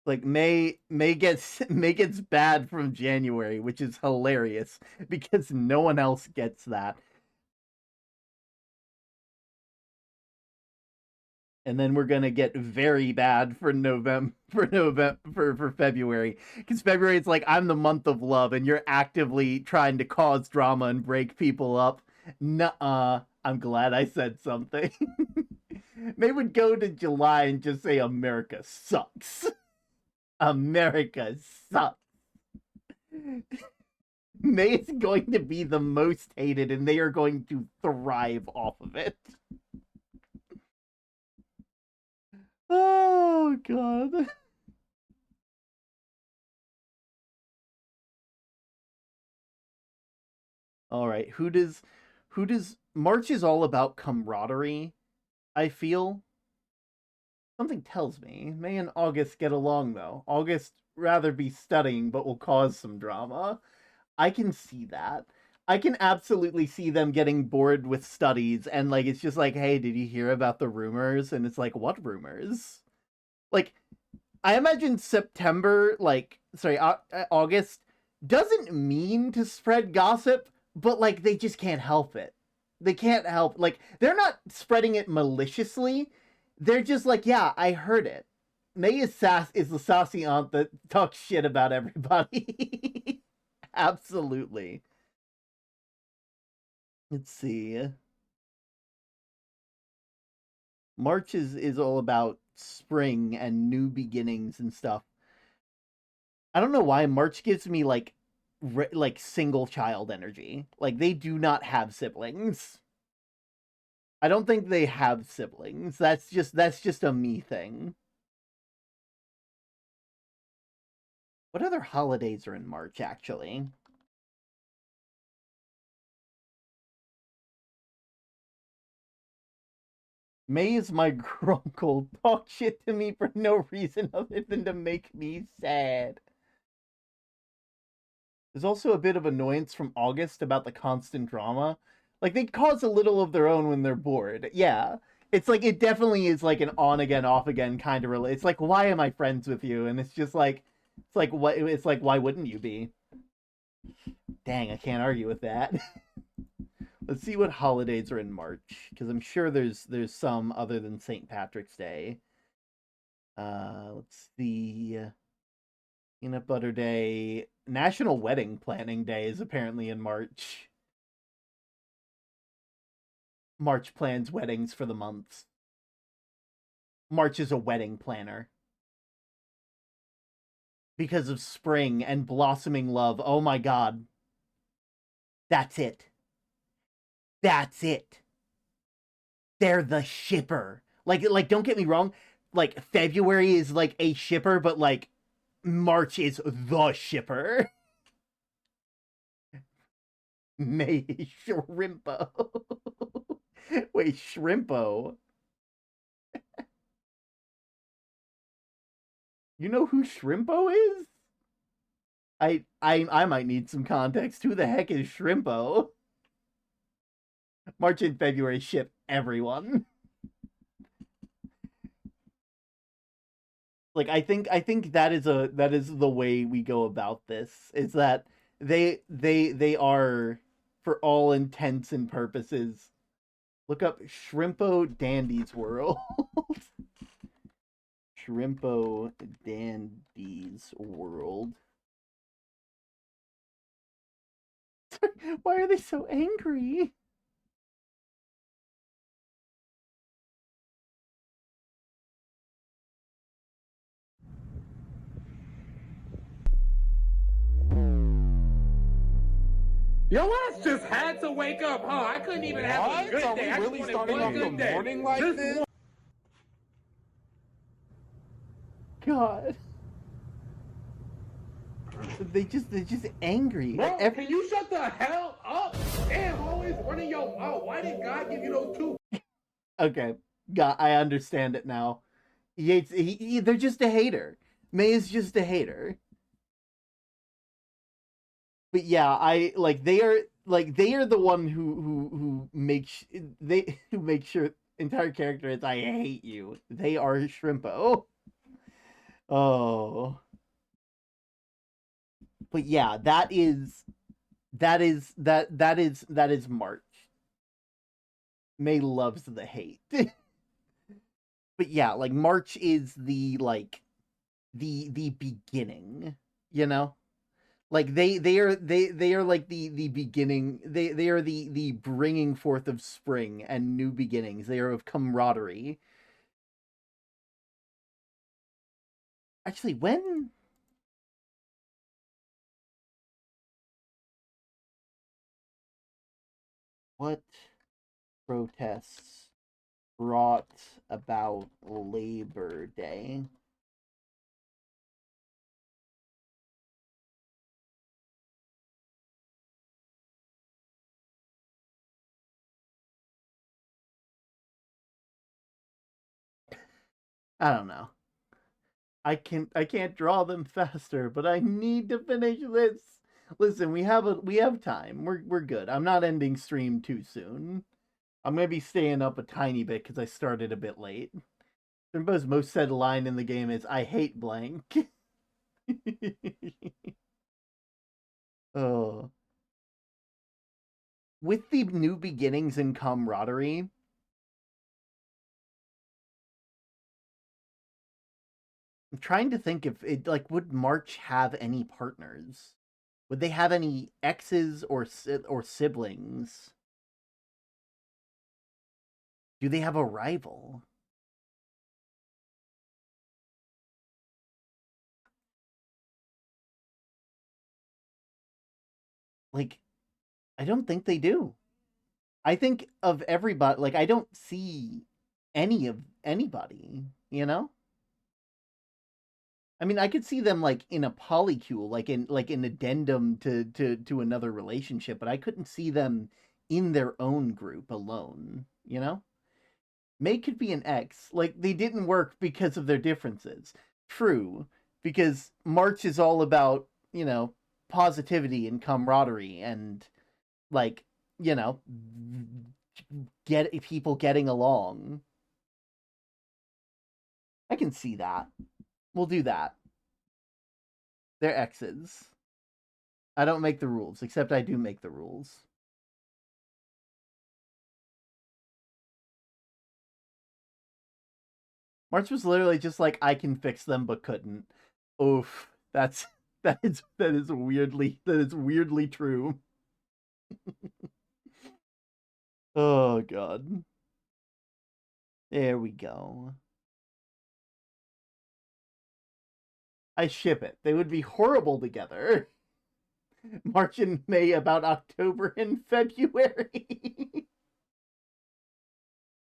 Like May gets bad from January, which is hilarious because no one else gets that. And then we're gonna get very bad for for February, because February it's like I'm the month of love, and you're actively trying to cause drama and break people up. Nuh-uh. I'm glad I said something. They would go to July and just say America sucks. America sucks. May is going to be the most hated, and they are going to thrive off of it. Oh god. All right, who does March is all about camaraderie, I feel. Something tells me May and August get along though. August rather be studying but will cause some drama. I can see that. I can absolutely see them getting bored with studies and like it's just like, "Hey, did you hear about the rumors?" And it's like, "What rumors?" Like I imagine September, like sorry, August doesn't mean to spread gossip, but like they just can't help it. They can't help. Like, they're not spreading it maliciously. They're just like, yeah, I heard it. May is the sassy aunt that talks shit about everybody. Absolutely. Let's see. March is all about spring and new beginnings and stuff. I don't know why March gives me like single child energy. Like they do not have siblings. I don't think they have siblings. That's just a me thing. What other holidays are in March actually? May is my grunkle. Talk shit to me for no reason other than to make me sad. There's also a bit of annoyance from August about the constant drama. Like they cause a little of their own when they're bored. Yeah. It's like it definitely is like an on again, off again kind of It's like, why am I friends with you? And it's just like why wouldn't you be? Dang, I can't argue with that. Let's see what holidays are in March, because I'm sure there's some other than St. Patrick's Day. Let's see. Peanut Butter Day. National Wedding Planning Day is apparently in March. March plans weddings for the months. March is a wedding planner. Because of spring and blossoming love. Oh my god. That's it. That's it. They're the shipper. Like don't get me wrong. Like February is like a shipper, but like March is the shipper. May Shrimpo. Wait, Shrimpo. You know who Shrimpo is? I might need some context. Who the heck is Shrimpo? March and February ship everyone. Like I think that is the way we go about this. Is that they are for all intents and purposes. Look up Shrimpo Dandy's World. Shrimpo Dandy's World. Why are they so angry? Your ass just had to wake up, huh? I couldn't even have a good day. Are we really starting off the morning like this? God. They're just angry. Bro, can you shut the hell up? Damn, always running your mouth. Why did God give you those two? Okay, God, I understand it now. He hates. They're just a hater. May is just a hater. But yeah, I like they are the one who makes who make sure entire character is I hate you. They are Shrimpo. Oh. But yeah, that is March. May loves the hate. But yeah, like March is the the beginning, you know? Like they are like the beginning. They are the bringing forth of spring and new beginnings. They are of camaraderie. Actually, when what protests brought about Labor Day? I don't know. I can't draw them faster, but I need to finish this. Listen, we have time. We're good. I'm not ending stream too soon. I'm gonna be staying up a tiny bit because I started a bit late. Simba's most said line in the game is "I hate blank." Oh, with the new beginnings and camaraderie, I'm trying to think if it like would March have any partners? Would they have any exes or siblings? Do they have a rival? Like, I don't think they do. I think of everybody, like, I don't see any of anybody, you know? I mean, I could see them like in a polycule, like in addendum to another relationship, but I couldn't see them in their own group alone, you know? May could be an ex. Like, they didn't work because of their differences. True, because March is all about, positivity and camaraderie and, like, get people getting along. I can see that. We'll do that. They're exes. I don't make the rules, except I do make the rules. March was literally just like, I can fix them but couldn't. Oof. That is weirdly true. Oh god. There we go. I ship it. They would be horrible together. March and May about October and February.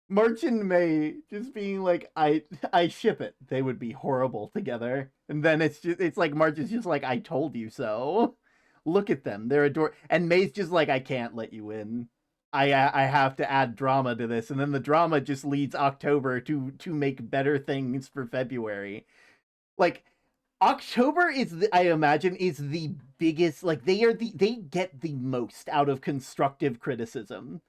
March and May just being like, I ship it. They would be horrible together. And then it's like March is just like, I told you so. Look at them. They're adorable. And May's just like, I can't let you in. I have to add drama to this. And then the drama just leads October to make better things for February. Like, October I imagine is the biggest, like, they get the most out of constructive criticism.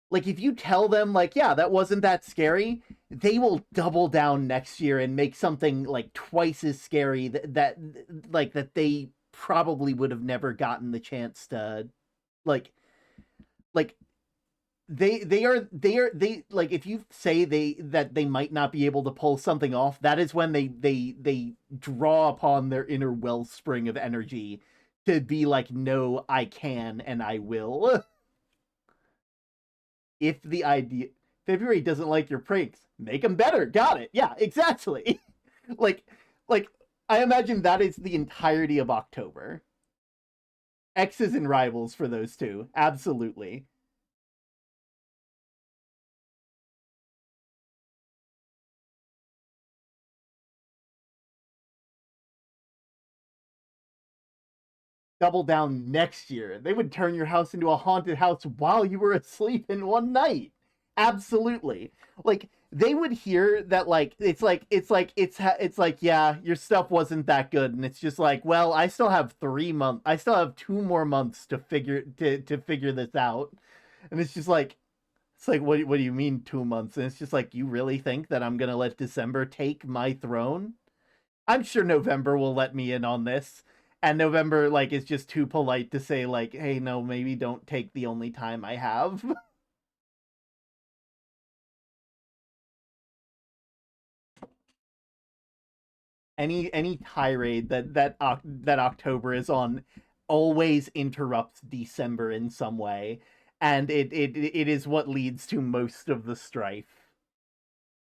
Like, if you tell them, like, yeah, that wasn't that scary, they will double down next year and make something like twice as scary that they probably would have never gotten the chance to, like they like, if you say that they might not be able to pull something off, that is when they draw upon their inner wellspring of energy to be like, no, I can and I will. If the idea February doesn't like your pranks, make them better. Got it. Yeah, exactly. like I imagine that is the entirety of October. Exes and rivals for those two. Absolutely. Double down next year. They would turn your house into a haunted house while you were asleep in one night. Absolutely. Like, they would hear that, like, it's like, yeah, your stuff wasn't that good, and it's just like, well, I still have 2 more months to figure this out. And it's just like, what do you mean 2 months? And it's just like, you really think that I'm gonna let December take my throne? I'm sure November will let me in on this. And November, like, is just too polite to say, like, hey, no, maybe don't take the only time I have. Any tirade that October is on always interrupts December in some way, and it is what leads to most of the strife.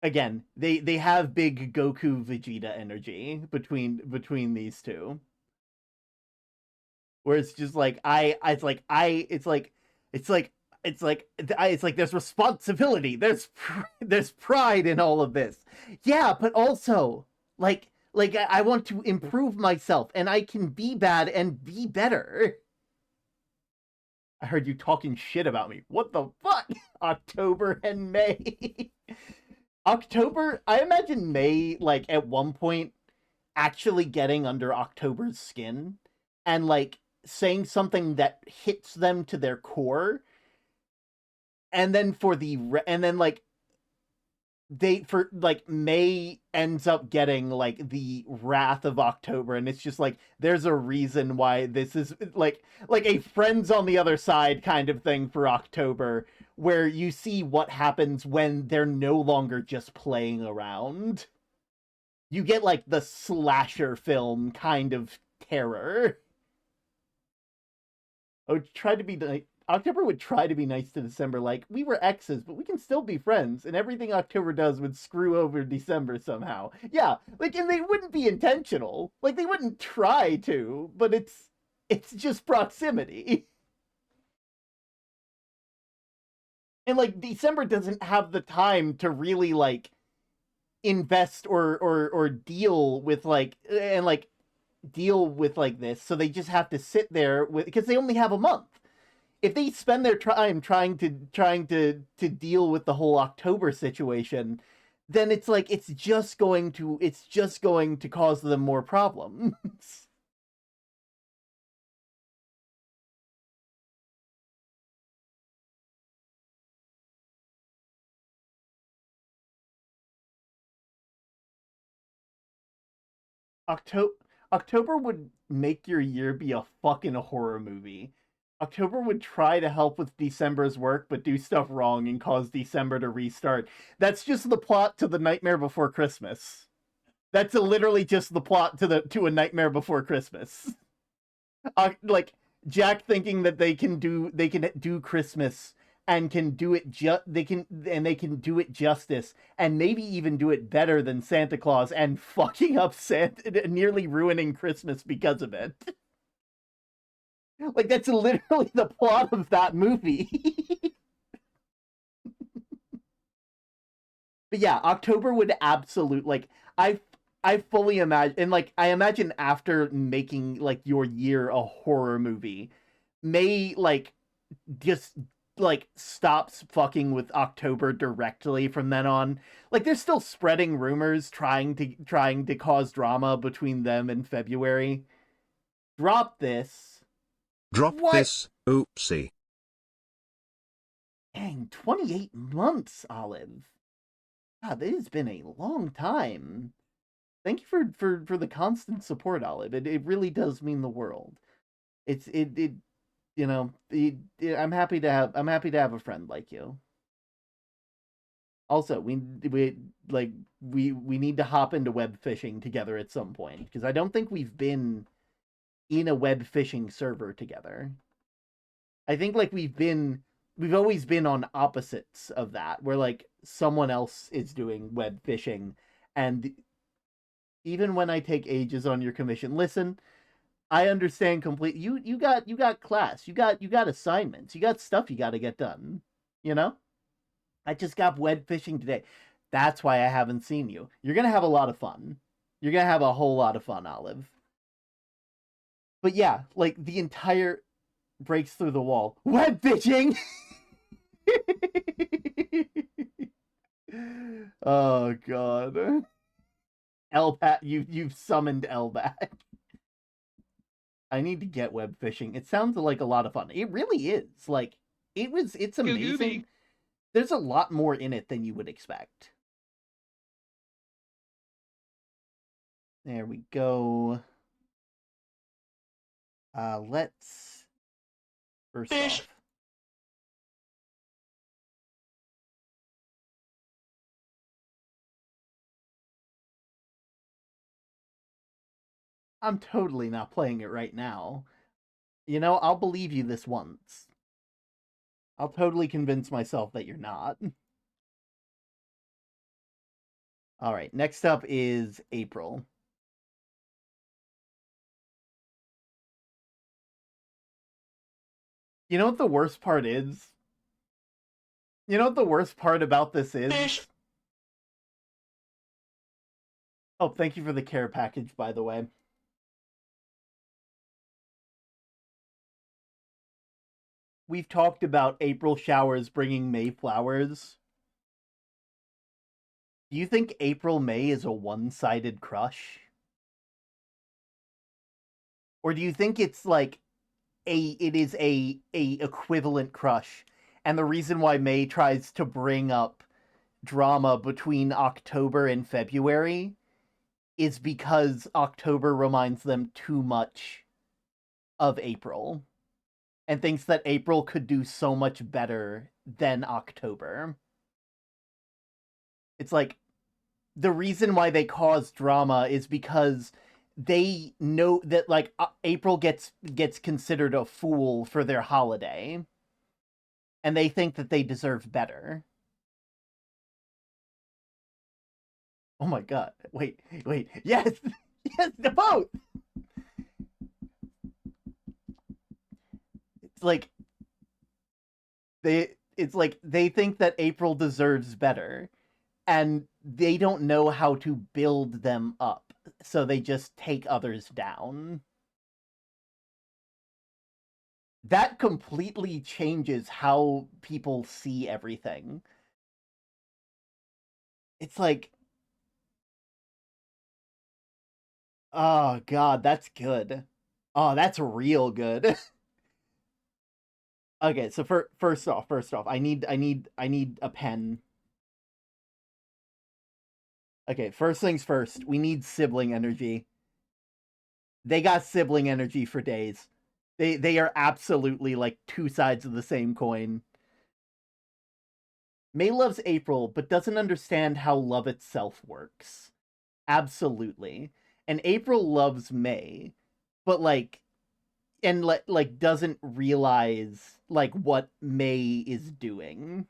Again, they have big Goku Vegeta energy between these two. Where it's just like it's like there's responsibility, there's pride in all of this. Yeah, but also like I want to improve myself, and I can be bad and be better. I heard you talking shit about me. What the fuck? October and May. October, I imagine May, like, at one point actually getting under October's skin and, like, saying something that hits them to their core, and then like May ends up getting like the wrath of October, and it's just like there's a reason why this is like a friends on the other side kind of thing for October, where you see what happens when they're no longer just playing around. You get like the slasher film kind of terror. I would try to be like October would try to be nice to December, like we were exes, but we can still be friends, and everything October does would screw over December somehow. Yeah, like, and they wouldn't be intentional. Like they wouldn't try to, but it's just proximity. And like December doesn't have the time to really like invest or deal with like and like deal with like this, so they just have to sit there with because they only have a month. If they spend their time trying to deal with the whole October situation, then it's like it's just going to cause them more problems. October October would make your year be a fucking horror movie. October would try to help with December's work, but do stuff wrong and cause December to restart. That's just the plot to The Nightmare Before Christmas. That's literally just the plot to A Nightmare Before Christmas. Like Jack thinking that they can do Christmas and can do it they can do it justice and maybe even do it better than Santa Claus, and fucking up Santa, nearly ruining Christmas because of it. Like that's literally the plot of that movie. But yeah, October would absolute like I fully imagine, and like I imagine after making like your year a horror movie, May like just like stops fucking with October directly from then on. Like they're still spreading rumors, trying to cause drama between them and February. Drop this. Drop What? this, oopsie. Dang, 28 months, Olive. God, it has been a long time. Thank you for the constant support, Olive. It really does mean the world. It you know, I'm happy to have a friend like you. Also, we need to hop into web fishing together at some point, because I don't think we've been in a web fishing server together. I think like we've always been on opposites of that, where like someone else is doing web fishing, and even when I take ages on your commission, listen, I understand completely. You got class, you got assignments, you got stuff you got to get done. You know, I just got web fishing today. That's why I haven't seen you. You're gonna have a lot of fun. You're gonna have a whole lot of fun, Olive. But yeah, like the entire breaks through the wall. Web fishing. Oh god. Elbat, you've summoned Elbat. I need to get web fishing. It sounds like a lot of fun. It really is. Like it's amazing. There's a lot more in it than you would expect. There we go. Let's first off. I'm totally not playing it right now. You know, I'll believe you this once. I'll totally convince myself that you're not. All right, next up is April. You know what the worst part is? You know what the worst part about this is? Oh, thank you for the care package, by the way. We've talked about April showers bringing May flowers. Do you think April May is a one-sided crush? Or do you think it's like it is a equivalent crush, and the reason why May tries to bring up drama between October and February is because October reminds them too much of April and thinks that April could do so much better than October. It's like the reason why they cause drama is because they know that like April gets considered a fool for their holiday, and they think that they deserve better. Oh my god. Wait. Yes! Yes, the both! It's like they think that April deserves better, and they don't know how to build them up, so they just take others down. That completely changes how people see everything. It's like, oh god, that's good. Oh, that's real good. Okay, so first off, I need a pen. Okay, first things first, we need sibling energy. They got sibling energy for days. They are absolutely like two sides of the same coin. May loves April, but doesn't understand how love itself works. Absolutely. And April loves May, but like doesn't realize like what May is doing.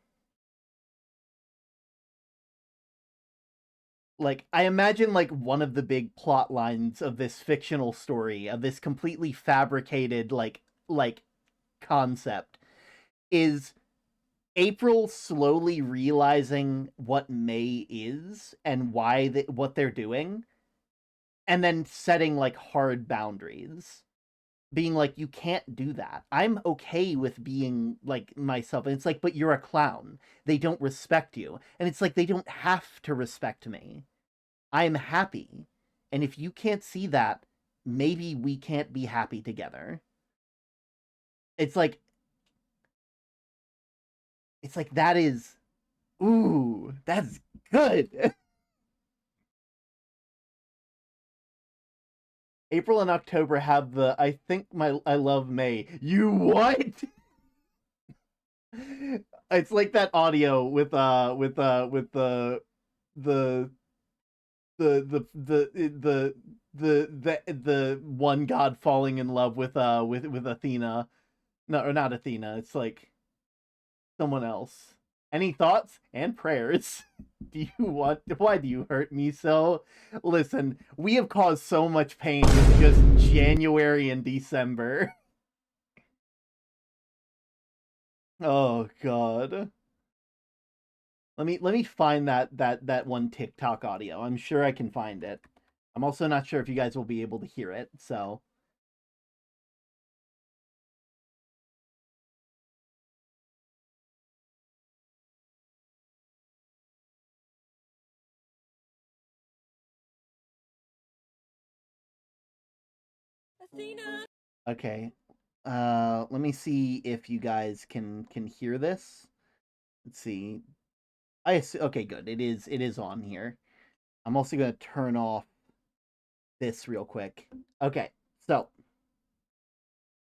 Like, I imagine like one of the big plot lines of this fictional story, of this completely fabricated like concept, is April slowly realizing what May is and why what they're doing, and then setting like hard boundaries. Being like, you can't do that. I'm okay with being like myself. And it's like, but you're a clown. They don't respect you. And it's like, they don't have to respect me. I'm happy. And if you can't see that, maybe we can't be happy together. It's like that is, ooh, that's good. April and October have the I think I love May. You what? It's like that audio with the the the one god falling in love with Athena. No, or not Athena. It's like someone else. Any thoughts and prayers? Why do you hurt me so? Listen, we have caused so much pain with just January and December. Oh god. Let me find that one TikTok audio. I'm sure I can find it. I'm also not sure if you guys will be able to hear it, so Athena. okay. Let me see if you guys can hear this. Let's see. Okay, good. It is on here. I'm also going to turn off this real quick. Okay. So,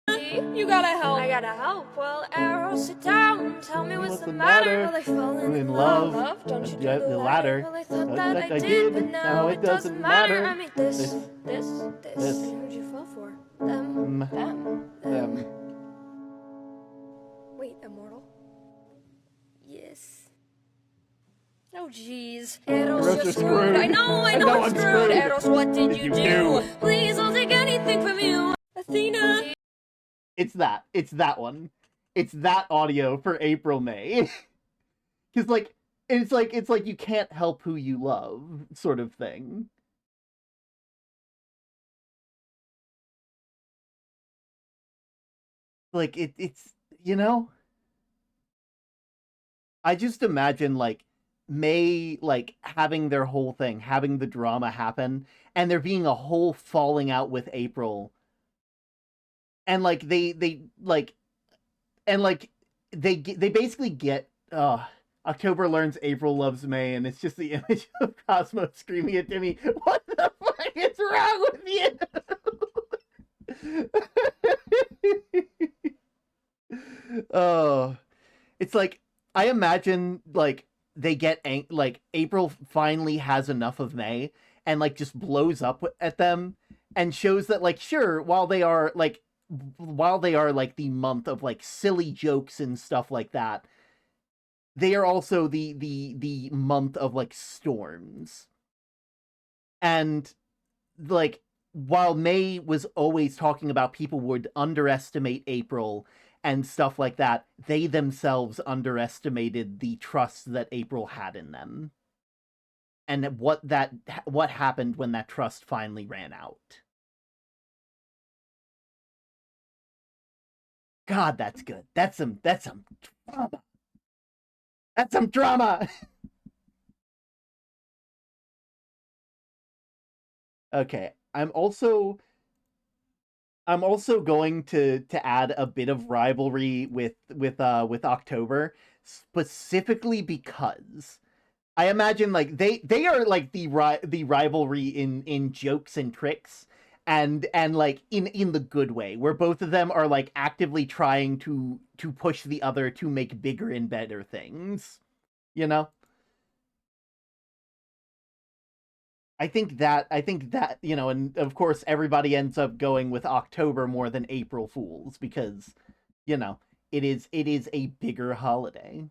You gotta help. I gotta help. Well, Arrow, sit down. Tell me what's the matter. Well, I fallen in love. Don't you Yeah, do the ladder. Well, I thought that I did, but now it doesn't matter. I mean, this. And who'd you fall for? Them. Wait, immortal? Yes. Oh, jeez. Eros, you're screwed. I know I'm screwed. Eros, what did you do? Please, I'll take anything from you. Athena. It's that one. It's that audio for April May. Cuz like it's like you can't help who you love sort of thing. Like it's you know, I just imagine like May like having their whole thing, having the drama happen, and there being a whole falling out with April. And like they like and like they basically get October learns April loves May, and it's just the image of Cosmo screaming at Timmy, "What the fuck is wrong with you?" Oh, it's like, I imagine, like, they get like April finally has enough of May and like just blows up at them and shows that, like, sure, while they are like the month of like silly jokes and stuff like that, they are also the month of like storms. And like, while May was always talking about people would underestimate April and stuff like that, they themselves underestimated the trust that April had in them. And what happened when that trust finally ran out. God, that's good. That's some drama. That's some drama. Okay, I'm also going to add a bit of rivalry with October, specifically because I imagine like they are like the rivalry in jokes and tricks, and like in the good way, where both of them are like actively trying to push the other to make bigger and better things, you know? I think that you know, and of course everybody ends up going with October more than April Fools because, you know, it is a bigger holiday.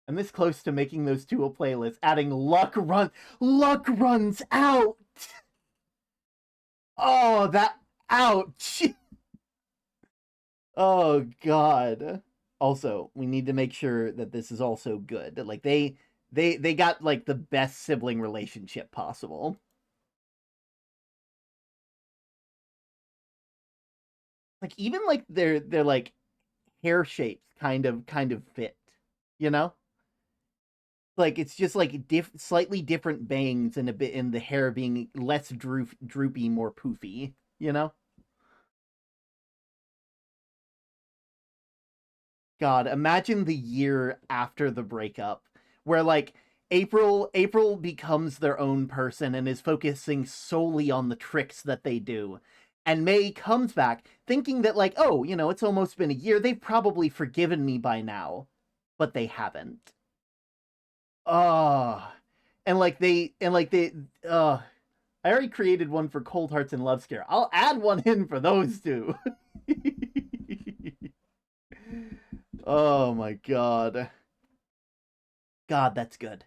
I'm this close to making those two a playlist, adding luck runs out. Oh, that ouch. Oh god. Also, we need to make sure that this is also good. Like they got like the best sibling relationship possible. Like even like their like hair shapes kind of fit, you know? Like it's just like slightly different bangs and a bit in the hair being less droopy, more poofy, you know? God, imagine the year after the breakup where like April becomes their own person and is focusing solely on the tricks that they do. And May comes back thinking that like, oh, you know, it's almost been a year. They've probably forgiven me by now. But they haven't. Oh. And I already created one for Cold Hearts and Love Scare. I'll add one in for those two. Oh my god. God, that's good.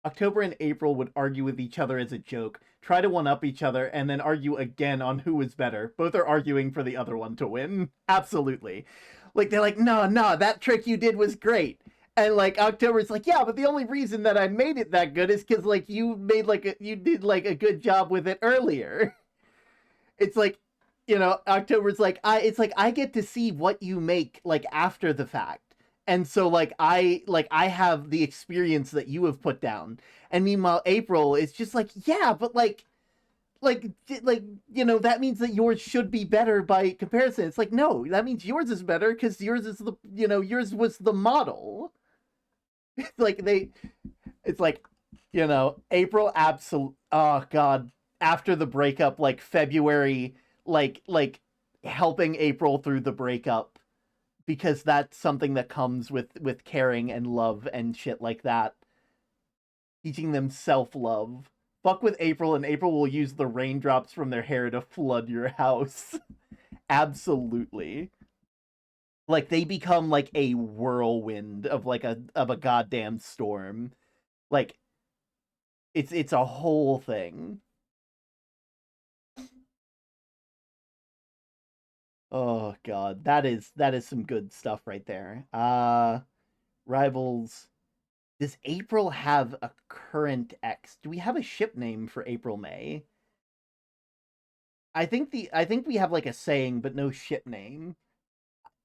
October and April would argue with each other as a joke, try to one-up each other, and then argue again on who was better. Both are arguing for the other one to win. Absolutely. Like, they're like, no, that trick you did was great. And, like, October's like, yeah, but the only reason that I made it that good is because, like, you did, like, a good job with it earlier. It's like, you know, October's like, I get to see what you make, like, after the fact. And so I have the experience that you have put down. And meanwhile April is just like, yeah, but like you know, that means that yours should be better by comparison. It's like, no, that means yours is better because yours is the, you know, yours was the model. It's like it's like, you know, April absolute, oh god, after the breakup, like February, like helping April through the breakup, because that's something that comes with caring and love and shit like that. Teaching them self-love. Fuck with April, and April will use the raindrops from their hair to flood your house. Absolutely. Like they become like a whirlwind of like a goddamn storm. Like it's a whole thing. Oh god, that is some good stuff right there. Rivals. Does April have a current ex? Do we have a ship name for April May? I think we have like a saying, but no ship name.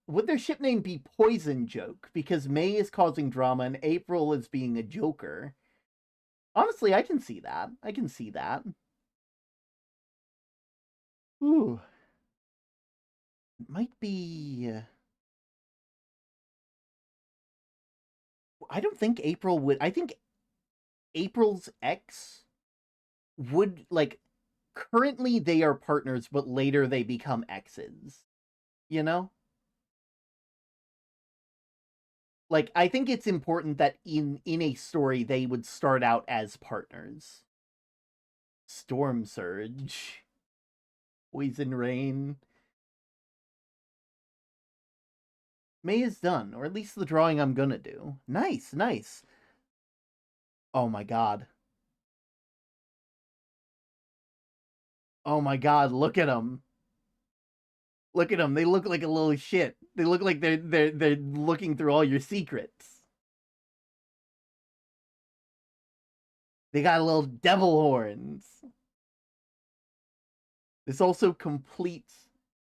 Would their ship name be Poison Joke? Because May is causing drama and April is being a joker. Honestly, I can see that. I can see that. Ooh. It might be... I don't think April would. I think April's ex would, like, currently they are partners, but later they become exes. You know? Like, I think it's important that in a story they would start out as partners. Storm Surge. Poison Rain. May is done, or at least the drawing I'm gonna do. Nice, nice. Oh my god. Oh my god, look at them. Look at them. They look like a little shit. They look like they're looking through all your secrets. They got little devil horns. This also completes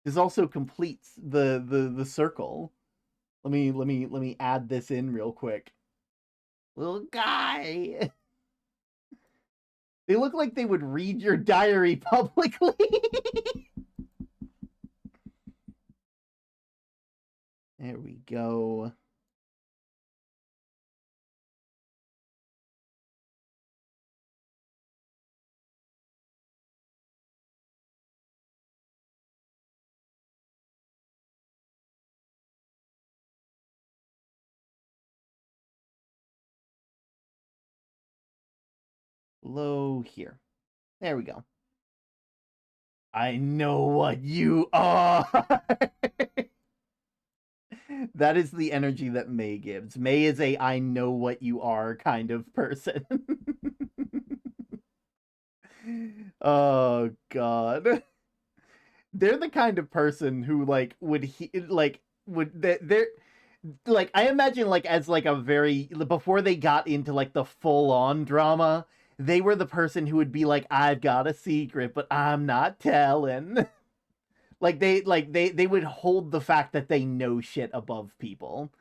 the circle. Let me add this in real quick. Little guy. They look like they would read your diary publicly. There we go. Low here. There we go. I know what you are. That is the energy that May gives. May is a I know what you are kind of person. Oh god. They're the kind of person who like would they're like, I imagine, like, as like a very, before they got into like the full on drama, they were the person who would be like, I've got a secret, but I'm not telling. They would hold the fact that they know shit above people.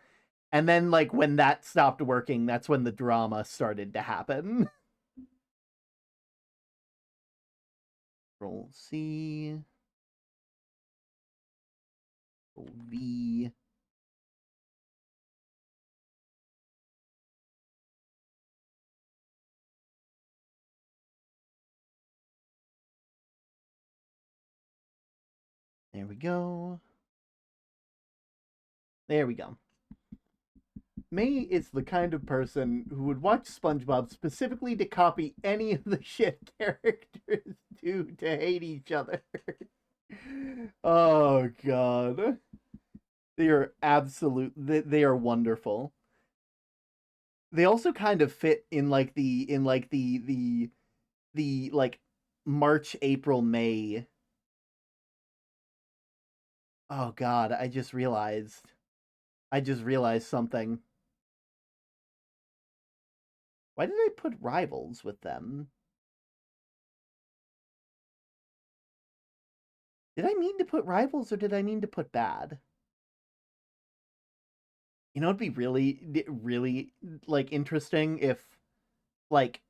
And then, like, when that stopped working, that's when the drama started to happen. Control C. Control V. There we go. There we go. May is the kind of person who would watch SpongeBob specifically to copy any of the shit characters do to hate each other. Oh god. They are they are wonderful. They also kind of fit in like the like March, April, May. Oh god, I just realized something. Why did I put rivals with them? Did I mean to put rivals or did I mean to put bad? You know, it'd be really like interesting if like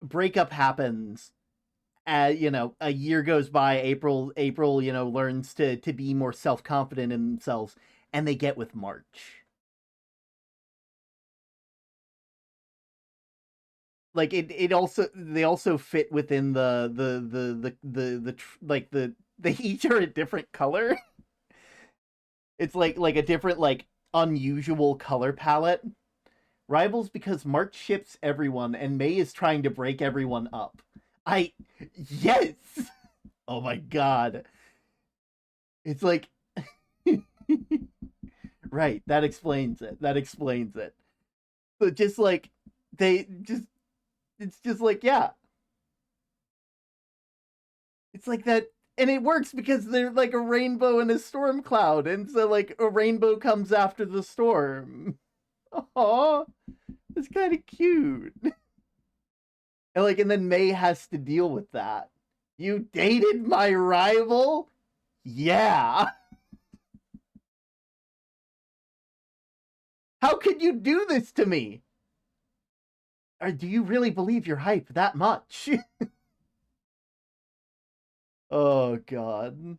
breakup happens. You know, a year goes by, April, you know, learns to be more self-confident in themselves, and they get with March. Like it also, they also fit within they each are a different color. It's like a different, like, unusual color palette. Rivals because March ships everyone and May is trying to break everyone up. Yes! Oh my god. It's like... Right, that explains it. But just like, it's just like, yeah. It's like that, and it works because they're like a rainbow and a storm cloud, and so like a rainbow comes after the storm. Aw, it's kind of cute. And then May has to deal with that. You dated my rival? Yeah. How could you do this to me? Or do you really believe your hype that much? Oh, God.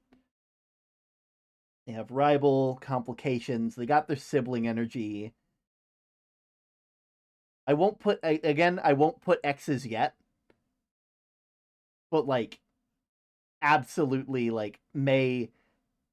They have rival complications. They got their sibling energy. I won't put X's yet, but like absolutely like May.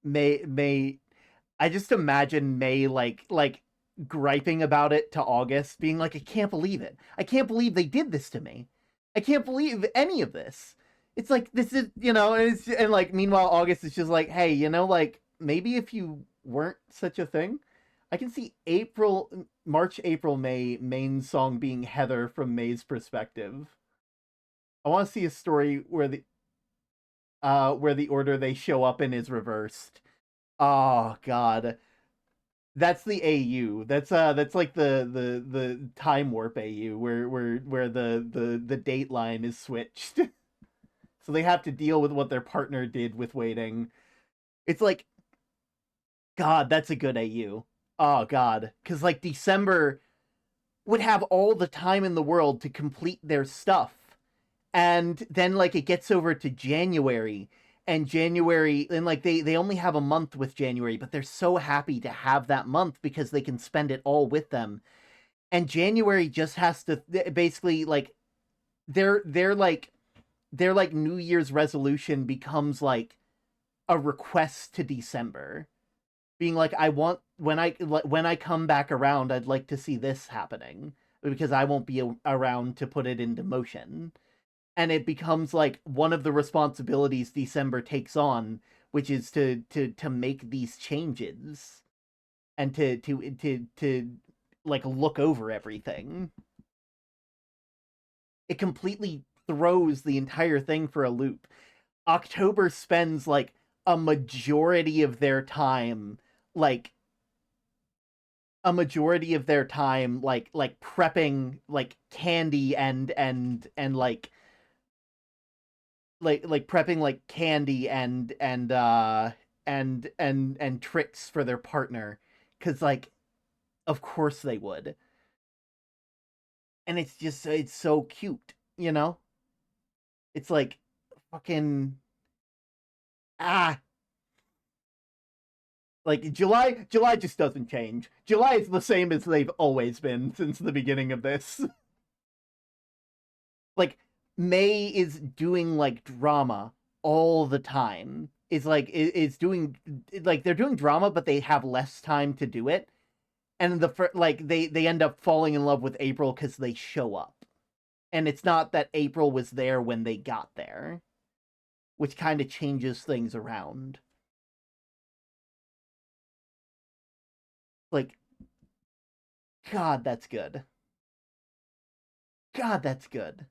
I just imagine May like griping about it to August, being like, I can't believe it. I can't believe they did this to me. I can't believe any of this. It's like this is and like meanwhile August is just like, hey, like maybe if you weren't such a thing. I can see March, April, May main song being Heather from May's perspective. I want to see a story where the order they show up in is reversed. Oh God, that's the AU. That's like the time warp AU where the date line is switched. So they have to deal with what their partner did with waiting. It's like, God, that's a good AU. Oh God, because like December would have all the time in the world to complete their stuff, and then like it gets over to January, and like they only have a month with January, but they're so happy to have that month because they can spend it all with them. And January just has to basically like they're like New Year's resolution becomes like a request to December, being like, I want when I come back around, I'd like to see this happening because I won't be around to put it into motion. And it becomes like one of the responsibilities December takes on, which is to make these changes and to like look over everything. It completely throws the entire thing for a loop. October spends like a majority of their time like prepping like candy and like prepping like candy and tricks for their partner, cuz like of course they would. And it's so cute, It's like fucking ah like July just doesn't change. July is the same as they've always been since the beginning of this. Like May is doing like drama all the time. Is doing like they're doing drama, but they have less time to do it. And like they end up falling in love with April because they show up, and it's not that April was there when they got there, which kind of changes things around. Like, God, that's good. God, that's good.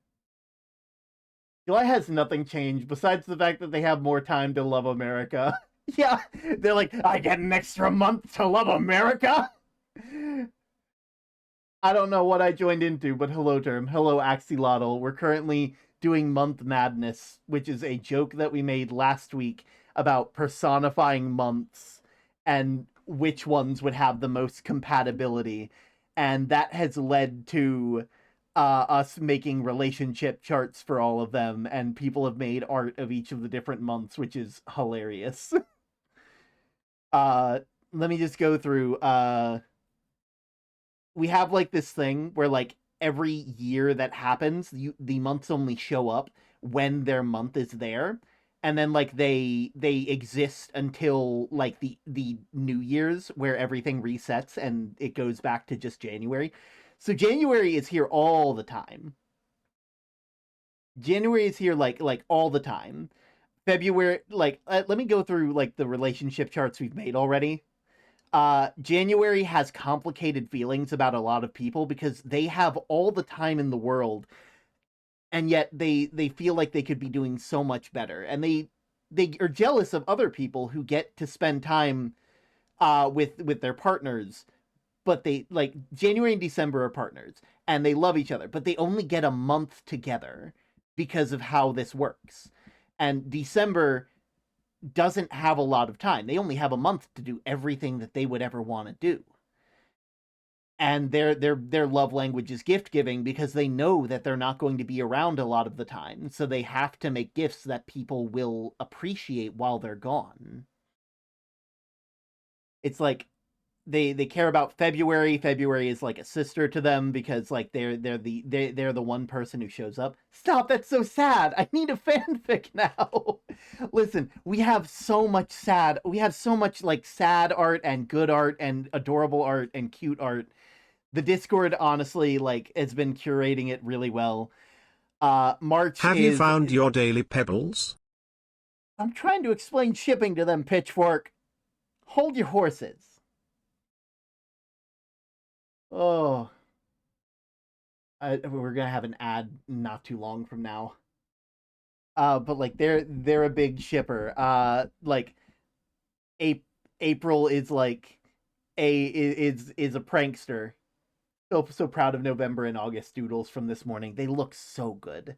July has nothing changed besides the fact that they have more time to love America. Yeah, they're like, I get an extra month to love America? I don't know what I joined into, but hello, term. Hello, Axolotl. We're currently doing Month Madness, which is a joke that we made last week about personifying months and which ones would have the most compatibility. And that has led to us making relationship charts for all of them, and people have made art of each of the different months, which is hilarious. Let me just go through. We have like this thing where like every year that happens, the months only show up when their month is there, and then like they exist until like the New Year's where everything resets and it goes back to just January. So January is here all the time. January is here like all the time. February, like let me go through like the relationship charts we've made already. January has complicated feelings about a lot of people because they have all the time in the world, and yet they feel like they could be doing so much better, and they are jealous of other people who get to spend time with their partners. But they like January and December are partners and they love each other, but they only get a month together because of how this works. And December doesn't have a lot of time. They only have a month to do everything that they would ever want to do. And their love language is gift giving because they know that they're not going to be around a lot of the time. So they have to make gifts that people will appreciate while they're gone. It's like they care about February. February is like a sister to them because like they're the one person who shows up. Stop, that's so sad. I need a fanfic now. Listen, we have so much like sad art and good art and adorable art and cute art. The Discord honestly like has been curating it really well. March Have you is found your daily pebbles? I'm trying to explain shipping to them, Pitchfork. Hold your horses. Oh, we're gonna have an ad not too long from now. But like they're a big shipper. Like April is like is a prankster. So proud of November and August doodles from this morning. They look so good.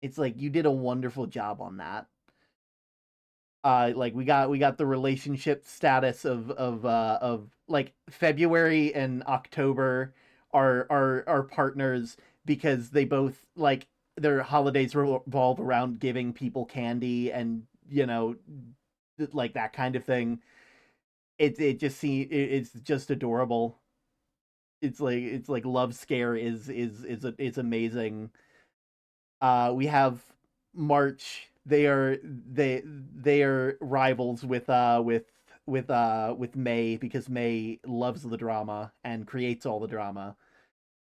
It's like you did a wonderful job on that. Like we got the relationship status of like February and October are partners because they both like their holidays revolve around giving people candy and like that kind of thing. It's just adorable. It's like Love Scare is amazing. We have March. They are rivals with May because May loves the drama and creates all the drama.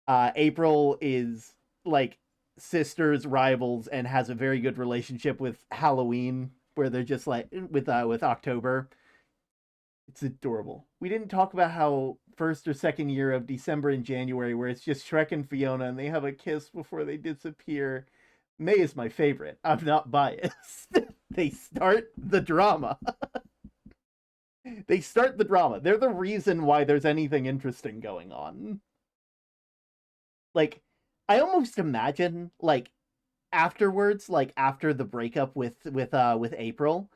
April is like sisters rivals and has a very good relationship with Halloween where they're just like with October. It's adorable. We didn't talk about how first or second year of December and January where it's just Shrek and Fiona and they have a kiss before they disappear. May is my favorite. I'm not biased. They start the drama. They start the drama. They're the reason why there's anything interesting going on. Like, I almost imagine like afterwards, like after the breakup with April,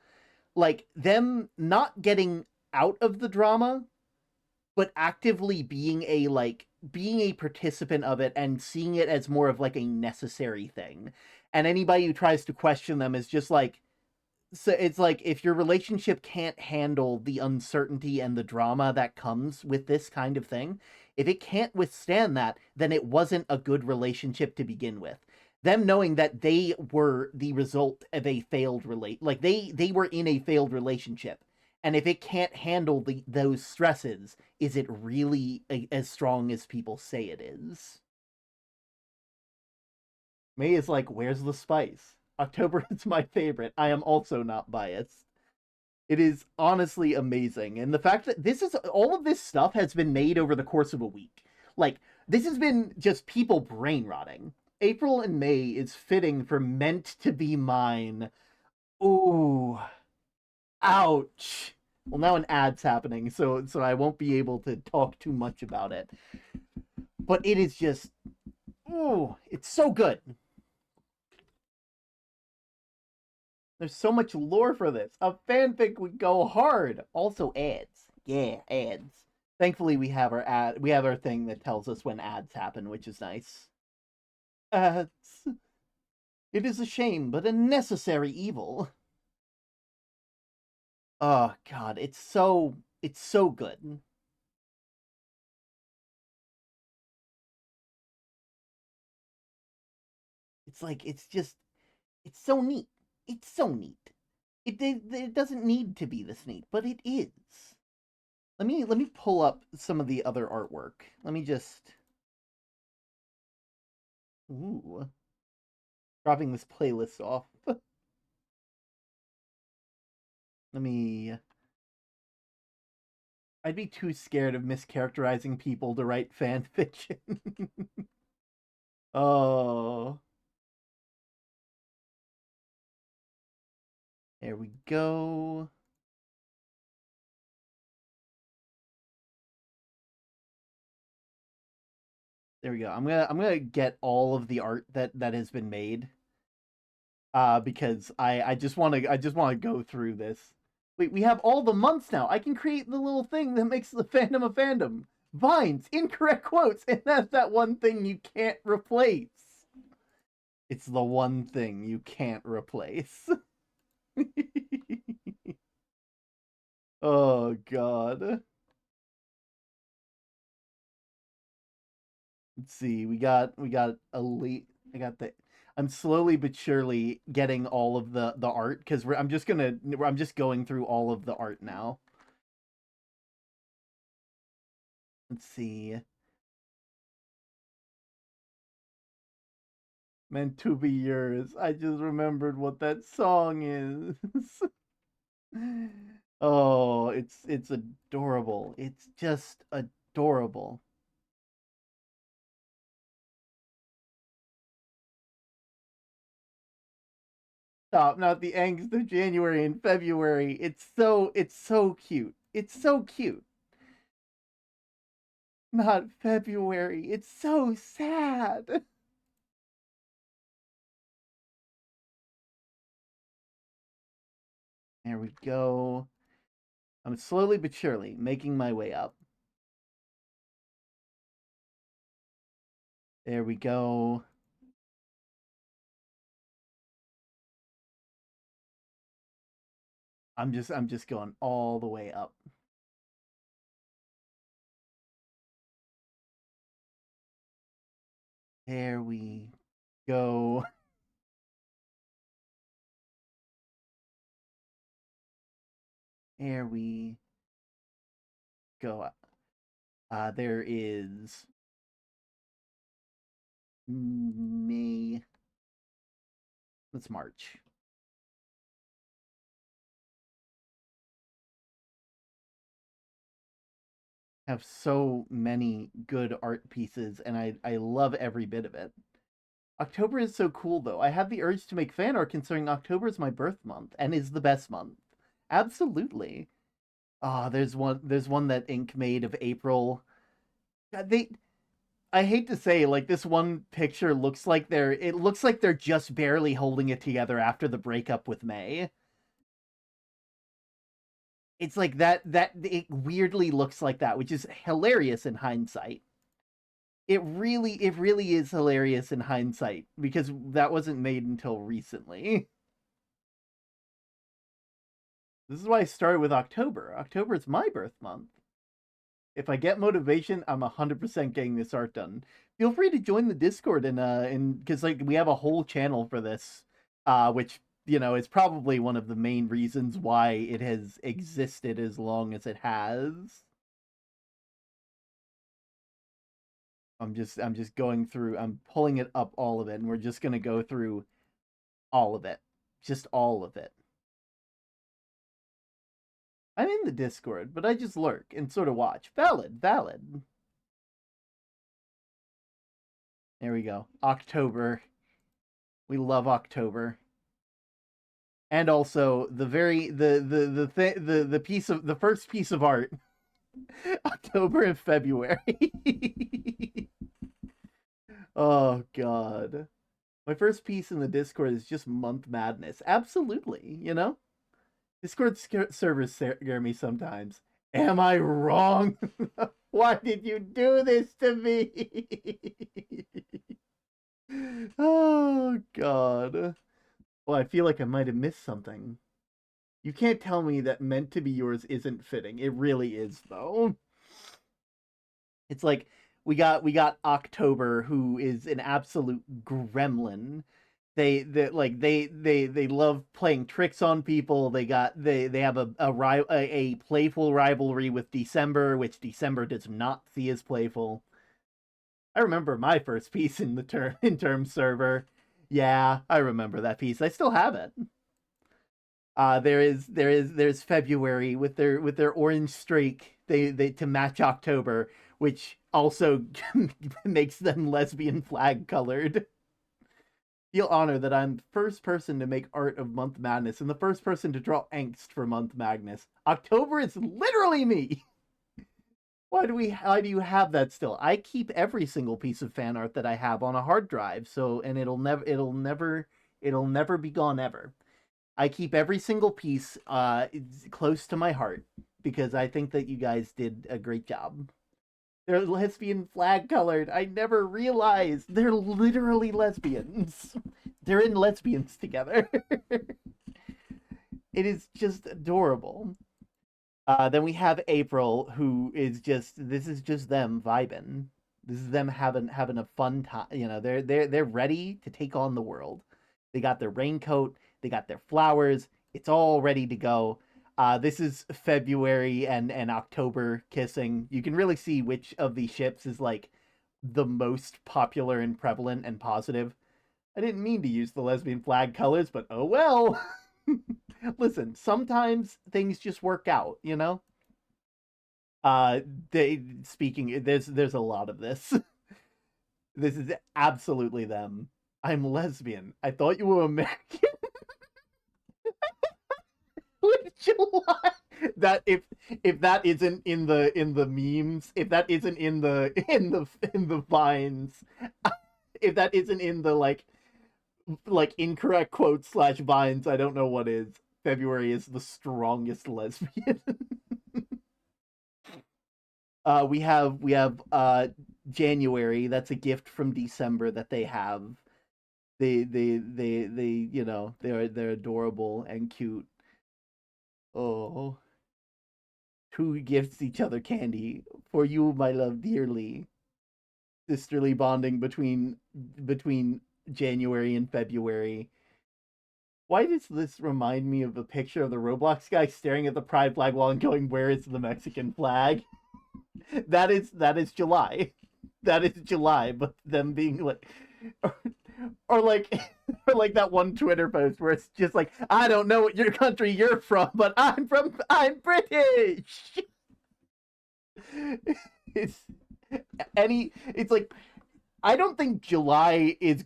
like them not getting out of the drama, but actively being a participant of it and seeing it as more of like a necessary thing. And anybody who tries to question them is just like, so it's like if your relationship can't handle the uncertainty and the drama that comes with this kind of thing, if it can't withstand that, then it wasn't a good relationship to begin with. Them knowing that they were the result of a failed like they were in a failed relationship, and if it can't handle those stresses, is it really as strong as people say it is? May is like, where's the spice? October is my favorite. I am also not biased. It is honestly amazing. And the fact that all of this stuff has been made over the course of a week. Like, this has been just people brain rotting. April and May is fitting for meant to be mine. Ooh. Ouch. Well, now an ad's happening, so I won't be able to talk too much about it. But it is just, ooh, it's so good. There's so much lore for this. A fanfic would go hard. Also ads. Yeah, ads. Thankfully, we have our thing that tells us when ads happen, which is nice. Ads. It is a shame, but a necessary evil. Oh god, it's so good. It's like it's so neat. It's so neat. It doesn't need to be this neat, but it is. Let me pull up some of the other artwork. Let me just ooh. Dropping this playlist off. Let me I'd be too scared of mischaracterizing people to write fan fiction. Oh. There we go. There we go. I'm gonna get all of the art that has been made. Because I just wanna go through this. Wait, we have all the months now. I can create the little thing that makes the fandom a fandom. Vines, incorrect quotes, and that's that one thing you can't replace. It's the one thing you can't replace. Oh God. Let's see. We got a late. I got the. I'm slowly but surely getting all of the art because I'm just going through all of the art now. Let's see. Meant to be yours. I just remembered what that song is. Oh, it's adorable. It's just adorable. Stop, not the angst of January and February. It's so cute. It's so cute. Not February. It's so sad. There we go. I'm slowly but surely making my way up. There we go. I'm just going all the way up. There we go. There we go. There is May. Let's March. Have so many good art pieces, and I love every bit of it. October is so cool, though. I have the urge to make fan art considering October is my birth month and is the best month. Absolutely. Ah, there's one that Ink made of April. They I hate to say, like, this one picture it looks like they're just barely holding it together after the breakup with May. It's like that it weirdly looks like that, which is hilarious in hindsight. It really is hilarious in hindsight because that wasn't made until recently. This is why I started with October. October is my birth month. If I get motivation, I'm 100% getting this art done. Feel free to join the Discord and because like we have a whole channel for this, which is probably one of the main reasons why it has existed as long as it has. I'm just going through. I'm pulling it up all of it, and we're just gonna go through all of it, just all of it. I'm in the Discord, but I just lurk and sort of watch. Valid, valid. There we go. October. We love October. And also the first piece of art. October and February. Oh God. My first piece in the Discord is just month madness. Absolutely, Discord servers scare me sometimes. Am I wrong? Why did you do this to me? Oh God. Well, I feel like I might have missed something. You can't tell me that meant to be yours isn't fitting. It really is, though. It's like we got October, who is an absolute gremlin. They love playing tricks on people. They have a playful rivalry with December, which December does not see as playful. I remember my first piece in the term server. Yeah, I remember that piece. I still have it. There's February with their orange streak they to match October, which also makes them lesbian flag colored. Feel honored that I'm the first person to make art of Month Madness and the first person to draw angst for Month Madness. October is literally me. Why do you have that still? I keep every single piece of fan art that I have on a hard drive, and it'll never be gone ever. I keep every single piece close to my heart because I think that you guys did a great job. They're lesbian flag colored. I never realized they're literally lesbians. They're in lesbians together. It is just adorable. Then we have April, who is this is just them vibing. This is them having a fun time. You know, they're ready to take on the world. They got their raincoat, they got their flowers. It's all ready to go. This is February and October kissing. You can really see which of these ships is like the most popular and prevalent and positive. I didn't mean to use the lesbian flag colors, but oh well. Listen, sometimes things just work out, you know? They speaking there's a lot of this. This is absolutely them. I'm lesbian. I thought you were American. With July. That if that isn't in the memes, if that isn't in the vines, if that isn't in the like incorrect quotes / vines, I don't know what is. February is the strongest lesbian. We have January. That's a gift from December that they have. They you know, they're adorable and cute. Oh, who gifts each other candy for you, my love, dearly. Sisterly bonding between January and February. Why does this remind me of a picture of the Roblox guy staring at the pride flag while and going, "Where is the Mexican flag?" That is July. That is July, but them being like, or like, or like that one Twitter post where it's just like, "I don't know what your country you're from, but I'm British." It's it's like, I don't think July is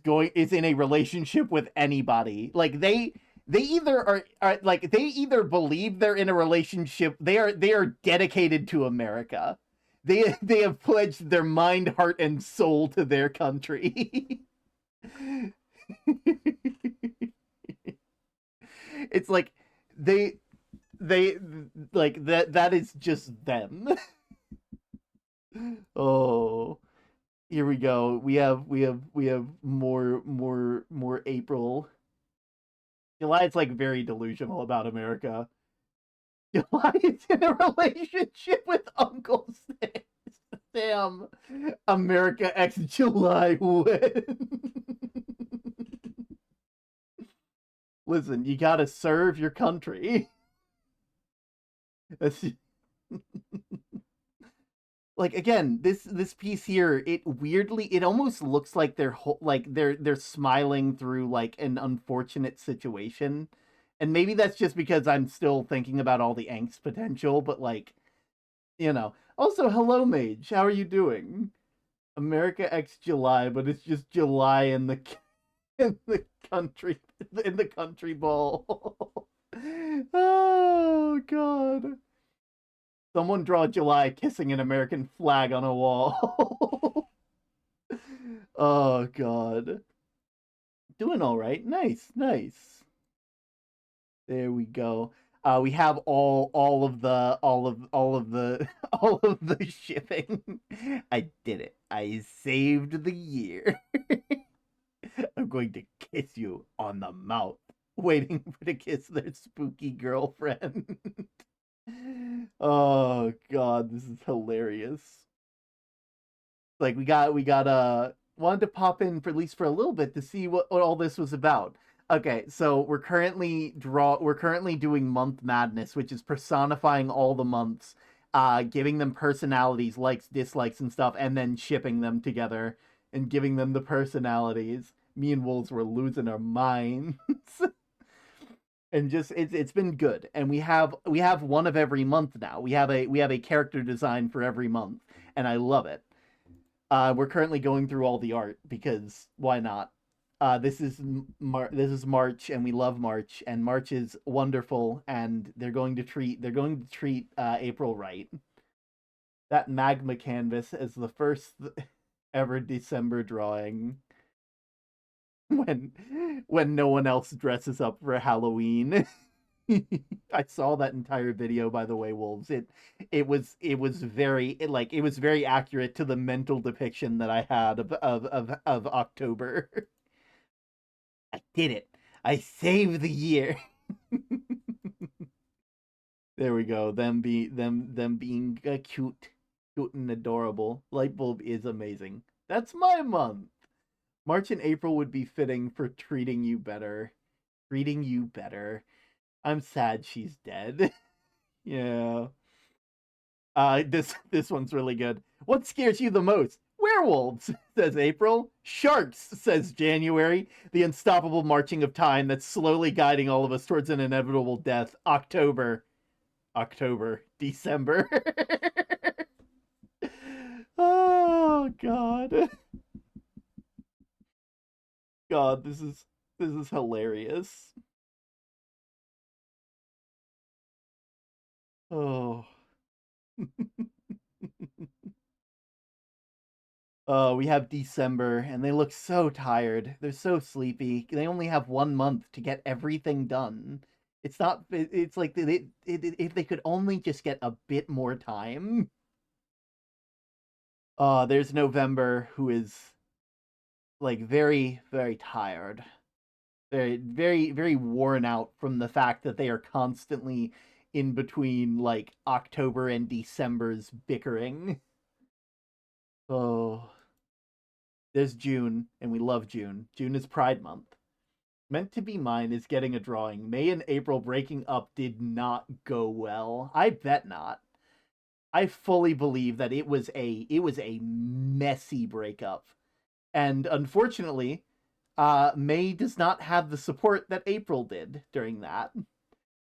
in a relationship with anybody. Like they either are like, they either believe they're in a relationship, they are dedicated to America. They have pledged their mind, heart, and soul to their country. It's like they like that is just them. Oh, here we go. We have more April. July is like very delusional about America. July is in a relationship with Uncle Sam. America X July when. Listen, you gotta serve your country. That's like, again, this piece here, it almost looks like they're smiling through like an unfortunate situation. And maybe that's just because I'm still thinking about all the angst potential, but like, you know. Also, hello Mage, how are you doing? America X July, but it's just July in the in the country ball. Oh god. Someone draw July kissing an American flag on a wall. Oh god. Doing all right. Nice, nice. There we go. We have all of the all of the all of the shipping. I did it. I saved the year. I'm going to kiss you on the mouth, waiting to kiss their spooky girlfriend. Oh god, this is hilarious. Like, we got wanted to pop in for at least for a little bit to see what all this was about. Okay, so we're currently doing Month Madness, which is personifying all the months, giving them personalities, likes, dislikes, and stuff, and then shipping them together and giving them the personalities. Me and Wolves were losing our minds. And just it's been good. And we have one of every month now. We have a character design for every month, and I love it. We're currently going through all the art because why not? This is March, and we love March, and March is wonderful, and they're going to treat April right. That magma canvas is the first ever December drawing. When no one else dresses up for Halloween. I saw that entire video, by the way, Wolves. It was very accurate to the mental depiction that I had of October. I did it. I saved the year. There we go. Them being cute and adorable. Lightbulb is amazing. That's my month. March and April would be fitting for treating you better. Treating you better. I'm sad she's dead. Yeah. This one's really good. What scares you the most? Werewolves, says April. Sharks, says January. The unstoppable marching of time that's slowly guiding all of us towards an inevitable death. October. December. Oh God. God, this is hilarious. Oh. We have December, and they look so tired. They're so sleepy. They only have 1 month to get everything done. It's not. It's like if they could only just get a bit more time. There's November, who is like very, very tired. Very, very, very worn out from the fact that they are constantly in between like October and December's bickering. Oh. There's June, and we love June. June is Pride Month. Meant to Be Mine is getting a drawing. May and April breaking up did not go well. I bet not. I fully believe that it was a messy breakup. And unfortunately, May does not have the support that April did during that.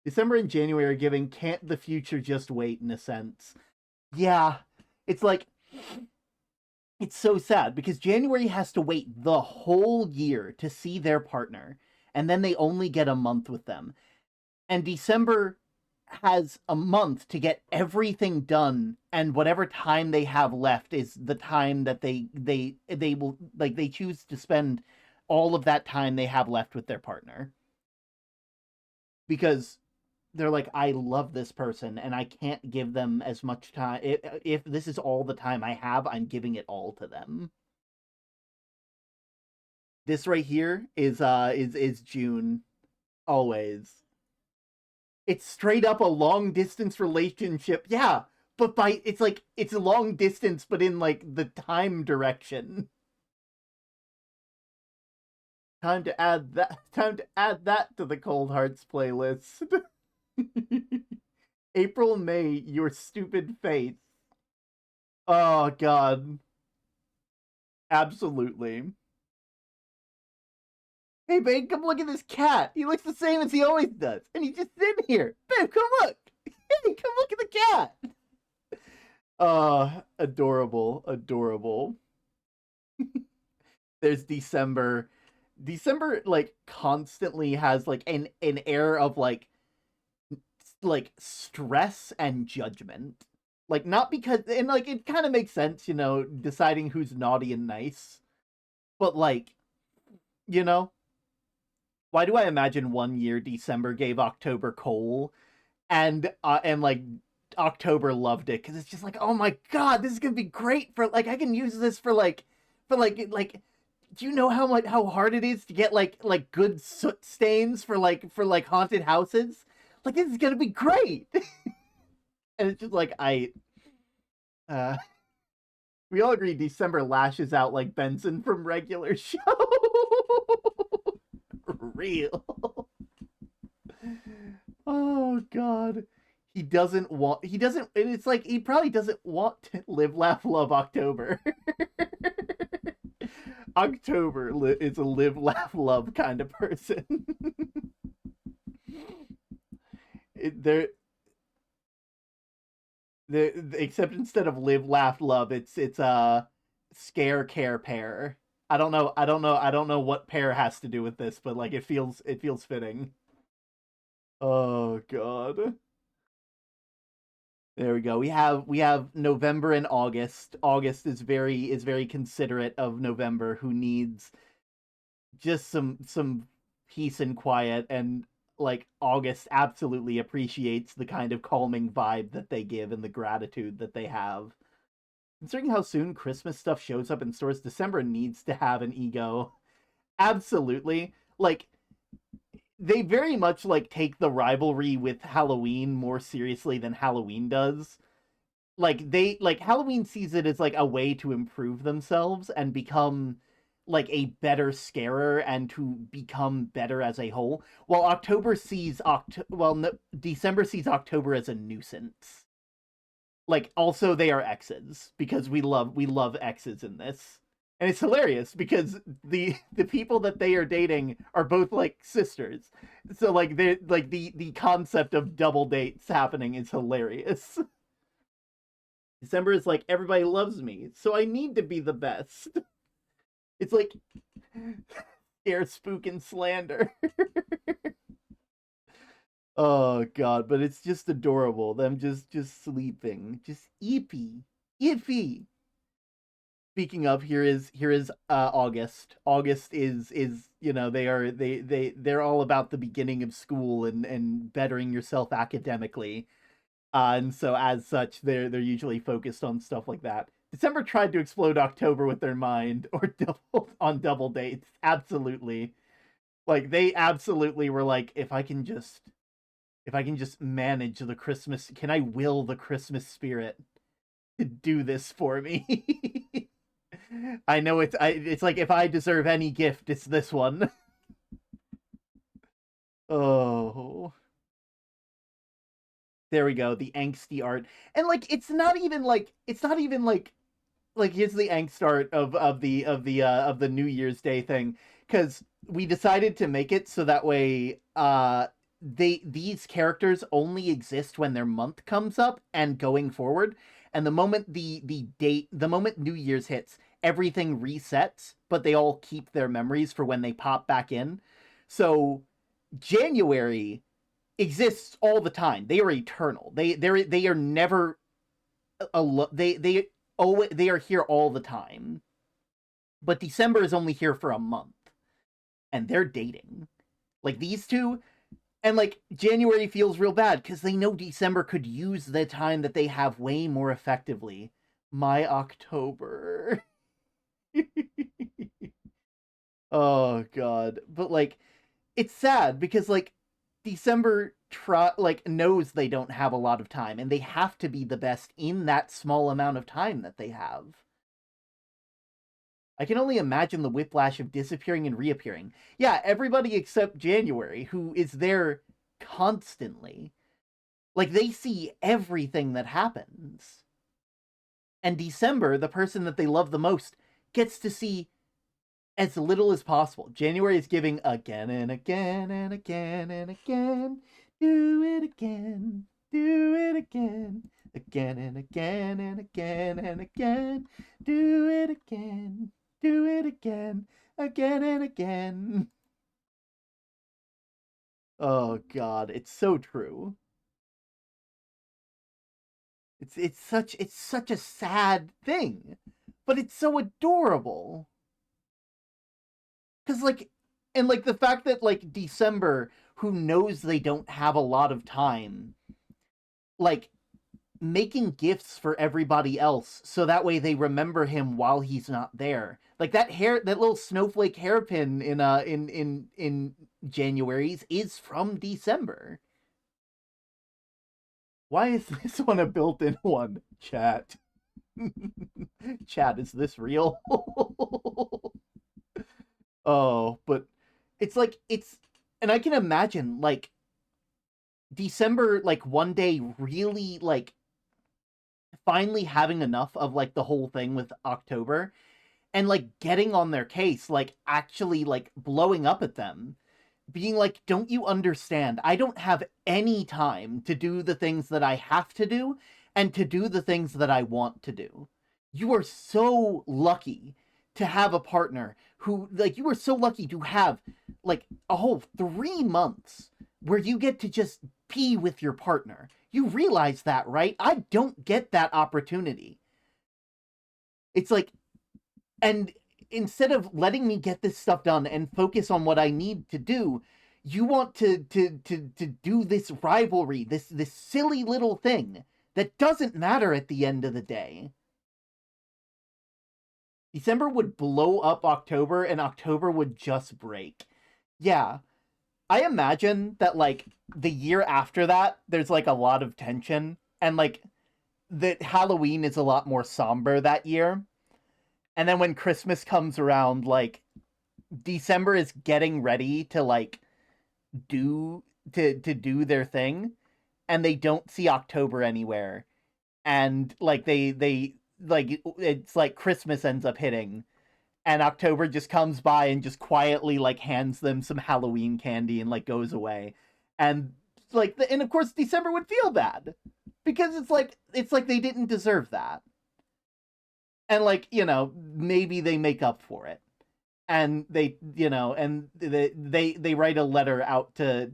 December and January are giving Can't the Future Just Wait in a sense. Yeah, it's like, it's so sad because January has to wait the whole year to see their partner, and then they only get a month with them. And December has a month to get everything done, and whatever time they have left is the time that they will, like, they choose to spend all of that time they have left with their partner. Because they're like, I love this person and I can't give them as much time. If this is all the time I have, I'm giving it all to them. This right here is June. Always. It's straight up a long distance relationship. Yeah, but it's like it's a long distance but in like the time direction. Time to add that to the Cold Hearts playlist. April, May, your stupid face. Oh God. Absolutely. Hey babe, come look at this cat. He looks the same as he always does. And he's just sitting here. Babe, come look. Hey, come look at the cat. Adorable. Adorable. There's December. December like constantly has like an air of like stress and judgment. Like not because, and like it kind of makes sense, you know, deciding who's naughty and nice. But like, you know, why do I imagine one year December gave October coal and like October loved it because it's just like, oh my God, this is gonna be great for like I can use this for like do you know how hard it is to get like good soot stains for haunted houses? Like this is gonna be great. And it's just like we all agree December lashes out like Benson from Regular Show. Real. Oh God. He doesn't, and it's like he probably doesn't want to live, laugh, love October. October is a live, laugh, love kind of person. Except instead of live, laugh, love, it's scare, care, pair. I don't know what pair has to do with this, but like it feels fitting. Oh God. There we go. We have November and August. August is very considerate of November, who needs just some peace and quiet, and like August absolutely appreciates the kind of calming vibe that they give and the gratitude that they have. Considering how soon Christmas stuff shows up in stores, December needs to have an ego. Absolutely. Like they very much like take the rivalry with Halloween more seriously than Halloween does. Like Halloween sees it as like a way to improve themselves and become like a better scarer and to become better as a whole, while December sees October as a nuisance. Like, also they are exes because we love exes in this. And it's hilarious because the people that they are dating are both like sisters. So like they like the concept of double dates happening is hilarious. December is like, everybody loves me, so I need to be the best. It's like scare, spook, and slander. Oh god, but it's just adorable. Them just sleeping. Just eepy. Iffy. Speaking of, here is August. August is they're all about the beginning of school and bettering yourself academically. And so as such, they're usually focused on stuff like that. December tried to explode October with their mind, or double dates. Absolutely. Like they absolutely were like, if I can just manage the Christmas, can I will the Christmas spirit to do this for me? I know it's like, if I deserve any gift, it's this one. Oh. There we go, the angsty art. And like it's not even like here's the angst art of the New Year's Day thing, cuz we decided to make it so that way these characters only exist when their month comes up and going forward, and the moment the moment New Year's hits, everything resets, but they all keep their memories for when they pop back in. So January exists all the time. They are eternal. They are never they are here all the time. But December is only here for a month, and they're dating. Like these two, and like January feels real bad because they know December could use the time that they have way more effectively. My October. Oh god. But like it's sad because like December knows they don't have a lot of time and they have to be the best in that small amount of time that they have. I can only imagine the whiplash of disappearing and reappearing. Yeah, everybody except January, who is there constantly. Like, they see everything that happens. And December, the person that they love the most, gets to see as little as possible. January is giving again and again and again and again. Do it again. Do it again. Again and again and again and again. Do it again. Do it again. Again and again. Oh god, it's so true. It's such a sad thing, but it's so adorable. Cause like, and like the fact that like December, who knows they don't have a lot of time, like making gifts for everybody else so that way they remember him while he's not there. Like that little snowflake hairpin in January's is from December. Why is this one a built-in one? Chat. Chat, is this real? Oh, but it's like and I can imagine like December like one day really like finally having enough of like the whole thing with October and like getting on their case, like actually like blowing up at them, being like, don't you understand? I don't have any time to do the things that I have to do and to do the things that I want to do. You are so lucky to have a partner who, like, you are so lucky to have like a whole 3 months where you get to just be with your partner. You realize that, right? I don't get that opportunity. It's like, and instead of letting me get this stuff done and focus on what I need to do, you want to do this rivalry, this silly little thing that doesn't matter at the end of the day. December would blow up October and October would just break. Yeah. I imagine that, like, the year after that, there's, like, a lot of tension, and, like, that Halloween is a lot more somber that year. And then when Christmas comes around, like, December is getting ready to, like, do do their thing, and they don't see October anywhere. And, like, they like, it's like Christmas ends up hitting, and October just comes by and just quietly, like, hands them some Halloween candy and, like, goes away. And, like, and of course December would feel bad because it's like they didn't deserve that. And, like, you know, maybe they make up for it. And they, you know, and they write a letter out to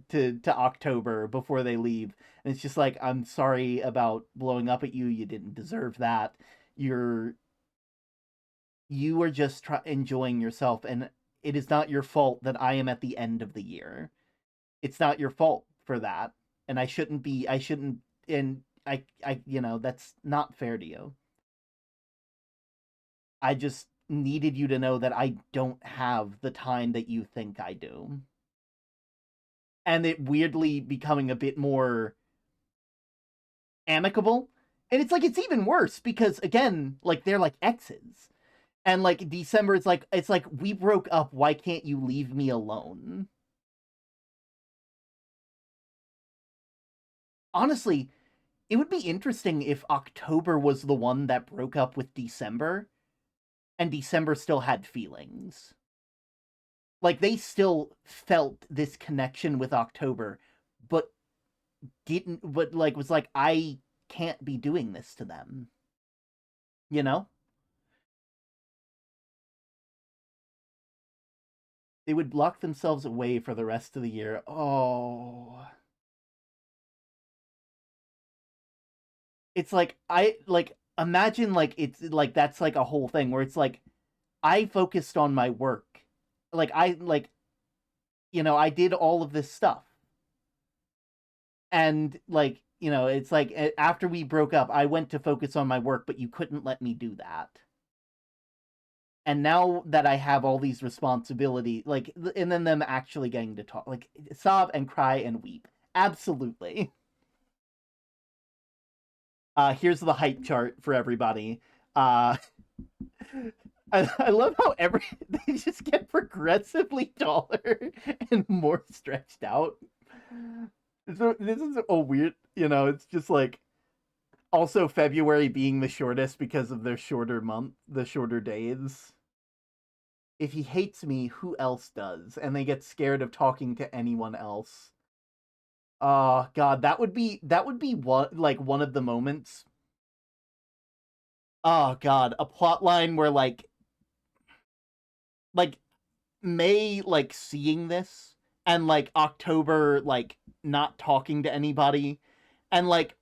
October before they leave. And it's just like, I'm sorry about blowing up at you. You didn't deserve that. You are just enjoying yourself, and it is not your fault that I am at the end of the year. It's not your fault for that, and I shouldn't, and you know, that's not fair to you. I just needed you to know that I don't have the time that you think I do. And it weirdly becoming a bit more amicable. And it's like, it's even worse because, again, like, they're like exes. And, like, December is like, it's like, we broke up, why can't you leave me alone? Honestly, it would be interesting if October was the one that broke up with December, and December still had feelings. Like, they still felt this connection with October, but like, was like, I can't be doing this to them. You know? They would lock themselves away for the rest of the year. Oh. It's like, imagine, like, it's like, that's like a whole thing where it's like, I focused on my work. Like, you know, I did all of this stuff. And, like, you know, it's like, after we broke up, I went to focus on my work, but you couldn't let me do that. And now that I have all these responsibilities, like, and then them actually getting to talk, like, sob and cry and weep. Absolutely. Here's the height chart for everybody. I love how they just get progressively taller and more stretched out. So this is a weird, you know, it's just like, also February being the shortest because of their shorter month, the shorter days. If he hates me, who else does? And they get scared of talking to anyone else. Oh God, that would be one of the moments. Oh God, a plot line where like May, like, seeing this, and like October, like, not talking to anybody, and like,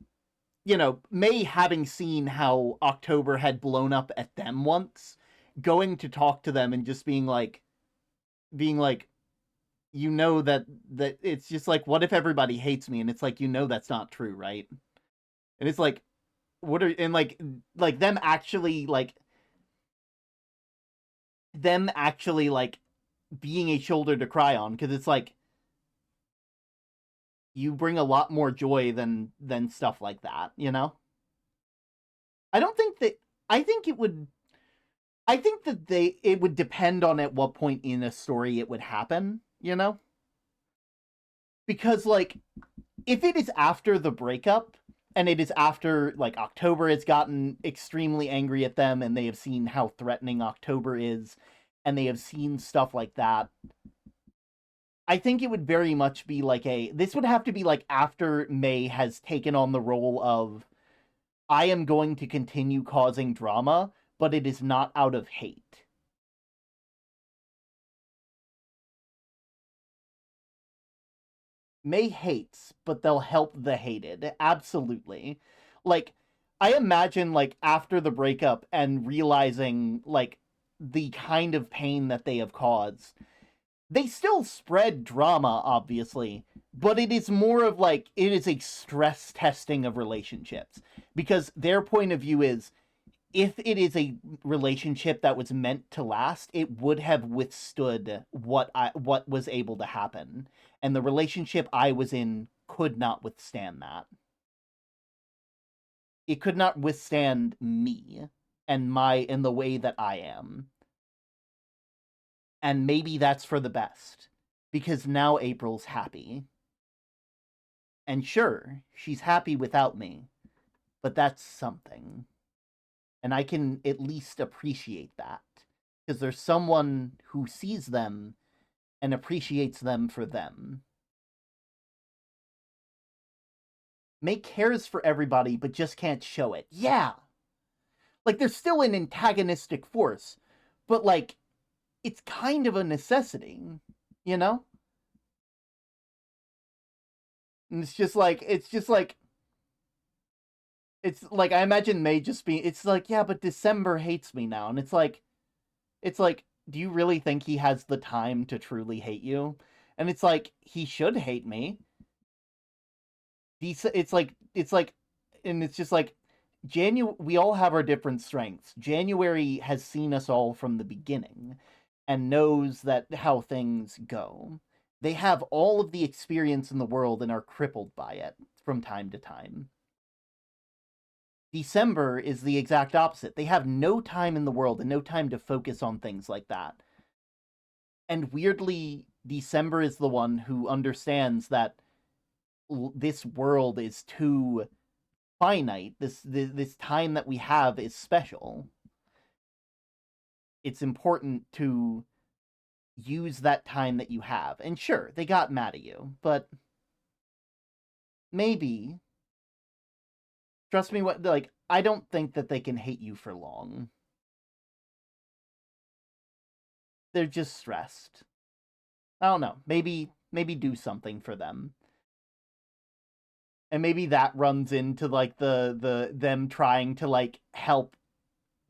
you know, May having seen how October had blown up at them once, going to talk to them and just being like, you know, that it's just like, what if everybody hates me? And it's like, you know, that's not true, right? And it's like, what are, and like them actually like being a shoulder to cry on, because it's like, you bring a lot more joy than stuff like that, you know? I think that it would depend on at what point in a story it would happen, you know? Because, like, if it is after the breakup, and it is after, like, October has gotten extremely angry at them, and they have seen how threatening October is, and they have seen stuff like that, I think it would very much be like this would have to be like after May has taken on the role of, I am going to continue causing drama, but it is not out of hate. May hates, but they'll help the hated. Absolutely. Like, I imagine, like, after the breakup and realizing, like, the kind of pain that they have caused, they still spread drama, obviously, but it is more of like, it is a stress testing of relationships. Because their point of view is, if it is a relationship that was meant to last, it would have withstood what was able to happen. And the relationship I was in could not withstand that. It could not withstand me and the way that I am. And maybe that's for the best, because now April's happy. And sure, she's happy without me, but that's something. And I can at least appreciate that, because there's someone who sees them and appreciates them for them. May cares for everybody, but just can't show it. Yeah! Like, there's still an antagonistic force, but, like, it's kind of a necessity, you know? And it's like, I imagine May just being, it's like, yeah, but December hates me now. And it's like, do you really think he has the time to truly hate you? And it's like, he should hate me. It's like, and it's just like, we all have our different strengths. January has seen us all from the beginning and knows that how things go. They have all of the experience in the world and are crippled by it from time to time. December is the exact opposite. They have no time in the world and no time to focus on things like that. And weirdly, December is the one who understands that this world is too finite. This time that we have is special. It's important to use that time that you have. And sure, they got mad at you, but maybe, trust me, I don't think that they can hate you for long. They're just stressed. I don't know. Maybe do something for them. And maybe that runs into, like, them trying to, like, help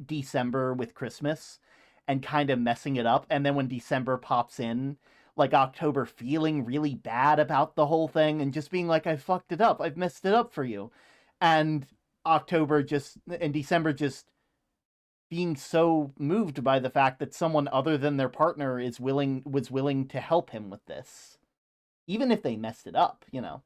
December with Christmas and kind of messing it up. And then when December pops in, like, October feeling really bad about the whole thing and just being like, I fucked it up. I've messed it up for you. And December just being so moved by the fact that someone other than their partner was willing to help him with this. Even if they messed it up, you know.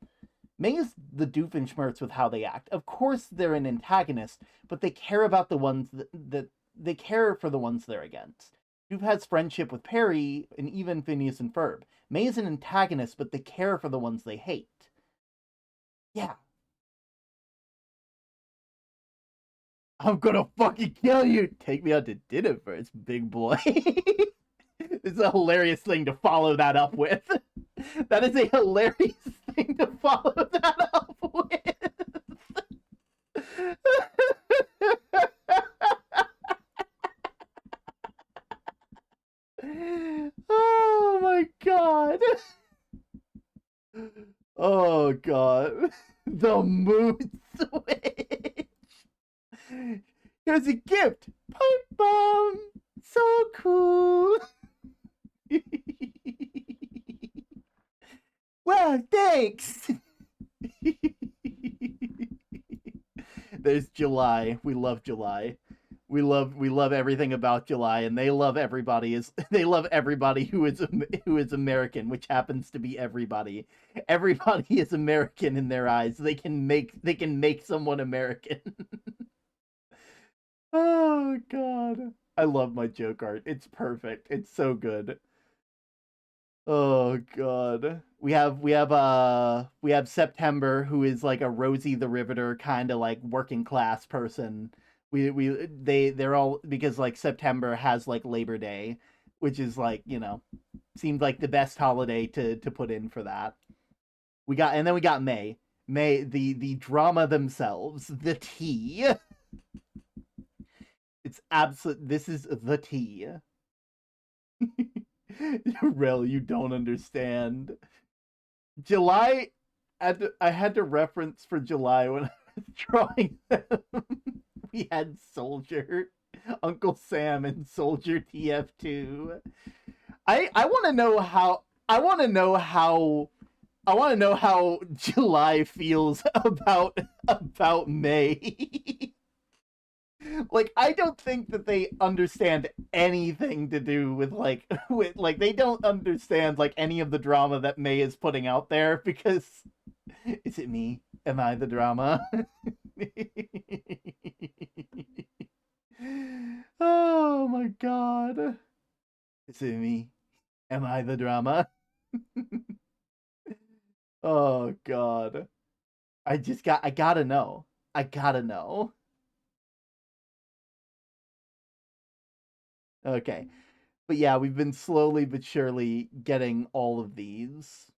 May is the Doofenshmirtz with how they act. Of course they're an antagonist, but they care about the ones that they care for the ones they're against. Doof has friendship with Perry and even Phineas and Ferb. May is an antagonist, but they care for the ones they hate. Yeah. I'm gonna fucking kill you! Take me out to dinner first, big boy. It's a hilarious thing to follow that up with. That is a hilarious thing to follow that up with. Oh my god. Oh god. The mood switch. Here's a gift. Pipe bomb. So cool. Well, thanks. There's July. We love July. We love everything about July, and they love everybody who is American, which happens to be everybody. Everybody is American in their eyes. They can make someone American. Oh god. I love my joke art. It's perfect. It's so good. Oh god. We have September, who is like a Rosie the Riveter kind of like working class person. They're all, because like September has like Labor Day, which is like, you know, seemed like the best holiday to put in for that. And then we got May. May, the drama themselves, the tea. It's absolute. This is the tea. Rel, you don't understand. July, I had to reference for July when I was drawing them. We had Soldier, Uncle Sam, and Soldier TF2. I want to know how July feels about May. Like, I don't think that they understand anything to do with they don't understand like any of the drama that May is putting out there, because is it me? Am I the drama? Oh my god. Is it me? Am I the drama? Oh god. I gotta know. I gotta know. Okay. But yeah, we've been slowly but surely getting all of these.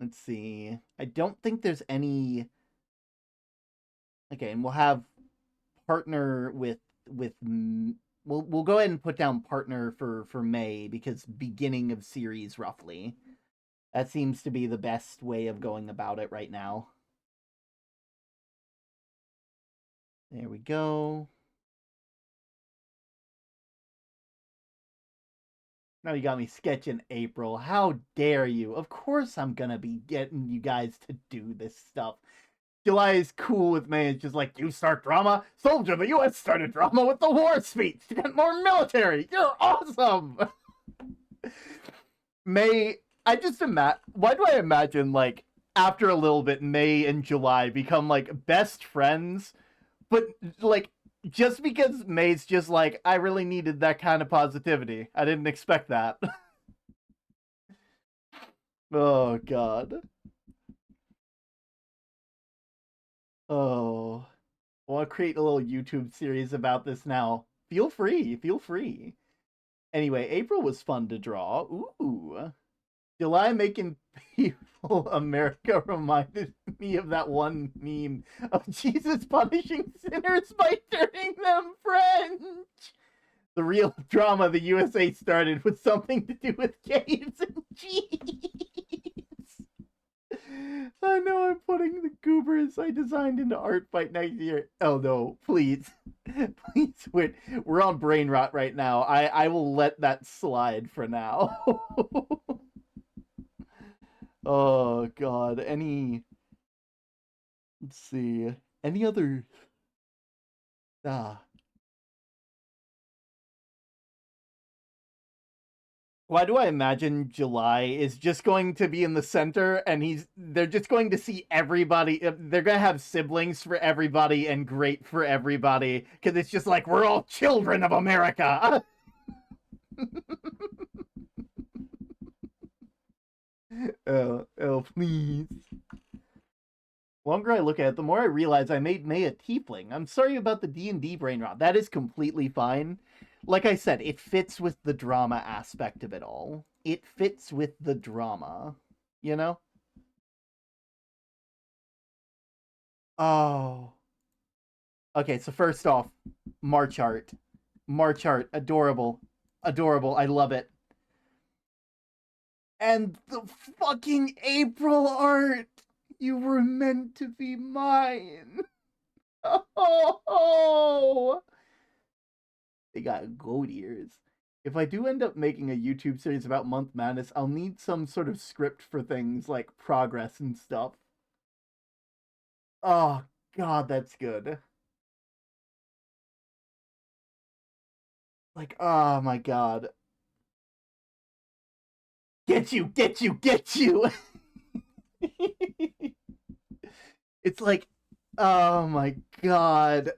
Let's see. I don't think there's any. Okay, and we'll have partner with we'll go ahead and put down partner for May, because beginning of series roughly. That seems to be the best way of going about it right now. There we go. Now you got me sketching April. How dare you? Of course I'm gonna be getting you guys to do this stuff. July is cool with May. It's just like, you start drama? Soldier, the US started drama with the war speech to get more military. You're awesome! May, I just imagine, why do I imagine, like, after a little bit, May and July become, like, best friends, but, like, just because May's just like, I really needed that kind of positivity. I didn't expect that. Oh, God. Oh. I want to create a little YouTube series about this now. Feel free, feel free. Anyway, April was fun to draw. Ooh. July making people America reminded me of that one meme of Jesus punishing sinners by turning them French. The real drama the USA started with something to do with caves and cheese. I know I'm putting the goobers I designed into art fight next year. Oh no, please. Please wait. We're on Brainrot right now. I will let that slide for now. Oh god. Let's see. Any other Why do I imagine July is just going to be in the center, and they're just going to see everybody. They're going to have siblings for everybody and great for everybody, because it's just like, we're all children of America. Oh, please. The longer I look at it, the more I realize I made May a tiefling. I'm sorry about the D&D brain rot. That is completely fine. Like I said, it fits with the drama aspect of it all. It fits with the drama, you know? Oh. Okay, so first off, March art. March art, adorable. Adorable, I love it. And the fucking April art! You were meant to be mine! Oh! They got goat ears. If I do end up making a YouTube series about Month Madness, I'll need some sort of script for things like progress and stuff. Oh, God, that's good. Like, oh my God. Get you, get you, get you! It's like, oh my God.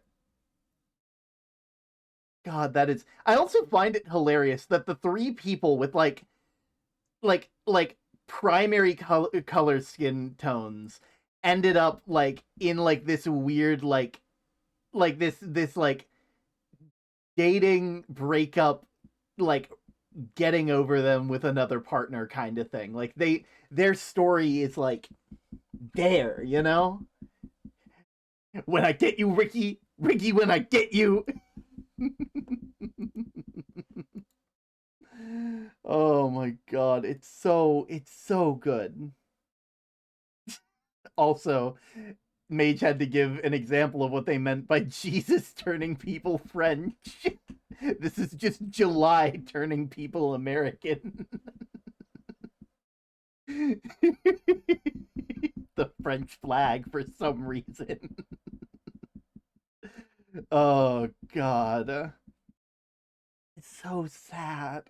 God, that is. I also find it hilarious that the three people with like primary color skin tones ended up like in like this weird this like dating breakup, like getting over them with another partner kind of thing. Like their story is like there, you know? When I get you, Ricky, when I get you. Oh my God, it's so good. Also, Mage had to give an example of what they meant by Jesus turning people French. This is just July turning people American. The French flag for some reason. Oh God. It's so sad.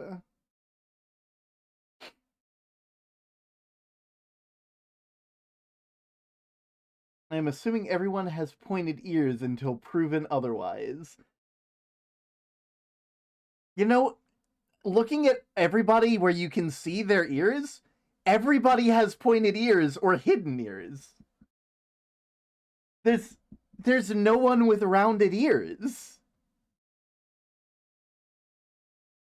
I'm assuming everyone has pointed ears until proven otherwise. You know, looking at everybody where you can see their ears, everybody has pointed ears or hidden ears. There's no one with rounded ears.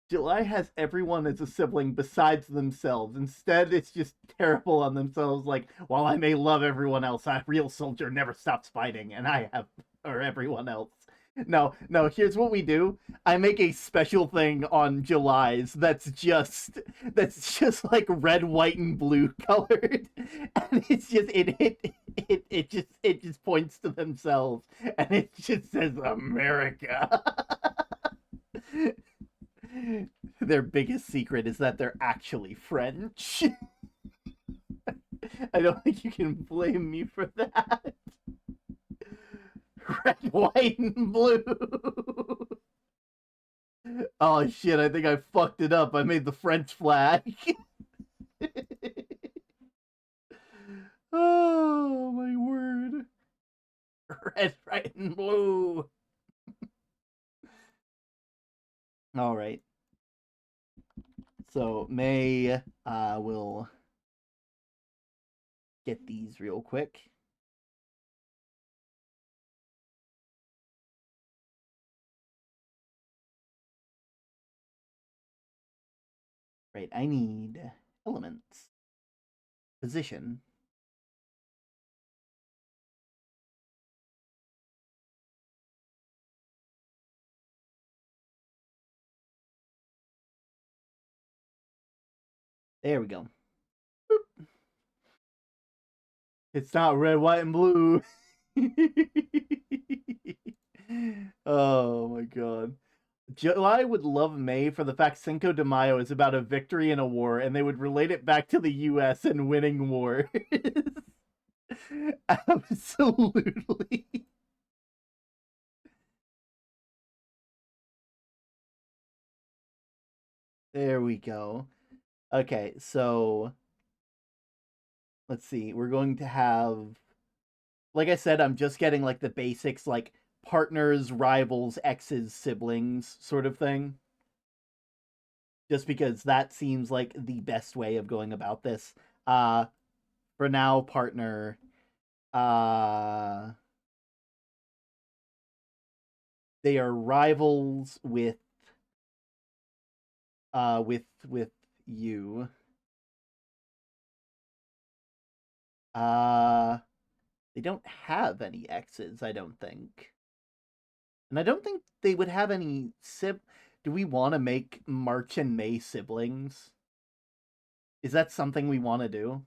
July has everyone as a sibling besides themselves. Instead, it's just terrible on themselves. Like, while I may love everyone else, a real soldier never stops fighting, and I have, or everyone else. No, here's what we do. I make a special thing on July's that's just like red, white, and blue colored. And it's just it just points to themselves and it just says America. Their biggest secret is that they're actually French. I don't think you can blame me for that. Red, white, and blue. Oh shit, I think I fucked it up. I made the French flag. Oh my word. Red, white, and blue. Alright. So May will get these real quick. Right, I need elements. Position. There we go. Boop. It's not red, white, and blue. Oh my god. July would love May for the fact Cinco de Mayo is about a victory in a war, and they would relate it back to the US and winning wars. Absolutely. There we go. Okay, so let's see. We're going to have, like I said, I'm just getting like the basics, like partners, rivals, exes, siblings sort of thing. Just because that seems like the best way of going about this. For now, partner. They are rivals with you. They don't have any exes, I don't think. And I don't think they would have any Do we want to make March and May siblings? Is that something we want to do?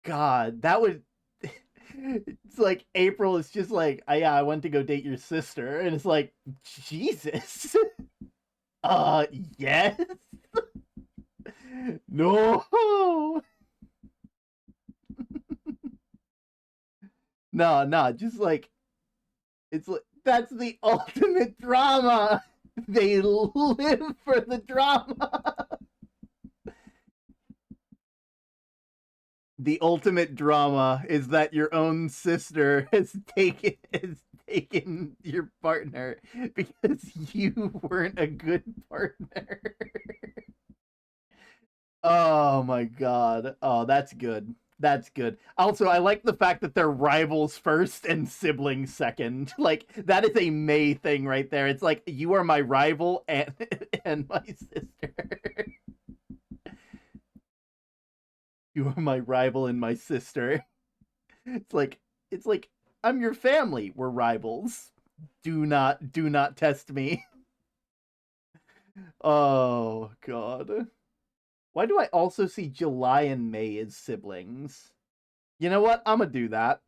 God, that would... It's like April is just like, yeah, I went to go date your sister. And it's like, Jesus. Yes? No. No, just like, it's like, that's the ultimate drama. They live for the drama. The ultimate drama is that your own sister has taken your partner because you weren't a good partner. Oh my god. Oh, that's good. That's good. Also, I like the fact that they're rivals first and siblings second. Like, that is a May thing right there. It's like, you are my rival and and my sister. You are my rival and my sister. It's like I'm your family. We're rivals. Do not test me. Oh god. Why do I also see July and May as siblings? You know what? I'm gonna do that.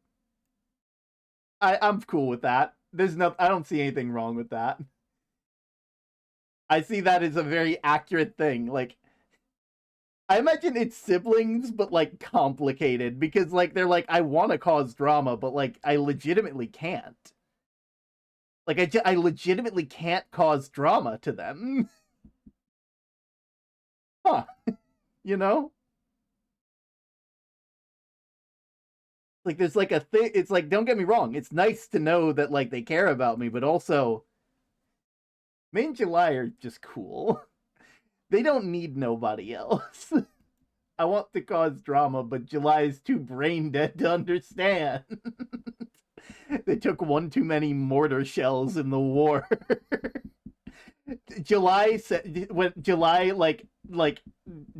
I'm cool with that. I don't see anything wrong with that. I see that as a very accurate thing. Like, I imagine it's siblings, but like complicated because like they're like, I want to cause drama, but like I legitimately can't. Like I legitimately can't cause drama to them. Huh? You know? Like there's like a thing. It's like, don't get me wrong. It's nice to know that like they care about me, but also, May and July are just cool. They don't need nobody else. I want to cause drama, but July is too brain dead to understand. They took one too many mortar shells in the war. July said when July like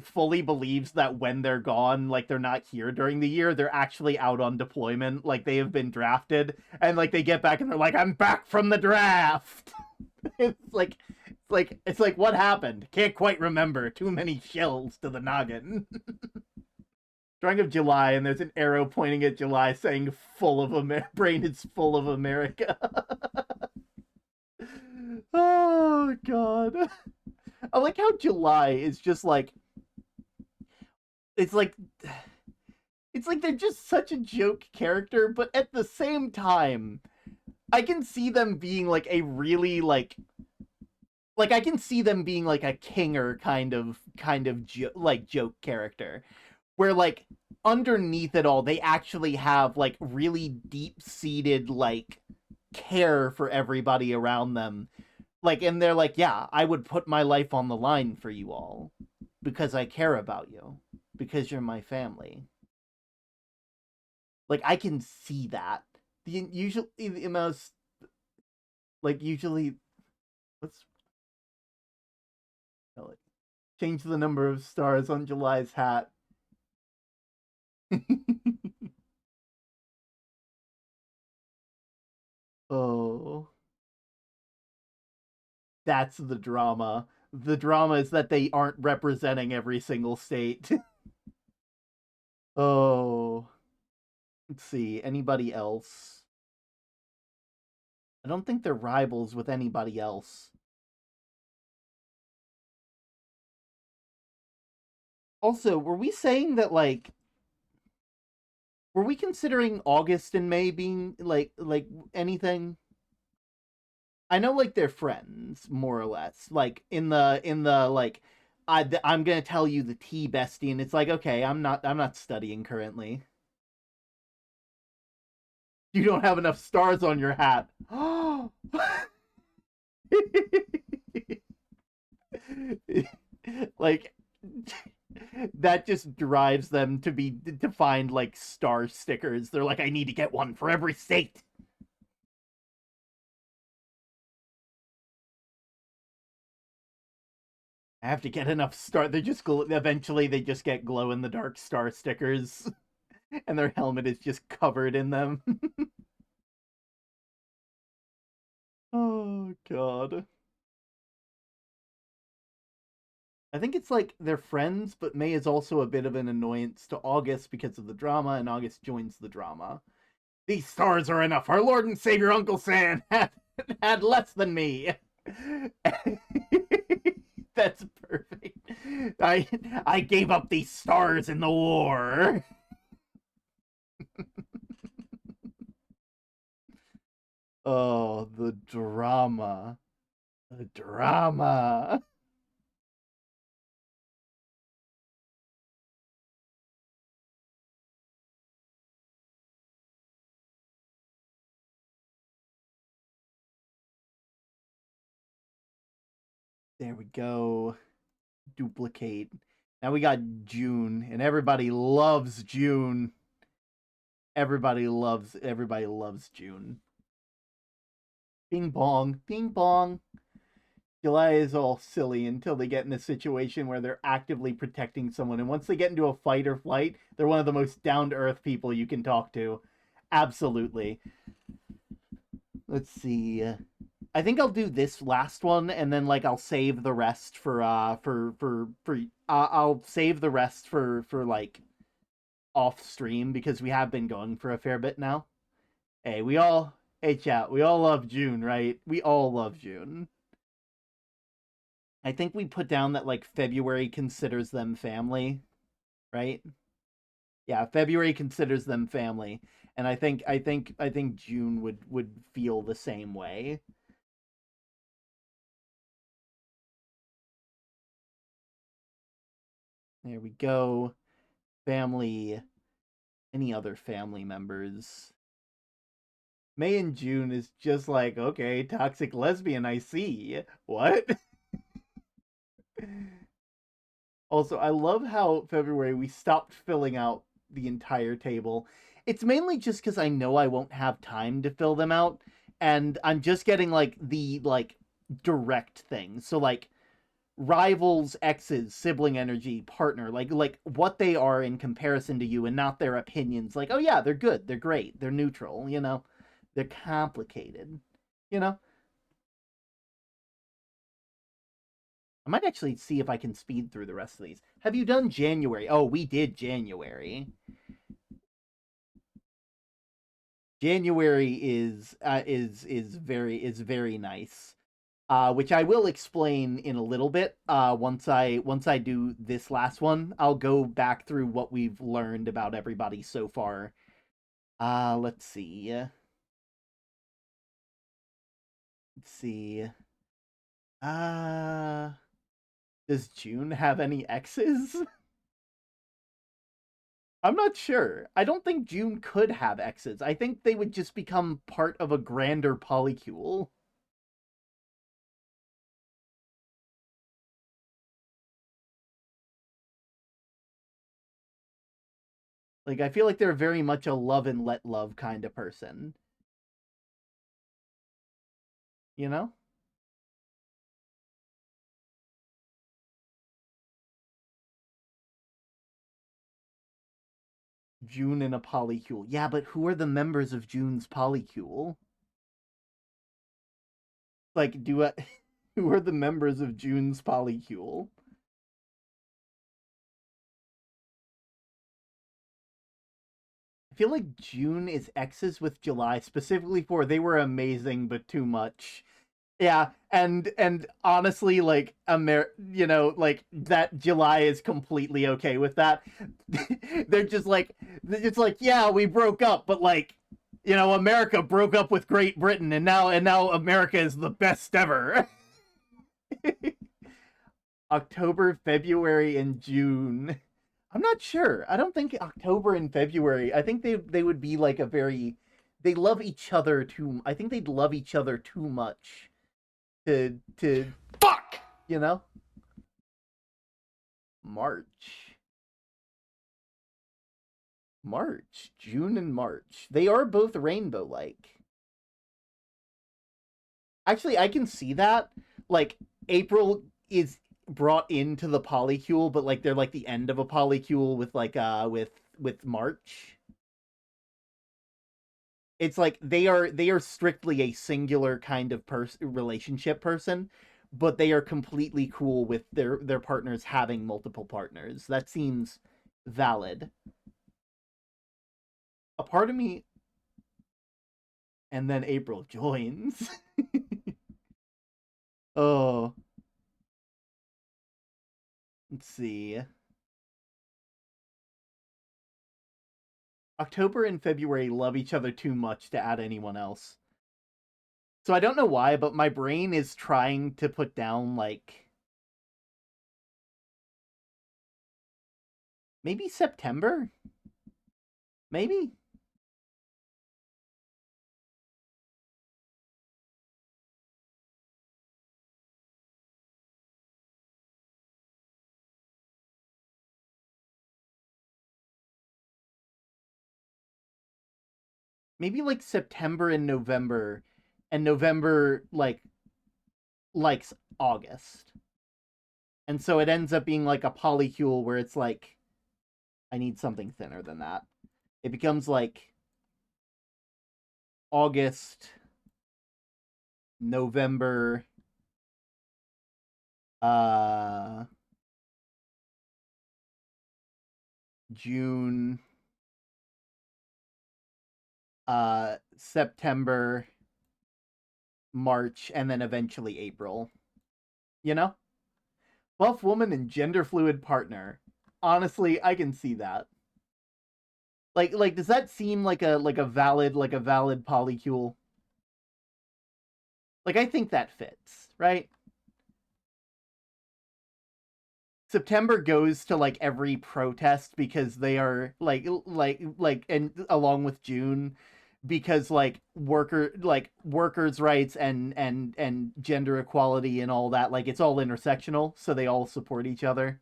fully believes that when they're gone, like they're not here during the year, they're actually out on deployment, like they have been drafted, and like they get back and they're like, I'm back from the draft. It's like what happened? Can't quite remember. Too many shells to the noggin. Drawing of July, and there's an arrow pointing at July saying full of brain is full of America. Oh god. I like how July is just like it's like they're just such a joke character, but at the same time, I can see them being like a really like I can see them being like a Kinger kind of joke character where like underneath it all they actually have like really deep-seated like care for everybody around them. Like, and they're like, yeah, I would put my life on the line for you all because I care about you, because you're my family. Like, I can see that. The most, like, usually, let's change the number of stars on July's hat. Oh. That's the drama. The drama is that they aren't representing every single state. Oh. Let's see. Anybody else? I don't think they're rivals with anybody else. Also, were we saying that, like... Were we considering August and May being, like anything? I know, like, they're friends, more or less. Like, in the like, I'm gonna tell you the tea, bestie, and it's like, okay, I'm not studying currently. You don't have enough stars on your hat. Like, that just drives them to find like star stickers. They're like, I need to get one for every state. I have to get enough star. They just eventually they just get glow in the dark star stickers, and their helmet is just covered in them. Oh god. I think it's like they're friends, but May is also a bit of an annoyance to August because of the drama, and August joins the drama. These stars are enough. Our Lord and Savior Uncle Sam had less than me. That's perfect. I gave up these stars in the war. Oh, the drama. The drama. There we go. Duplicate. Now we got June, and everybody loves June. Everybody loves June. Bing bong, bing bong. July is all silly until they get in a situation where they're actively protecting someone, and once they get into a fight or flight, they're one of the most down-to-earth people you can talk to. Absolutely. Let's see. I think I'll do this last one, and then like I'll save the rest for I'll save the rest for like off stream because we have been going for a fair bit now. Hey chat, we all love June, right? We all love June. I think we put down that like February considers them family, right? Yeah, February considers them family, and I think June would feel the same way. There we go. Family. Any other family members? May and June is just like, okay, toxic lesbian, I see. What? Also, I love how February we stopped filling out the entire table. It's mainly just because I know I won't have time to fill them out, and I'm just getting like the direct things. So like rivals, exes, sibling energy, partner, like what they are in comparison to you, and not their opinions. Like, oh yeah, they're good, they're great, they're neutral. They're complicated. You know. I might actually see if I can speed through the rest of these. Have you done January? Oh, we did January. January is very nice. Which I will explain in a little bit. Once I do this last one, I'll go back through what we've learned about everybody so far. Let's see. Let's see. Uh, does June have any exes? I'm not sure. I don't think June could have exes. I think they would just become part of a grander polycule. Like, I feel like they're very much a love and let love kind of person. You know? June in a polycule. Yeah, but who are the members of June's polycule? Like, who are the members of June's polycule? I feel like June is exes with July, specifically for they were amazing but too much. Yeah, and honestly, like like that July is completely okay with that. they're just like, yeah, we broke up, but like, America broke up with Great Britain, and now America is the best ever. October, February, and June. I'm not sure. I don't think October and February. I think they would be like they love each other too. I think they'd love each other too much to Fuck! you know March. June and March, they are both rainbow like. Actually, I can see that. Like, April is brought into the polycule, but like they're like the end of a polycule with with March. It's like they are strictly a singular kind of relationship person, but they are completely cool with their partners having multiple partners. That seems valid. A part of me, and then April joins. Oh, let's see. October and February love each other too much to add anyone else. So I don't know why, but my brain is trying to put down like maybe September? Maybe? Maybe like September and November likes August. And so it ends up being like a polycule where it's like I need something thinner than that. It becomes like August, November, uh June, September, March, and then eventually April. You know? Buff woman and gender fluid partner. Honestly, I can see that. Like does that seem like a valid polycule? Like I think that fits, right? September goes to like every protest because they are and along with June because like workers' rights and gender equality and all that, like it's all intersectional, so they all support each other.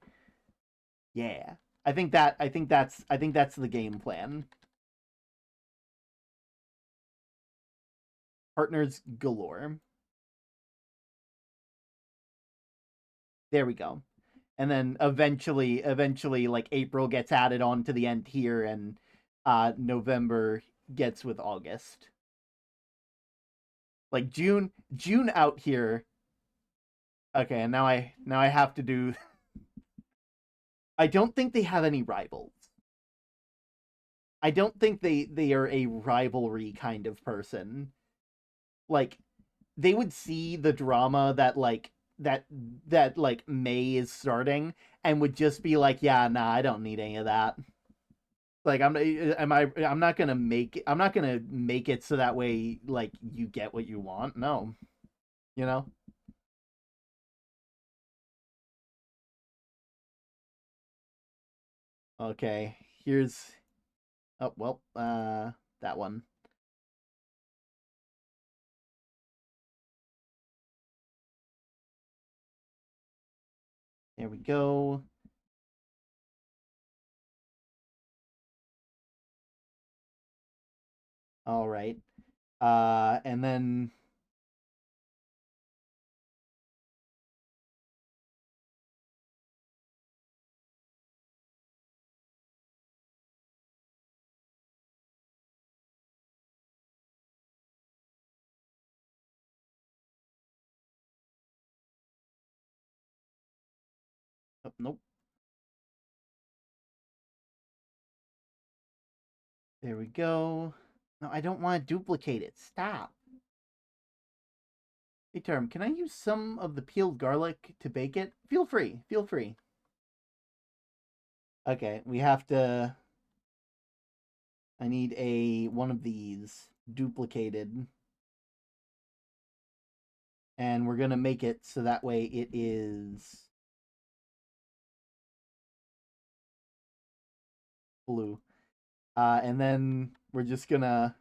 Yeah. I think that's the game plan. Partners galore. There we go. And then eventually like April gets added on to the end here, and November gets with August. Like June out here. Okay, and now I have to do I don't think they have any rivals. I don't think they are a rivalry kind of person. Like they would see the drama that like May is starting and would just be like, yeah, nah, I don't need any of that. Like I'm not gonna make it so that way like you get what you want. No, you know. Okay, here's oh well that one. There we go. All right. And then oh, nope. There we go. No, I don't want to duplicate it. Stop. Hey, Term, can I use some of the peeled garlic to bake it? Feel free. Feel free. Okay, we have to... I need one of these duplicated. And we're going to make it so that way it is blue. And then we're just going to...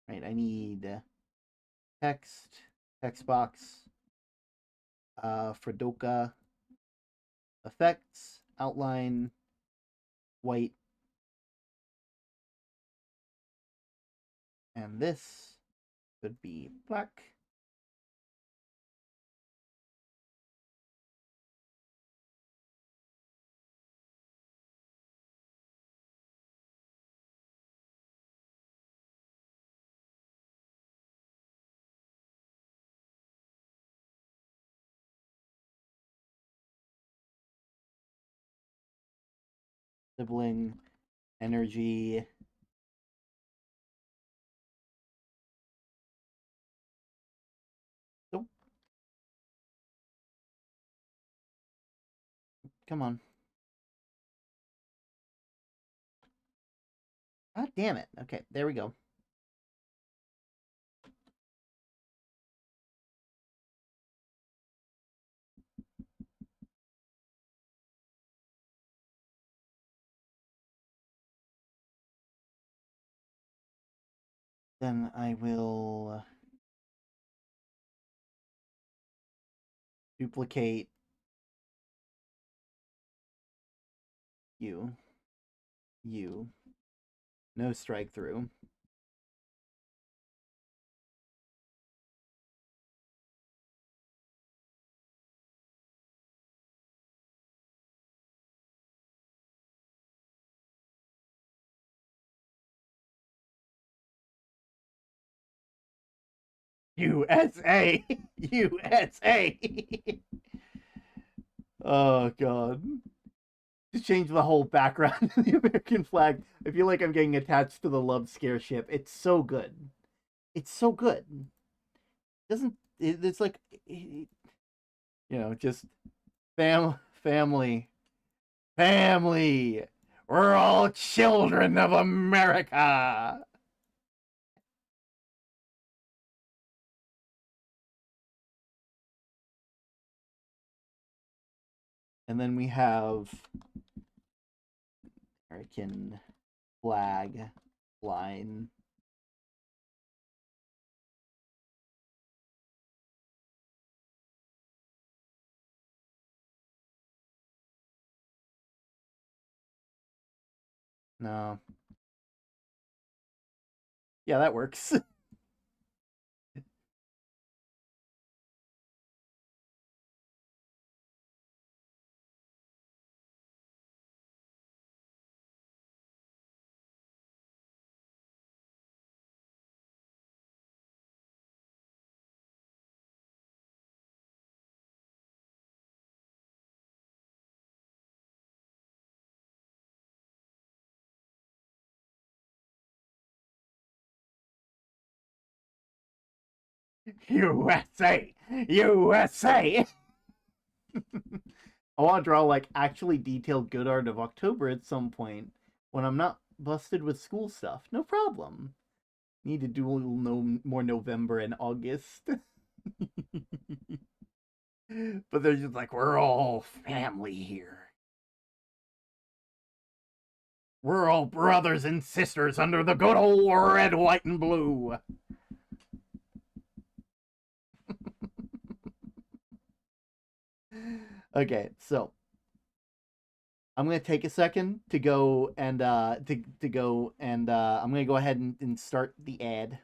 Right, I need text box, Fredoka, effects, outline, white, and this could be black. Sibling, energy. Nope. Come on. God damn it. Okay, there we go. Then I will duplicate you. No strike through. USA! USA! Oh, God. Just change the whole background of the American flag. I feel like I'm getting attached to the Love Scare ship. It's so good. It's so good. doesn't it's like just family. Family. We're all children of America. and then we have American flag line. No. Yeah, that works. USA. USA. I want to draw like actually detailed good art of October at some point when I'm not busted with school stuff. No problem. Need to do a little more November and August. But they're just like, we're all family here. We're all brothers and sisters under the good old red, white, and blue. Okay, so I'm gonna take a second to go and I'm gonna go ahead and start the ad.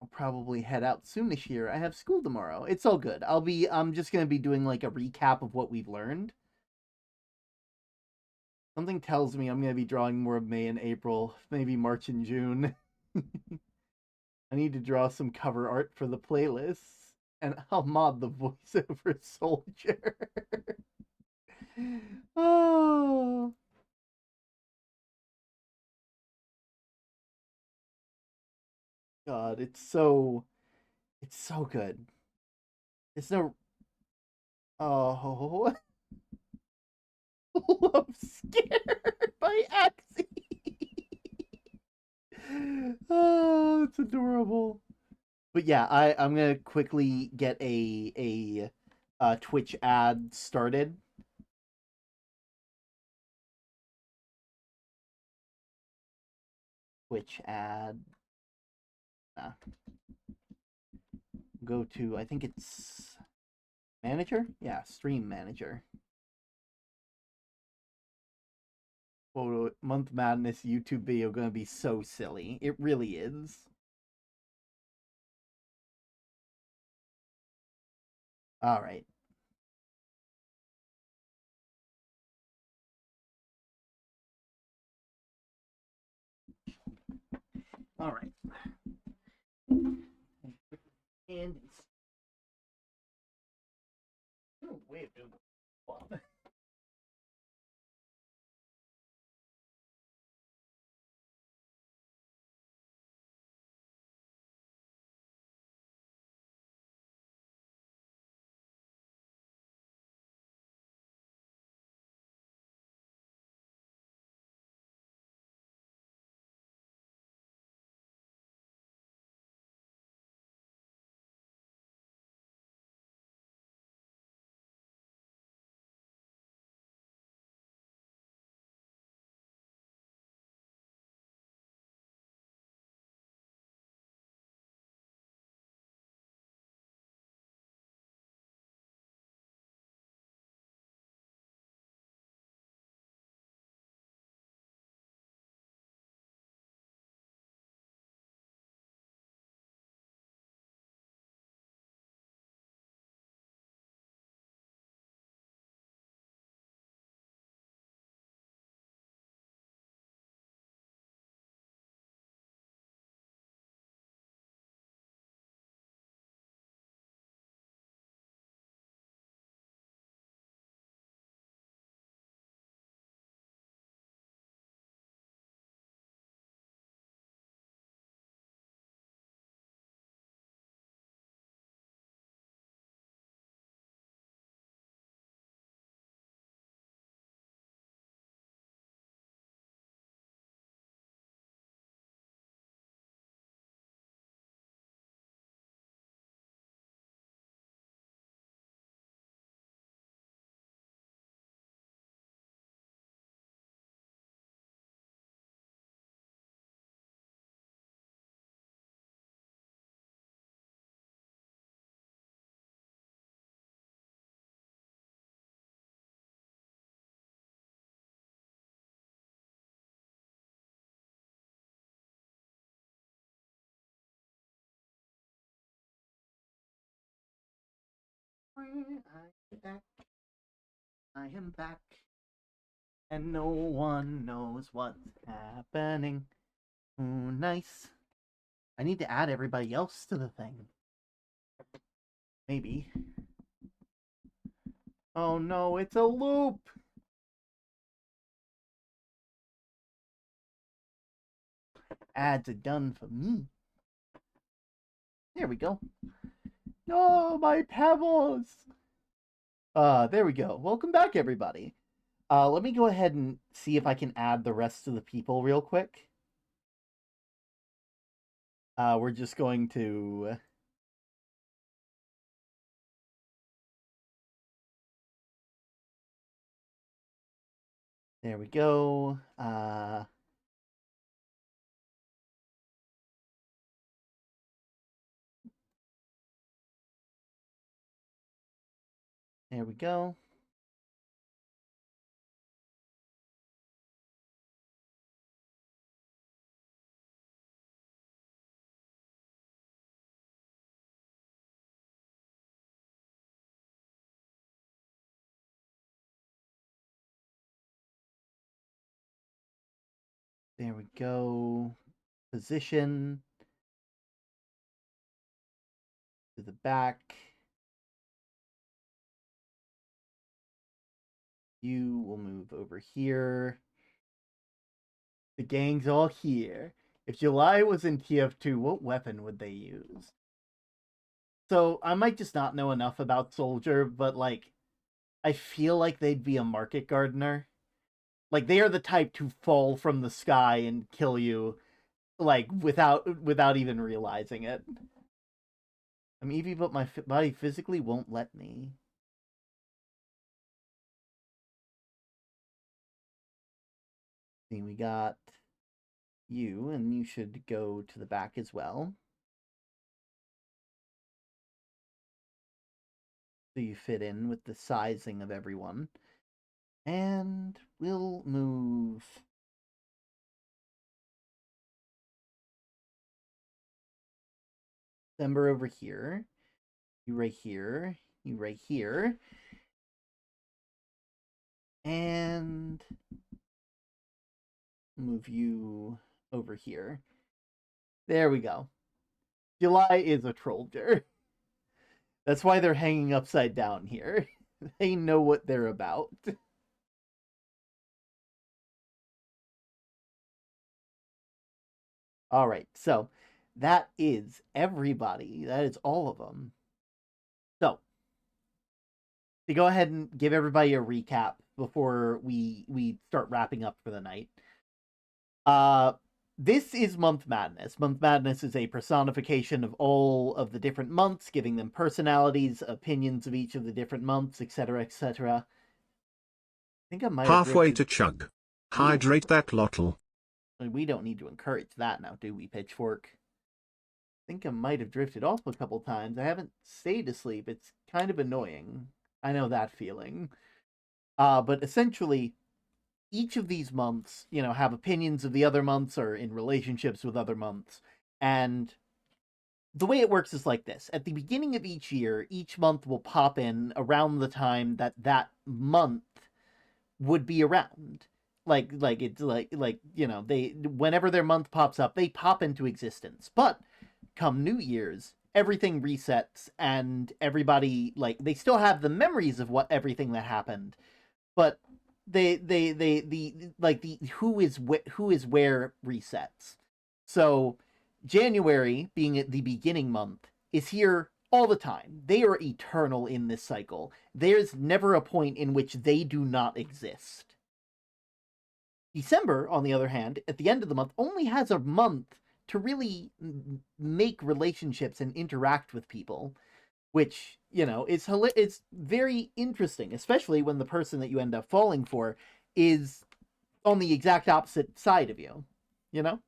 I'll probably head out soonish here. I have school tomorrow. It's all good. I'm just gonna be doing like a recap of what we've learned. Something tells me I'm gonna be drawing more of May and April, maybe March and June. I need to draw some cover art for the playlists, and I'll mod the voiceover soldier. Oh. God, it's so good. It's no oh love scared by Axie. Oh, it's adorable. But yeah, I'm gonna quickly get a Twitch ad started. Twitch ad. Go to, I think it's manager. Yeah, stream manager. Photo Month Madness YouTube video gonna be so silly. It really is. All right. All right. And oh, way of doing it. I'm back. I am back. And no one knows what's happening. Ooh, nice. I need to add everybody else to the thing. Maybe. Oh no, it's a loop! Ads are done for me. There we go. Oh, my pebbles! There we go. Welcome back, everybody. Let me go ahead and see if I can add the rest of the people real quick. We're just going to... There we go. There we go. There we go. Position. To the back. You will move over here. The gang's all here. If July was in TF2, what weapon would they use? So, I might just not know enough about Soldier, but, like, I feel like they'd be a market gardener. Like, they are the type to fall from the sky and kill you, like, without even realizing it. I'm Eevee, but my body physically won't let me. See, we got you, and you should go to the back as well. So you fit in with the sizing of everyone. And we'll move... December over here. You right here. You right here. And... move you over here. There we go. July is a trollger. That's why they're hanging upside down here. They know what they're about. Alright, so that is everybody. That is all of them. So, to go ahead and give everybody a recap before we start wrapping up for the night. This is Month Madness. Month Madness is a personification of all of the different months, giving them personalities, opinions of each of the different months, etc., etc. I think I might have Halfway to drifted... chug. Hydrate that lottle. We don't need to encourage that now, do we, Pitchfork? I think I might have drifted off a couple times. I haven't stayed asleep. It's kind of annoying. I know that feeling. But essentially, each of these months, you know, have opinions of the other months or in relationships with other months. And the way it works is like this. At the beginning of each year, each month will pop in around the time that that month would be around. It's like you know, they, whenever their month pops up, they pop into existence. But come New Year's, everything resets and everybody, like, they still have the memories of what everything that happened, but the who is where resets. So January, being at the beginning month, is here all the time. They are eternal in this cycle. There's never a point in which they do not exist. December, on the other hand, at the end of the month, only has a month to really make relationships and interact with people, which, you know, is very interesting, especially when the person that you end up falling for is on the exact opposite side of you, you know?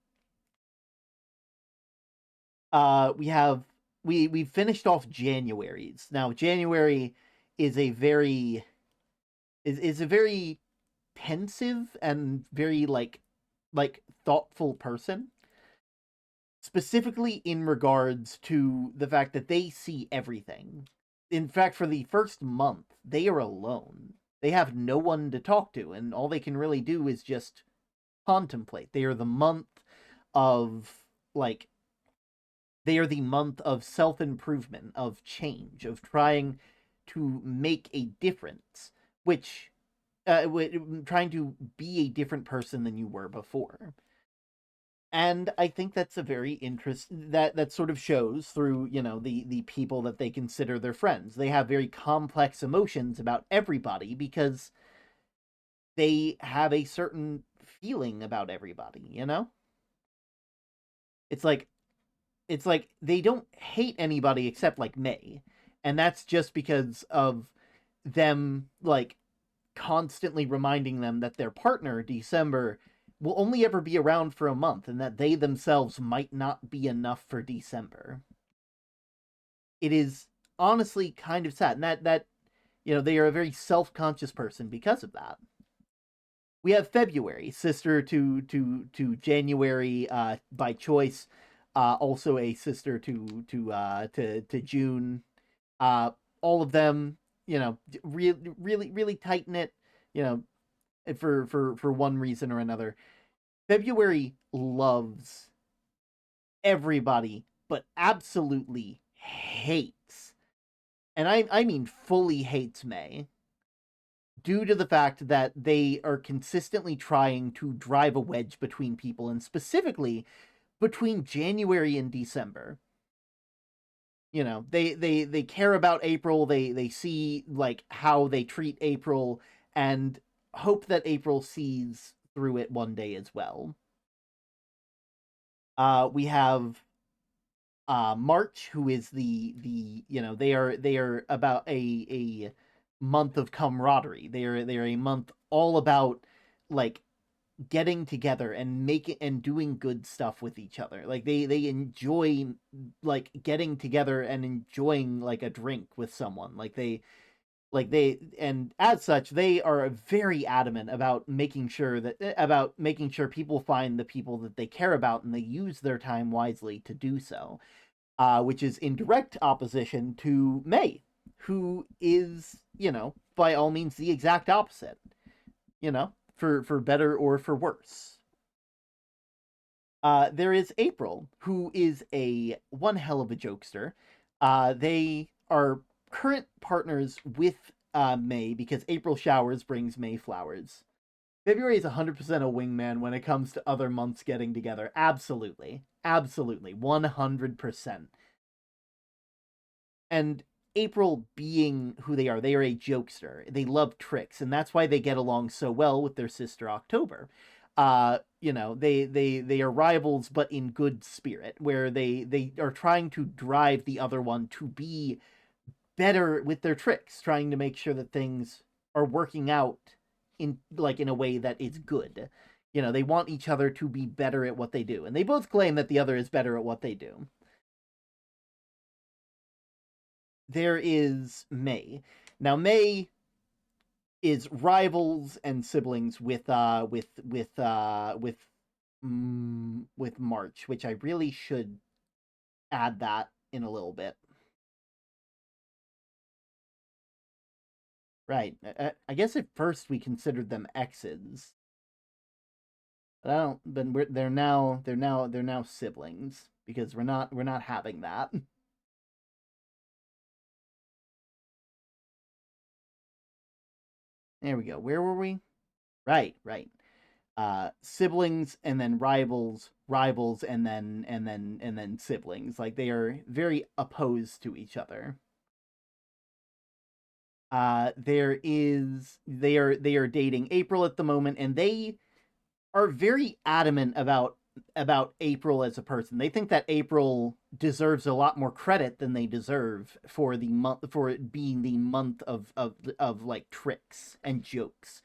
We've finished off January's. Now, January is a very pensive and very like thoughtful person, specifically in regards to the fact that they see everything. in fact, for the first month, they are alone. They have no one to talk to, and all they can really do is just contemplate. They are the month of, like, they are the month of self-improvement, of change, of trying to make a difference, which, trying to be a different person than you were before. And I think that's a very that sort of shows through, the people that they consider their friends. They have very complex emotions about everybody because they have a certain feeling about everybody, It's like they don't hate anybody except like May. And that's just because of them, like, constantly reminding them that their partner, December, will only ever be around for a month and that they themselves might not be enough for December. It is honestly kind of sad. And that they are a very self-conscious person because of that. We have February, sister to January by choice, also a sister to June. All of them, really tight knit, for one reason or another. February loves everybody, but absolutely hates, and I mean fully hates May, due to the fact that they are consistently trying to drive a wedge between people, and specifically between January and December. They care about April. They see, like, how they treat April and hope that April sees through it one day as well. We have March, who is they are about a month of camaraderie. They are a month all about, like, getting together and making and doing good stuff with each other. Like, they enjoy, like, getting together and enjoying, like, a drink with someone. And as such, they are very adamant about making sure people find the people that they care about, and they use their time wisely to do so. Which is in direct opposition to May, who is, by all means the exact opposite, for better or for worse. There is April, who is one hell of a jokester. They are current partners with May because April showers brings May flowers. February is 100% a wingman when it comes to other months getting together. Absolutely. Absolutely. 100%. And April being who they are a jokester. They love tricks, and that's why they get along so well with their sister October. They are rivals, but in good spirit, where they are trying to drive the other one to be better with their tricks, trying to make sure that things are working out in a way that is good. They want each other to be better at what they do, and they both claim that the other is better at what they do. There is May. Now, May is rivals and siblings with March, which I really should add that in a little bit. Right. I guess at first we considered them exes, but I don't. But they're now siblings because we're not having that. There we go. Where were we? Right. Siblings and then rivals, and then siblings. Like, they are very opposed to each other. They are dating April at the moment, and they are very adamant about April as a person. They think that April deserves a lot more credit than they deserve for it being the month of like tricks and jokes.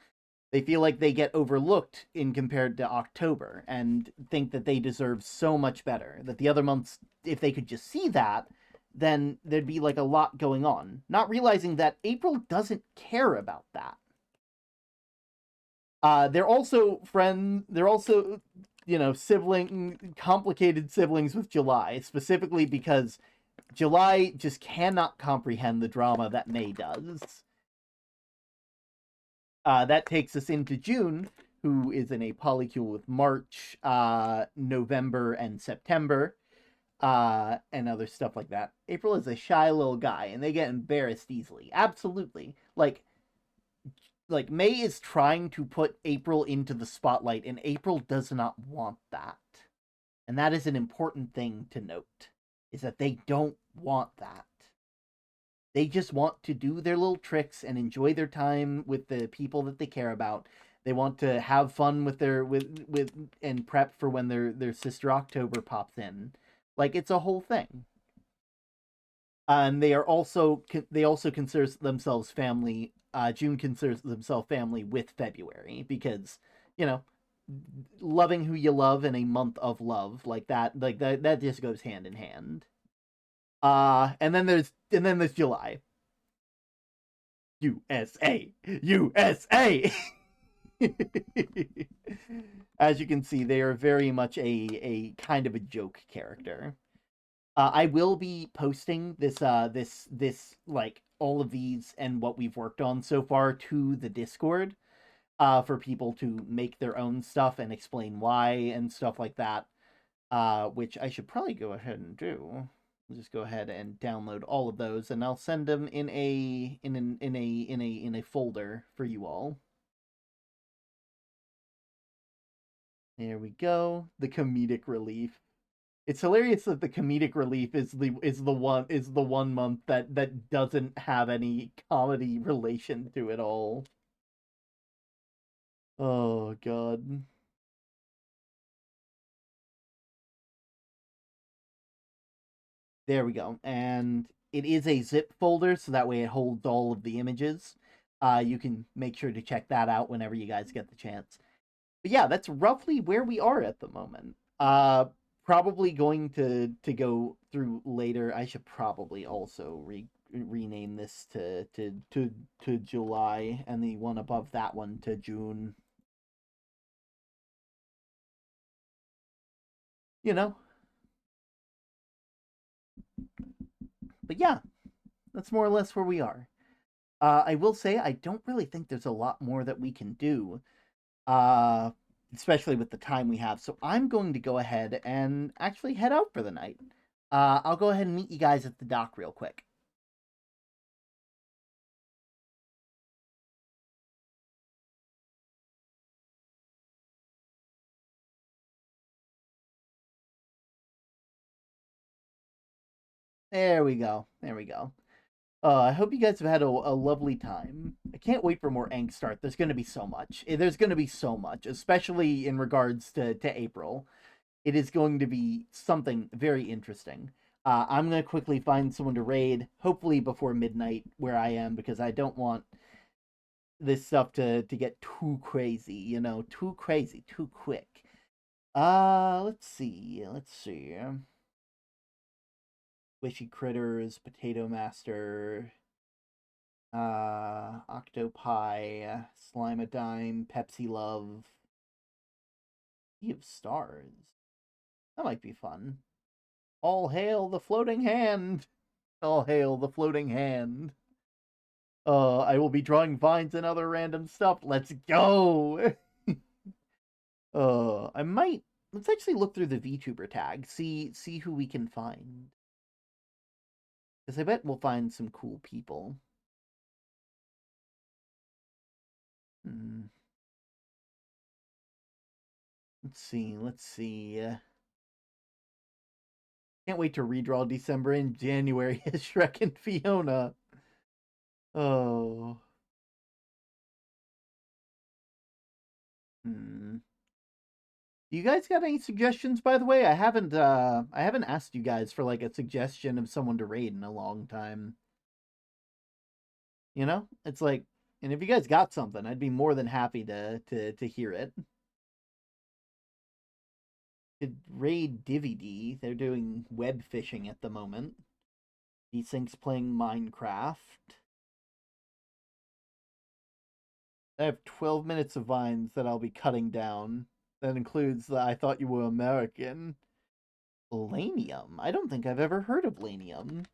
They feel like they get overlooked in compared to October, and think that they deserve so much better. That the other months, if they could just see that, then there'd be like a lot going on. Not realizing that April doesn't care about that. They're also complicated siblings with July, specifically because July just cannot comprehend the drama that May does. That takes us into June, who is in a polycule with March, November, and September, and other stuff like that. April is a shy little guy, and they get embarrassed easily. Absolutely. Like May is trying to put April into the spotlight, and April does not want that. And that is an important thing to note, is that they don't want that. They just want to do their little tricks and enjoy their time with the people that they care about. They want to have fun with their with and prep for when their sister October pops in. Like, it's a whole thing. And they also consider themselves family. June considers themselves family with February because, you know, loving who you love in a month of love like that just goes hand in hand. And then there's July. USA, USA. As you can see, they are very much a kind of a joke character. I will be posting this like all of these and what we've worked on so far to the Discord, for people to make their own stuff and explain why and stuff like that. Which I should probably go ahead and do. I'll just go ahead and download all of those, and I'll send them in a folder for you all. There we go. The comedic relief. It's hilarious that the comedic relief is the one month that doesn't have any comedy relation to it all. Oh god. There we go. And it is a zip folder, so that way it holds all of the images. You can make sure to check that out whenever you guys get the chance. But yeah, that's roughly where we are at the moment. Probably going to go through later. I should probably also rename this to July, and the one above that one to June. You know. But yeah, that's more or less where we are. I will say I don't really think there's a lot more that we can do, especially with the time we have. So I'm going to go ahead and actually head out for the night. I'll go ahead and meet you guys at the dock real quick. There we go. There we go. I hope you guys have had a lovely time. I can't wait for more Angst start. There's going to be so much. There's going to be so much, especially in regards to April. It is going to be something very interesting. I'm going to quickly find someone to raid, hopefully before midnight where I am, because I don't want this stuff to get too crazy, you know, too crazy, too quick. Let's see. Squishy Critters, Potato Master, Octopi, Slimeadime, Pepsi Love, Sea of Stars. That might be fun. All hail the floating hand! All hail the floating hand. I will be drawing vines and other random stuff. Let's go! I might... Let's actually look through the VTuber tag. See who we can find. Because I bet we'll find some cool people. Let's see. Can't wait to redraw December and January as Shrek and Fiona. Oh. You guys got any suggestions, by the way? I haven't asked you guys for like a suggestion of someone to raid in a long time. You know? It's like, and if you guys got something, I'd be more than happy to hear it. Could raid DVD. They're doing web fishing at the moment. Desync's playing Minecraft. I have 12 minutes of vines that I'll be cutting down. That includes the I thought you were American. Lanium. I don't think I've ever heard of Lanium.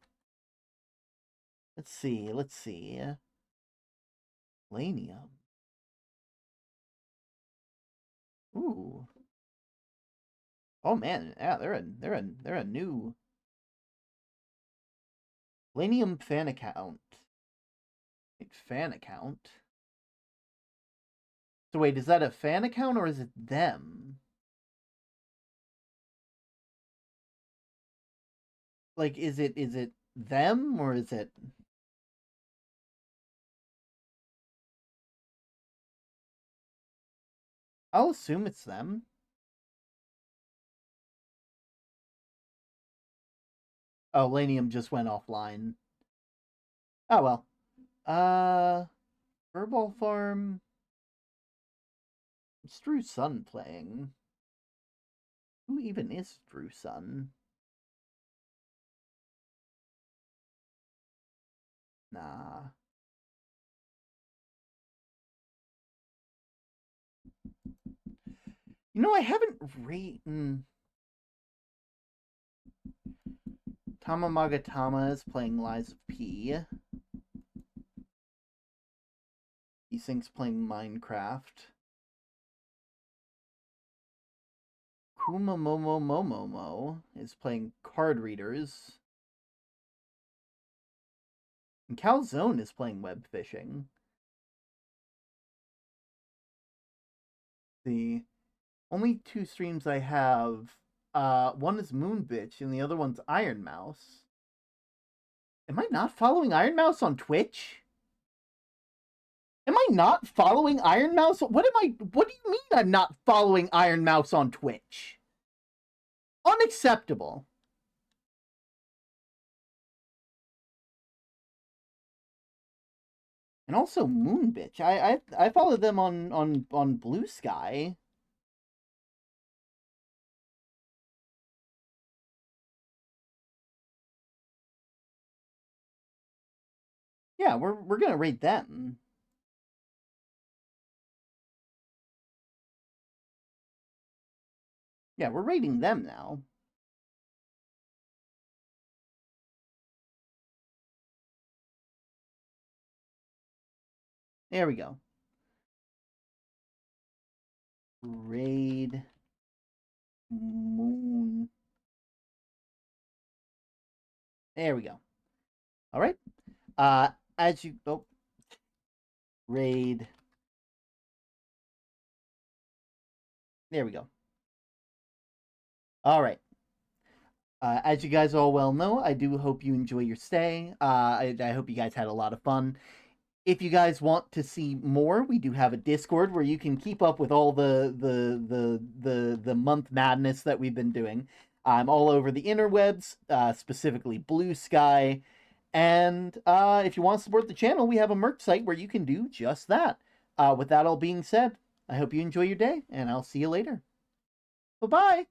Let's see. Lanium. Ooh. Oh man, yeah, they're a new Lanium fan account. Wait, fan account? So wait, is that a fan account or is it them? Like, is it them or is it? I'll assume it's them. Oh, Lanium just went offline. Oh well. Furball Farm. Is Drew Sun playing? Who even is Drew Sun? Nah. You know, I haven't Tamamagatama is playing Lies of P. Esync's playing Minecraft. Kumamomomomomo is playing Card Readers. And Calzone is playing Web Fishing. The only two streams I have, one is Moon Bitch and the other one's Iron Mouse. Am I not following Iron Mouse on Twitch? Am I not following Iron Mouse? What do you mean I'm not following Iron Mouse on Twitch? Unacceptable. And also Moon Bitch. I follow them on Blue Sky. Yeah, we're gonna rate them. Yeah, we're rating them now. There we go. Raid Moon. There we go. All right. As you raid. There we go. All right. As you guys all well know, I do hope you enjoy your stay. I hope you guys had a lot of fun. If you guys want to see more, we do have a Discord where you can keep up with all the month madness that we've been doing. I'm all over the interwebs, specifically Blue Sky. And if you want to support the channel, we have a merch site where you can do just that. With that all being said, I hope you enjoy your day, and I'll see you later. Bye-bye!